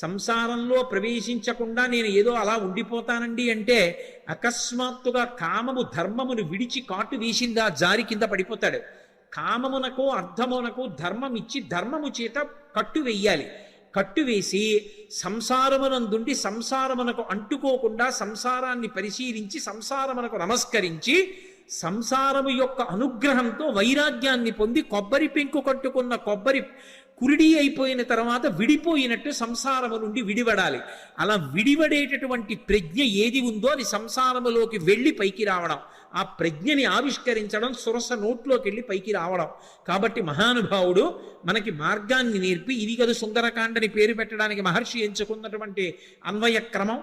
సంసారంలో ప్రవేశించకుండా నేను ఏదో అలా ఉండిపోతానండి అంటే అకస్మాత్తుగా కామము ధర్మమును విడిచి కాటు వేసిందా జారి కింద పడిపోతాడు. కామమునకు అర్థమునకు ధర్మం ఇచ్చి ధర్మము చేత కట్టు వెయ్యాలి. కట్టు వేసి సంసారమునందుండి సంసారమునకు అంటుకోకుండా సంసారాన్ని పరిశీలించి సంసారమునకు నమస్కరించి సంసారము యొక్క అనుగ్రహంతో వైరాగ్యాన్ని పొంది కొబ్బరి పెంకు కట్టుకున్న కొబ్బరి కురిడి అయిపోయిన తర్వాత విడిపోయినట్టు సంసారము నుండి విడివడాలి. అలా విడివడేటటువంటి ప్రజ్ఞ ఏది ఉందో అది సంసారములోకి వెళ్ళి పైకి రావడం, ఆ ప్రజ్ఞని ఆవిష్కరించడం, సురస నోట్లోకి వెళ్ళి పైకి రావడం. కాబట్టి మహానుభావుడు మనకి మార్గాన్ని నేర్పి, ఇది కదా సుందరకాండని పేరు పెట్టడానికి మహర్షి ఎంచుకున్నటువంటి అన్వయ క్రమం.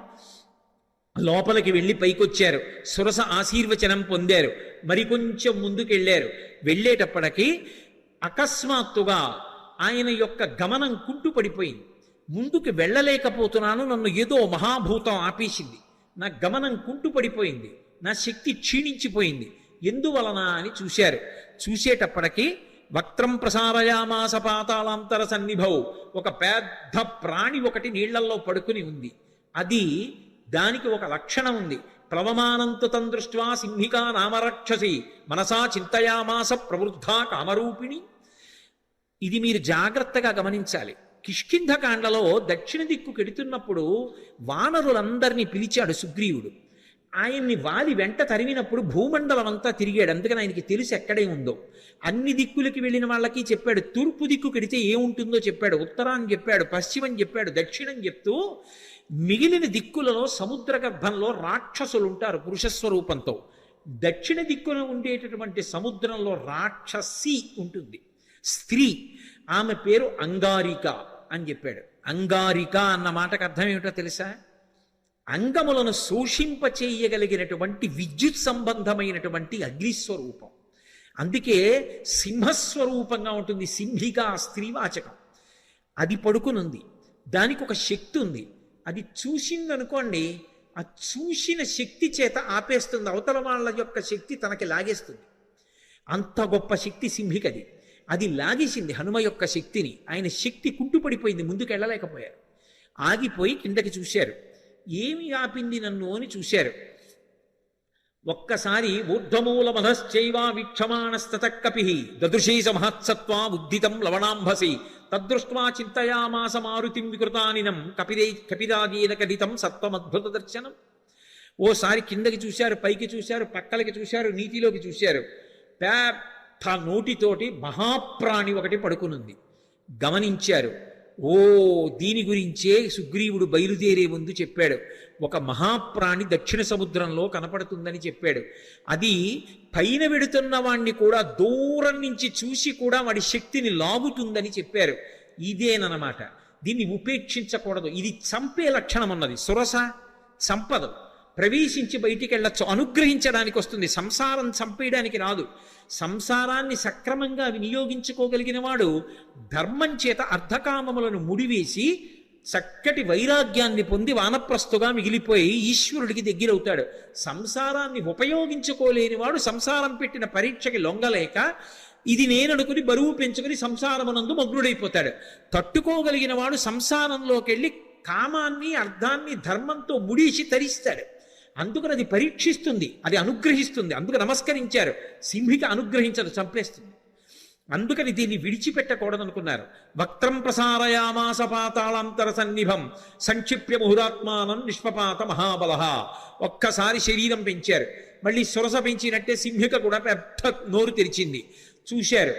లోపలికి వెళ్ళి పైకొచ్చారు, సురస ఆశీర్వచనం పొందారు, మరికొంచెం ముందుకు వెళ్ళారు. వెళ్ళేటప్పటికీ అకస్మాత్తుగా ఆయన యొక్క గమనం కుంటుపడిపోయింది. ముందుకు వెళ్ళలేకపోతున్నాను, నన్ను ఏదో మహాభూతం ఆపేసింది, నా గమనం కుంటుపడిపోయింది, నా శక్తి క్షీణించిపోయింది, ఎందువలన అని చూశారు. చూసేటప్పటికీ వక్త్రం ప్రసారయామాస పాతాళాంతర సన్నిభౌ, ఒక పెద్ద ప్రాణి ఒకటి నీళ్లల్లో పడుకుని ఉంది. అది దానికి ఒక లక్షణం ఉంది. ప్లవమానంతు తం దృష్ట్వా సింహికా నామరక్షసి మనసా చింతయామాస ప్రవృద్ధా కామరూపిణి. ఇది మీరు జాగ్రత్తగా గమనించాలి. కిష్కింధకాండలో దక్షిణ దిక్కు కెడుతున్నప్పుడు వానరులందరినీ పిలిచాడు సుగ్రీవుడు. ఆయన్ని వాలి వెంట తరిమినప్పుడు భూమండలం అంతా తిరిగాడు. అందుకని ఆయనకి తెలుసు ఎక్కడే ఉందో. అన్ని దిక్కులకి వెళ్ళిన వాళ్ళకి చెప్పాడు. తూర్పు దిక్కు కెడితే ఏముంటుందో చెప్పాడు, ఉత్తరాన్ని చెప్పాడు, పశ్చిమం చెప్పాడు, దక్షిణం చెప్తూ మిగిలిన దిక్కులలో సముద్ర గర్భంలో రాక్షసులు ఉంటారు పురుషస్వరూపంతో. దక్షిణ దిక్కున ఉండేటటువంటి సముద్రంలో రాక్షసి ఉంటుంది, స్త్రీ. ఆమె పేరు అంగారిక అని చెప్పాడు. అంగారిక అన్న మాటకు అర్థం ఏమిటో తెలుసా? అంగములను శోషింపచేయగలిగినటువంటి విద్యుత్ సంబంధమైనటువంటి అగ్నిస్వరూపం. అందుకే సింహస్వరూపంగా ఉంటుంది. సింహిక స్త్రీవాచకం. అది పడుకునుంది, దానికి ఒక శక్తి ఉంది. అది చూసిందనుకోండి, ఆ చూసిన శక్తి చేత ఆపేస్తుంది, అవతల వాళ్ళ యొక్క శక్తి తనకి లాగేస్తుంది. అంత గొప్ప శక్తి సింహికది. అది లాగేసింది హనుమ యొక్క శక్తిని. ఆయన శక్తి కుంటుపడిపోయింది, ముందుకు వెళ్ళలేకపోయారు. ఆగిపోయి కిందకి చూశారు. ఏమి ఆపింది నన్ను అని చూశారు. ఒక్కసారి ఊర్ధ్వమూల మధశ్చైవా వీక్షమాణస్తతకపి దదృశీస మహత్సత్వా ఉద్ధితం లవణాంభసి తదృష్ట్వా చింతయామాస మారుతిం వికృతానినం కపిరాగేన కదితం సత్వమద్భుత దర్శనం. ఓసారి కిందకి చూశారు, పైకి చూశారు, పక్కలకి చూశారు, నీటిలోకి చూశారు. పెద్ద నోటితోటి మహాప్రాణి ఒకటి పడుకునుంది. గమనించారు. ఓ, దీని గురించే సుగ్రీవుడు బయలుదేరే ముందు చెప్పాడు. ఒక మహాప్రాణి దక్షిణ సముద్రంలో కనపడుతుందని చెప్పాడు. అది పైన వెడుతున్న వాణ్ణి కూడా దూరం నుంచి చూసి కూడా వాడి శక్తిని లాగుతుందని చెప్పారు. ఇదేనమాట. దీన్ని ఉపేక్షించకూడదు. ఇది చంపే లక్షణం ఉన్నది. సురస చంపదు. ప్రవేశించి బయటికి వెళ్ళొచ్చు, అనుగ్రహించడానికి వస్తుంది. సంసారం చంపేయడానికి రాదు. సంసారాన్ని సక్రమంగా వినియోగించుకోగలిగిన వాడు ధర్మం చేత అర్ధకామములను ముడివేసి చక్కటి వైరాగ్యాన్ని పొంది వానప్రస్థుగా మిగిలిపోయి ఈశ్వరుడికి దగ్గరవుతాడు. సంసారాన్ని ఉపయోగించుకోలేని వాడు సంసారం పెట్టిన పరీక్షకి లొంగలేక ఇది నేననుకుని బరువు పెంచుకుని సంసారమునందు మగ్నుడైపోతాడు. తట్టుకోగలిగిన వాడు సంసారంలోకి వెళ్ళి కామాన్ని అర్థాన్ని ధర్మంతో ముడిసి తరిస్తాడు. అందుకని అది పరీక్షిస్తుంది, అది అనుగ్రహిస్తుంది. అందుకు నమస్కరించారు. సింహిక అనుగ్రహించదు, చంపేస్తుంది. అందుకని దీన్ని విడిచిపెట్టకూడదనుకున్నారు. వక్త్రం ప్రసారయామాస పాతాళాంతర సన్నిభం సంక్షిప్య ముహురాత్మానం నిష్పపాత మహాబల. ఒక్కసారి శరీరం పెంచారు, మళ్ళీ సురస పెంచినట్టే సింహిక కూడా పెద్ద నోరు తెరిచింది. చూశారు,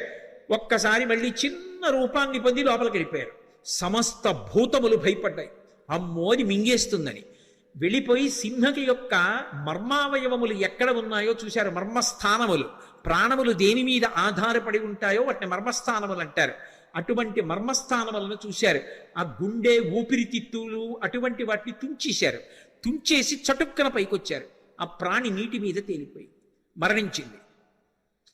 ఒక్కసారి మళ్ళీ చిన్న రూపాన్ని పొంది లోపలికి వెళ్ళిపోయారు. సమస్త భూతములు భయపడ్డాయి, అమ్మోది మింగేస్తుందని. వెళ్ళిపోయి సింహకి యొక్క మర్మావయవములు ఎక్కడ ఉన్నాయో చూశారు. మర్మస్థానములు, ప్రాణములు దేని మీద ఆధారపడి ఉంటాయో వాటిని మర్మస్థానములు అంటారు. అటువంటి మర్మస్థానములను చూశారు. ఆ గుండె, ఊపిరితిత్తులు అటువంటి వాటిని తుంచేశారు. తుంచేసి చటుక్కన పైకొచ్చారు. ఆ ప్రాణి నీటి మీద తేలిపోయి మరణించింది.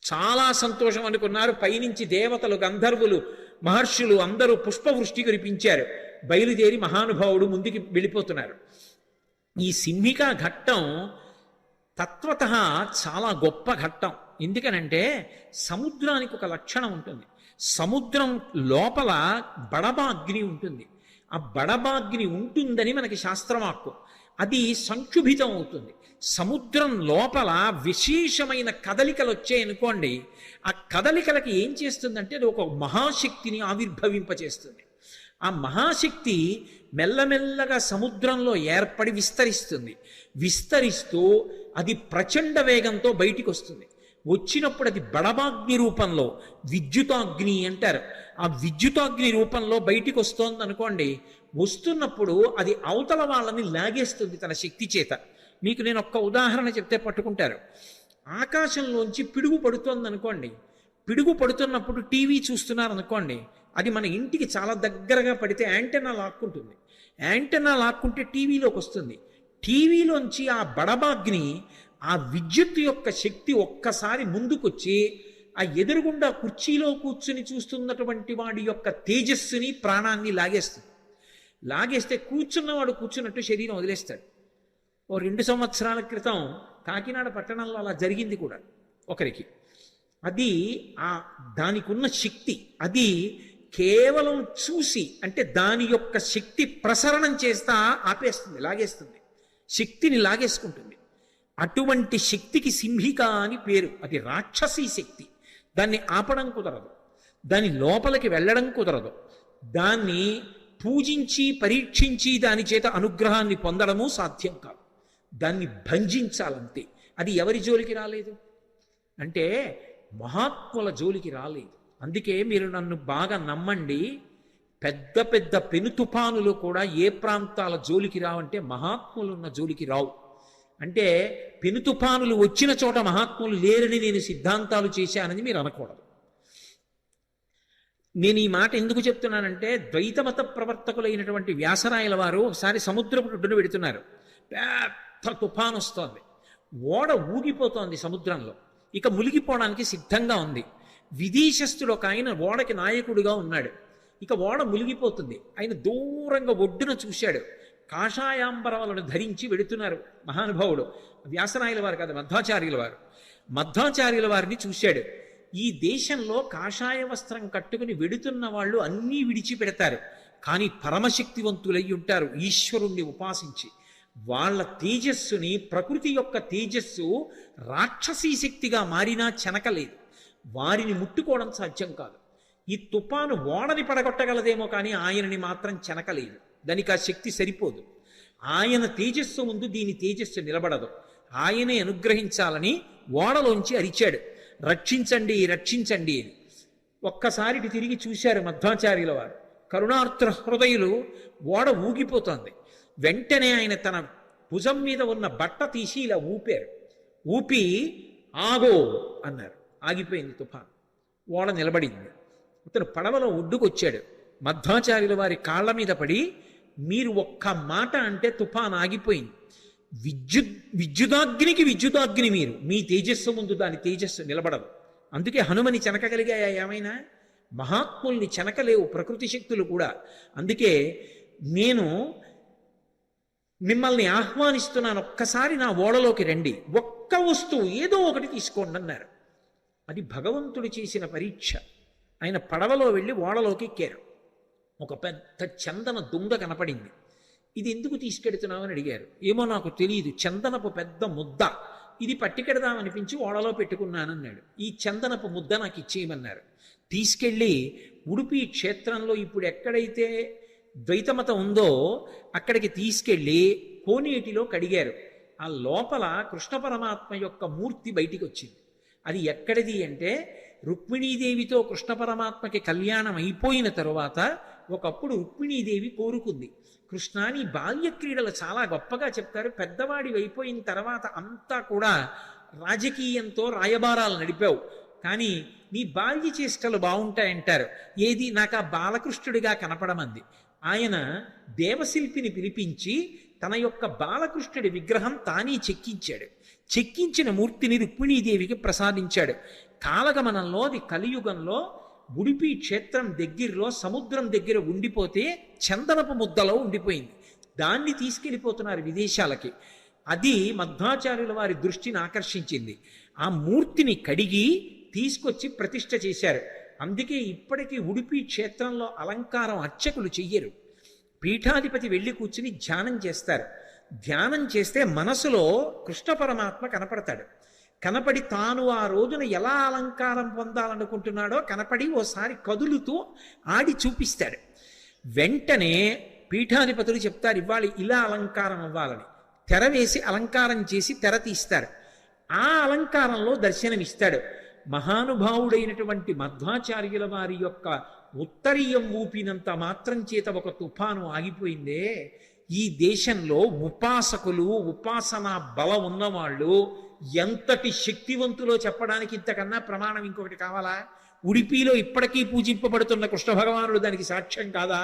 చాలా సంతోషం అనుకున్నారు. పైనుంచి దేవతలు, గంధర్వులు, మహర్షులు అందరూ పుష్పవృష్టి కురిపించారు. బయలుదేరి మహానుభావుడు ముందుకి వెళ్ళిపోతున్నారు. ఈ సింహిక ఘట్టం తత్వత చాలా గొప్ప ఘట్టం. ఎందుకనంటే సముద్రానికి ఒక లక్షణం ఉంటుంది. సముద్రం లోపల బడబాగ్ని ఉంటుంది. ఆ బడబాగ్ని ఉంటుందని మనకి శాస్త్రవాక్కు. అది సంక్షుభితం అవుతుంది. సముద్రం లోపల విశేషమైన కదలికలు వచ్చాయనుకోండి, ఆ కదలికలకి ఏం చేస్తుందంటే అది ఒక మహాశక్తిని ఆవిర్భవింపచేస్తుంది. ఆ మహాశక్తి మెల్లమెల్లగా సముద్రంలో ఏర్పడి విస్తరిస్తుంది. విస్తరిస్తూ అది ప్రచండ వేగంతో బయటికి వస్తుంది. వచ్చినప్పుడు అది బడబాగ్ని రూపంలో, విద్యుతాగ్ని అంటారు, ఆ విద్యుతాగ్ని రూపంలో బయటికి వస్తోంది అనుకోండి. వస్తున్నప్పుడు అది అవతల వాళ్ళని లాగేస్తుంది తన శక్తి చేత. మీకు నేను ఒక్క ఉదాహరణ చెప్తే పట్టుకుంటారు. ఆకాశంలోంచి పిడుగు పడుతోంది అనుకోండి. పిడుగు పడుతున్నప్పుడు టీవీ చూస్తున్నారు అనుకోండి, అది మన ఇంటికి చాలా దగ్గరగా పడితే యాంటెన్నా లాక్కుంటుంది. యాంటెన్నా లాక్కుంటే టీవీలోకి వస్తుంది. టీవీలోంచి ఆ బడబాగ్ని, ఆ విద్యుత్ యొక్క శక్తి ఒక్కసారి ముందుకొచ్చి ఆ ఎదురుగుండా కుర్చీలో కూర్చుని చూస్తున్నటువంటి వాడి యొక్క తేజస్సుని, ప్రాణాన్ని లాగేస్తుంది. లాగేస్తే కూర్చున్నవాడు కూర్చున్నట్టు శరీరం వదిలేస్తాడు. ఓ 2 సంవత్సరాల క్రితం కాకినాడ పట్టణంలో అలా జరిగింది కూడా ఒకరికి. అది దానికి ఉన్న శక్తి, అది కేవలం చూసి, అంటే దాని యొక్క శక్తి ప్రసరణం చేస్తా ఆపేస్తుంది, లాగేస్తుంది, శక్తిని లాగేసుకుంటుంది. అటువంటి శక్తికి సింహిక అని పేరు. అది రాక్షసీ శక్తి. దాన్ని ఆపడం కుదరదు, దాని లోపలికి వెళ్ళడం కుదరదు. దాన్ని పూజించి పరీక్షించి దాని చేత అనుగ్రహాన్ని పొందడము సాధ్యం కాదు. దాన్ని భంజించాలంతే. అది ఎవరి జోలికి రాలేదు అంటే మహాత్ముల జోలికి రాలేదు. అందుకే మీరు నన్ను బాగా నమ్మండి, పెద్ద పెద్ద పెను తుఫానులు కూడా ఏ ప్రాంతాల జోలికి రావంటే మహాత్ములున్న జోలికి రావు. అంటే పెను తుఫానులు వచ్చిన చోట మహాత్ములు లేరని నేను సిద్ధాంతాలు చేశానని మీరు అనకూడదు. నేను ఈ మాట ఎందుకు చెప్తున్నానంటే, ద్వైతమత ప్రవర్తకులైనటువంటి వ్యాసరాయల వారు ఒకసారి సముద్రపు ఒడ్డున పెడుతున్నారు. పెద్ద తుఫాను వస్తోంది, ఓడ ఊగిపోతోంది సముద్రంలో, ఇక మునిగిపోవడానికి సిద్ధంగా ఉంది. విదేశస్థుడు ఒక ఆయన ఓడకి నాయకుడిగా ఉన్నాడు. ఇక ఓడ మునిగిపోతుంది. ఆయన దూరంగా ఒడ్డున చూశాడు. కాషాయాంబరవలను ధరించి వెడుతున్నారు మహానుభావుడు. వ్యాసరాయల వారు కాదు, మధ్వాచార్యుల వారు. మధ్వాచార్యుల వారిని చూశాడు. ఈ దేశంలో కాషాయ వస్త్రం కట్టుకుని వెడుతున్న వాళ్ళు అన్నీ విడిచిపెడతారు, కానీ పరమశక్తివంతులై ఉంటారు ఈశ్వరుణ్ణి ఉపాసించి. వాళ్ళ తేజస్సుని, ప్రకృతి యొక్క తేజస్సు రాక్షసీ శక్తిగా మారినా చెనకలేదు. వారిని ముట్టుకోవడం సాధ్యం కాదు. ఈ తుఫాను ఓడని పడగొట్టగలదేమో కానీ ఆయనని మాత్రం చెనకలేదు. దానికి ఆ శక్తి సరిపోదు. ఆయన తేజస్సు ముందు దీని తేజస్సు నిలబడదు. ఆయనే అనుగ్రహించాలని ఓడలోంచి అరిచాడు, రక్షించండి రక్షించండి అని. ఒక్కసారికి తిరిగి చూశారు మధ్వాచార్యుల వారు. కరుణార్ద్ర హృదయులు. ఓడ ఊగిపోతోంది. వెంటనే ఆయన తన భుజం మీద ఉన్న బట్ట తీసి ఇలా ఊపారు. ఊపి ఆగో అన్నారు. ఆగిపోయింది తుఫాను. ఓడ నిలబడింది. అతను పడవలో ఒడ్డుకొచ్చాడు. మధ్వాచార్యుల వారి కాళ్ళ మీద పడి, మీరు ఒక్క మాట అంటే తుఫాను ఆగిపోయింది, విద్యుదాగ్నికి విద్యుదాగ్ని మీరు, మీ తేజస్సు ముందు దాని తేజస్సు నిలబడదు. అందుకే హనుమని చెనకగలిగాయా ఏమైనా? మహాత్ముల్ని చెనకలేవు ప్రకృతి శక్తులు కూడా. అందుకే నేను మిమ్మల్ని ఆహ్వానిస్తున్నాను, ఒక్కసారి నా ఓడలోకి రండి, ఒక్క వస్తువు ఏదో ఒకటి తీసుకోండి అన్నారు. అది భగవంతుడు చేసిన పరీక్ష. ఆయన పడవలో వెళ్ళి ఓడలోకి ఎక్కారు. ఒక పెద్ద చందన దుంగ కనపడింది. ఇది ఎందుకు తీసుకెడుతున్నామని అడిగారు. ఏమో నాకు తెలియదు, చందనపు పెద్ద ముద్ద, ఇది పట్టుకెడదామనిపించి ఓడలో పెట్టుకున్నానన్నాడు. ఈ చందనపు ముద్ద నాకు ఇచ్చేయమన్నారు. తీసుకెళ్ళి ఉడుపి క్షేత్రంలో ఇప్పుడు ఎక్కడైతే ద్వైతమతం ఉందో అక్కడికి తీసుకెళ్ళి కోనేటిలో కడిగారు. ఆ లోపల కృష్ణ పరమాత్మ యొక్క మూర్తి బయటికి వచ్చింది. అది ఎక్కడిది అంటే, రుక్మిణీదేవితో కృష్ణ పరమాత్మకి కళ్యాణం అయిపోయిన తరువాత ఒకప్పుడు రుక్మిణీదేవి కోరుకుంది, కృష్ణ నీ బాల్య క్రీడలు చాలా గొప్పగా చెప్తారు, పెద్దవాడి అయిపోయిన తర్వాత అంతా కూడా రాజకీయంతో రాయబారాలు నడిపావు, కానీ నీ బాల్య చేష్టలు బాగుంటాయంటారు, ఏది నాకు ఆ బాలకృష్ణుడిగా కనపడమంది. ఆయన దేవశిల్పిని పిలిపించి తన యొక్క బాలకృష్ణుడి విగ్రహం తానే చెక్కించాడు. చెక్కించిన మూర్తిని రుక్మిణీదేవికి ప్రసాదించాడు. కాలగమనంలో అది కలియుగంలో ఉడిపి క్షేత్రం దగ్గరలో సముద్రం దగ్గర ఉండిపోతే చందనపు ముద్దలో ఉండిపోయింది. దాన్ని తీసుకెళ్ళిపోతున్నారు విదేశాలకి. అది మధ్వాచార్యుల వారి దృష్టిని ఆకర్షించింది. ఆ మూర్తిని కడిగి తీసుకొచ్చి ప్రతిష్ఠ చేశారు. అందుకే ఇప్పటికీ ఉడిపి క్షేత్రంలో అలంకారం అర్చకులు చెయ్యరు. పీఠాధిపతి వెళ్ళి కూర్చుని ధ్యానం చేస్తారు. ధ్యానం చేస్తే మనసులో కృష్ణ పరమాత్మ కనపడతాడు. కనపడి తాను ఆ రోజున ఎలా అలంకారం పొందాలనుకుంటున్నాడో కనపడి ఓసారి కదులుతూ ఆడి చూపిస్తాడు. వెంటనే పీఠాధిపతులు చెప్తారు, ఇవ్వాలి ఇలా అలంకారం అవ్వాలని. తెర వేసి అలంకారం చేసి తెర తీస్తారు. ఆ అలంకారంలో దర్శనమిస్తాడు. మహానుభావుడైనటువంటి మధ్వాచార్యుల వారి యొక్క ఉత్తరీయం ఊపినంత మాత్రం చేత ఒక తుఫాను ఆగిపోయిందే. ఈ దేశంలో ఉపాసకులు, ఉపాసనా బలం ఉన్నవాళ్ళు ఎంతటి శక్తివంతులో చెప్పడానికి ఇంతకన్నా ప్రమాణం ఇంకొకటి కావాలా? ఉడిపిలో ఇప్పటికీ పూజింపబడుతున్న కృష్ణ భగవానుడు దానికి సాక్ష్యం కాదా?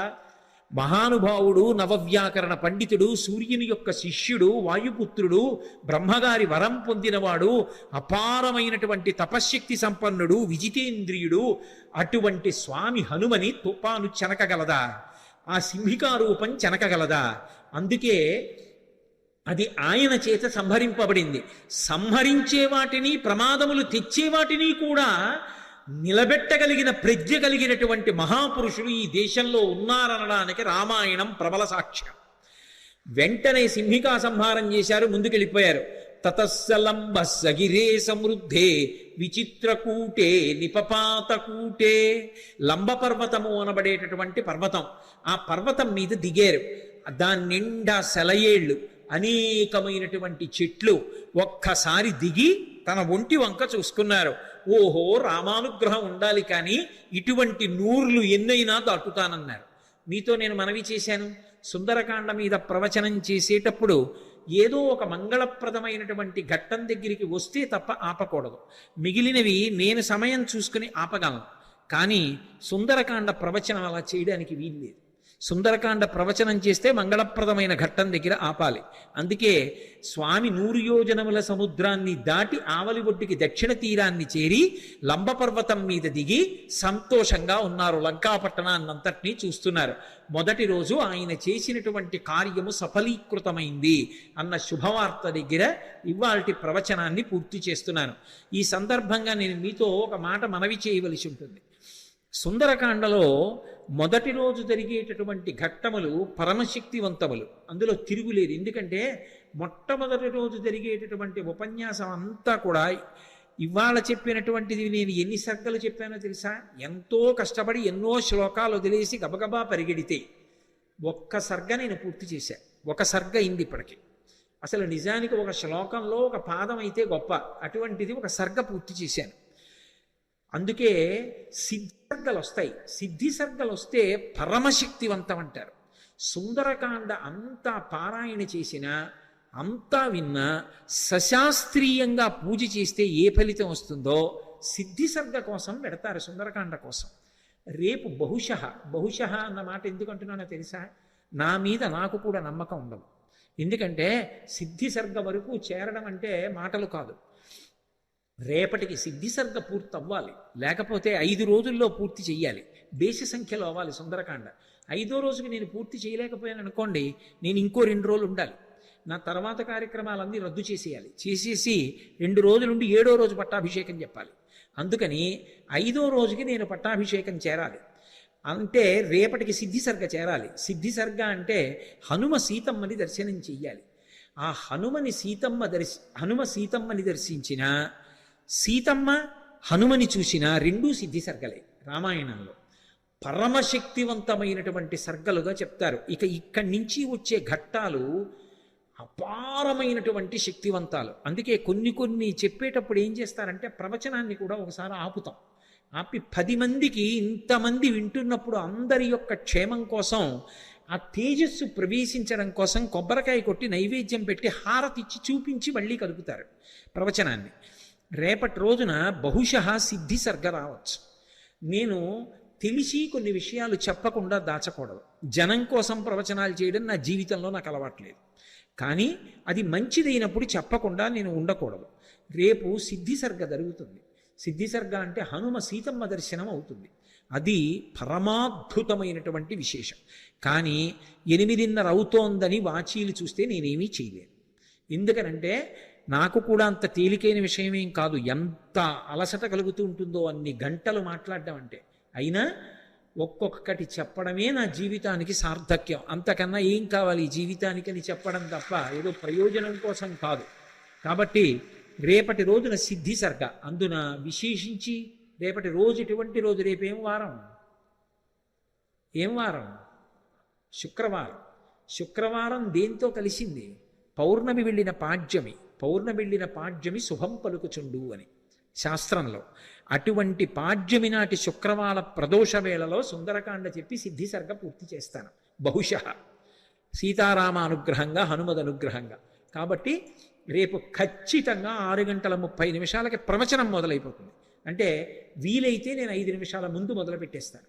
మహానుభావుడు, నవవ్యాకరణ పండితుడు, సూర్యుని యొక్క శిష్యుడు, వాయుపుత్రుడు, బ్రహ్మగారి వరం పొందినవాడు, అపారమైనటువంటి తపశ్శక్తి సంపన్నుడు, విజితేంద్రియుడు, అటువంటి స్వామి హనుమని తుపాను చెనకగలదా? ఆ సింహికారూపం చెనకగలదా? అందుకే అది ఆయన చేత సంహరింపబడింది. సంహరించే వాటిని, ప్రమాదములు తెచ్చే వాటిని కూడా నిలబెట్టగలిగిన ప్రజ్ఞ కలిగినటువంటి మహాపురుషులు ఈ దేశంలో ఉన్నారనడానికి రామాయణం ప్రబల సాక్ష్యం. వెంటనే సింహికా సంహారం చేశారు, ముందుకెళ్ళిపోయారు. తతస్సలంబ సగిరే సమృద్ధే విచిత్రకూటే నిపపాతకూటే. లంబ పర్వతము అనబడేటటువంటి పర్వతం, ఆ పర్వతం మీద దిగారు. దాని నిండా సెలయేళ్ళు, అనేకమైనటువంటి చెట్లు. ఒక్కసారి దిగి తన ఒంటి వంక చూసుకున్నారు. ఓహో, రామానుగ్రహం ఉండాలి, కానీ ఇటువంటి నూర్లు ఎన్నైనా దాటుతానన్నారు. మీతో నేను మనవి చేశాను, సుందరకాండ మీద ప్రవచనం చేసేటప్పుడు ఏదో ఒక మంగళప్రదమైనటువంటి ఘట్టం దగ్గరికి వస్తే తప్ప ఆపకూడదు. మిగిలినవి నేను సమయం చూసుకుని ఆపగలను, కానీ సుందరకాండ ప్రవచనం అలా చేయడానికి వీల్లేదు. సుందరకాండ ప్రవచనం చేస్తే మంగళప్రదమైన ఘట్టం దగ్గర ఆపాలి. అందుకే స్వామి 100 యోజనముల సముద్రాన్ని దాటి ఆవలి ఒడ్డుకి దక్షిణ తీరాన్ని చేరి లంబపర్వతం మీద దిగి సంతోషంగా ఉన్నారు. లంకాపట్టణాన్నంతటినీ చూస్తున్నారు. మొదటి రోజు ఆయన చేసినటువంటి కార్యము సఫలీకృతమైంది అన్న శుభవార్త దగ్గర ఇవాల్టి ప్రవచనాన్ని పూర్తి చేస్తున్నాను. ఈ సందర్భంగా నేను మీతో ఒక మాట మనవి చేయవలసి ఉంటుంది. సుందరకాండలో మొదటి రోజు జరిగేటటువంటి ఘట్టములు పరమశక్తివంతములు, అందులో తిరుగులేదు. ఎందుకంటే మొట్టమొదటి రోజు జరిగేటటువంటి ఉపన్యాసం అంతా కూడా ఇవాళ చెప్పినటువంటిది నేను ఎన్ని సర్గలు చెప్పానో తెలుసా? ఎంతో కష్టపడి ఎన్నో శ్లోకాలు వదిలేసి గబగబా పరిగెడితే ఒక్క సర్గ నేను పూర్తి చేశా. ఒక సర్గ అయింది ఇప్పటికి. అసలు నిజానికి ఒక శ్లోకంలో ఒక పాదం అయితే గొప్ప, అటువంటిది ఒక సర్గ పూర్తి చేశాను. అందుకే సిద్ధి సర్గలు వస్తాయి. సిద్ధి సర్గలు వస్తే పరమశక్తివంతం అంటారు. సుందరకాండ అంతా పారాయణ చేసినా, అంతా విన్నా, సశాస్త్రీయంగా పూజ చేస్తే ఏ ఫలితం వస్తుందో సిద్ధి సర్గ కోసం పెడతారు, సుందరకాండ కోసం. రేపు బహుశః అన్న మాట ఎందుకు అంటున్నానో తెలుసా? నా మీద నాకు కూడా నమ్మకం ఉండదు. ఎందుకంటే సిద్ధి సర్గ వరకు చేరడం అంటే మాటలు కాదు. రేపటికి సిద్ధి సర్గ పూర్తి అవ్వాలి, లేకపోతే 5 రోజుల్లో పూర్తి చెయ్యాలి. దేశ సంఖ్యలో అవ్వాలి సుందరకాండ. 5వ రోజుకి నేను పూర్తి చేయలేకపోయాను అనుకోండి, నేను ఇంకో 2 రోజులు ఉండాలి. నా తర్వాత కార్యక్రమాలన్నీ రద్దు చేసేయాలి. చేసేసి 2 రోజులుండి 7వ రోజు పట్టాభిషేకం చెప్పాలి. అందుకని 5వ రోజుకి నేను పట్టాభిషేకం చేరాలి. అంటే రేపటికి సిద్ధి సర్గ చేరాలి. సిద్ధి సర్గ అంటే హనుమ సీతమ్మని దర్శనం చెయ్యాలి. ఆ హనుమ సీతమ్మని దర్శించిన, సీతమ్మ హనుమని చూసిన రెండూ సిద్ధి సర్గలే. రామాయణంలో పరమశక్తివంతమైనటువంటి సర్గలుగా చెప్తారు. ఇక్కడి నుంచి వచ్చే ఘట్టాలు అపారమైనటువంటి శక్తివంతాలు. అందుకే కొన్ని చెప్పేటప్పుడు ఏం చేస్తారంటే ప్రవచనాన్ని కూడా ఒకసారి ఆపుతాం. ఆపి 10 మందికి, ఇంతమంది వింటున్నప్పుడు అందరి యొక్క క్షేమం కోసం, ఆ తేజస్సు ప్రవేశించడం కోసం కొబ్బరికాయ కొట్టి నైవేద్యం పెట్టి హారతిచ్చి చూపించి మళ్ళీ కలుపుతారు ప్రవచనాన్ని. రేపటి రోజున బహుశः సిద్ధి సర్గ రావచ్చు. నేను తెలిసి కొన్ని విషయాలు చెప్పకుండా దాచకూడదు. జనం కోసం ప్రవచనాలు చేయడం నా జీవితంలో నాకు అలవాట్లేదు. కానీ అది మంచిదైనప్పుడు చెప్పకుండా నేను ఉండకూడదు. రేపు సిద్ధి సర్గ జరుగుతుంది. సిద్ధి సర్గ అంటే హనుమ సీతమ్మ దర్శనం అవుతుంది. అది పరమాద్భుతమైనటువంటి విశేషం. కానీ 8:30 అవుతోందని వాచీలు చూస్తే నేనేమీ చేయలేను. ఎందుకనంటే నాకు కూడా అంత తేలికైన విషయమేం కాదు. ఎంత అలసట కలుగుతూ ఉంటుందో అన్ని గంటలు మాట్లాడడం అంటే. అయినా ఒక్కొక్కటి చెప్పడమే నా జీవితానికి సార్థక్యం. అంతకన్నా ఏం కావాలి ఈ జీవితానికి అని చెప్పడం తప్ప ఏదో ప్రయోజనం కోసం కాదు. కాబట్టి రేపటి రోజున సిద్ధి సర్గ. అందున విశేషించి రేపటి రోజు ఎటువంటి రోజు? రేపేం వారం? ఏం వారం? శుక్రవారం. శుక్రవారం దేంతో కలిసింది? పౌర్ణమి వెళ్ళిన పాడ్యమి. పౌర్ణమి వెళ్ళిన పాడ్యమి శుభం పలుకుచుండు అని శాస్త్రంలో. అటువంటి పాడ్యమి నాటి శుక్రవార ప్రదోష వేళలో సుందరకాండ చెప్పి సిద్ధి సర్గ పూర్తి చేస్తాను బహుశः, సీతారామ అనుగ్రహంగా, హనుమద్ అనుగ్రహంగా. కాబట్టి రేపు ఖచ్చితంగా 6:30 ప్రవచనం మొదలైపోతుంది. అంటే వీలైతే నేను 5 నిమిషాల ముందు మొదలు పెట్టేస్తాను.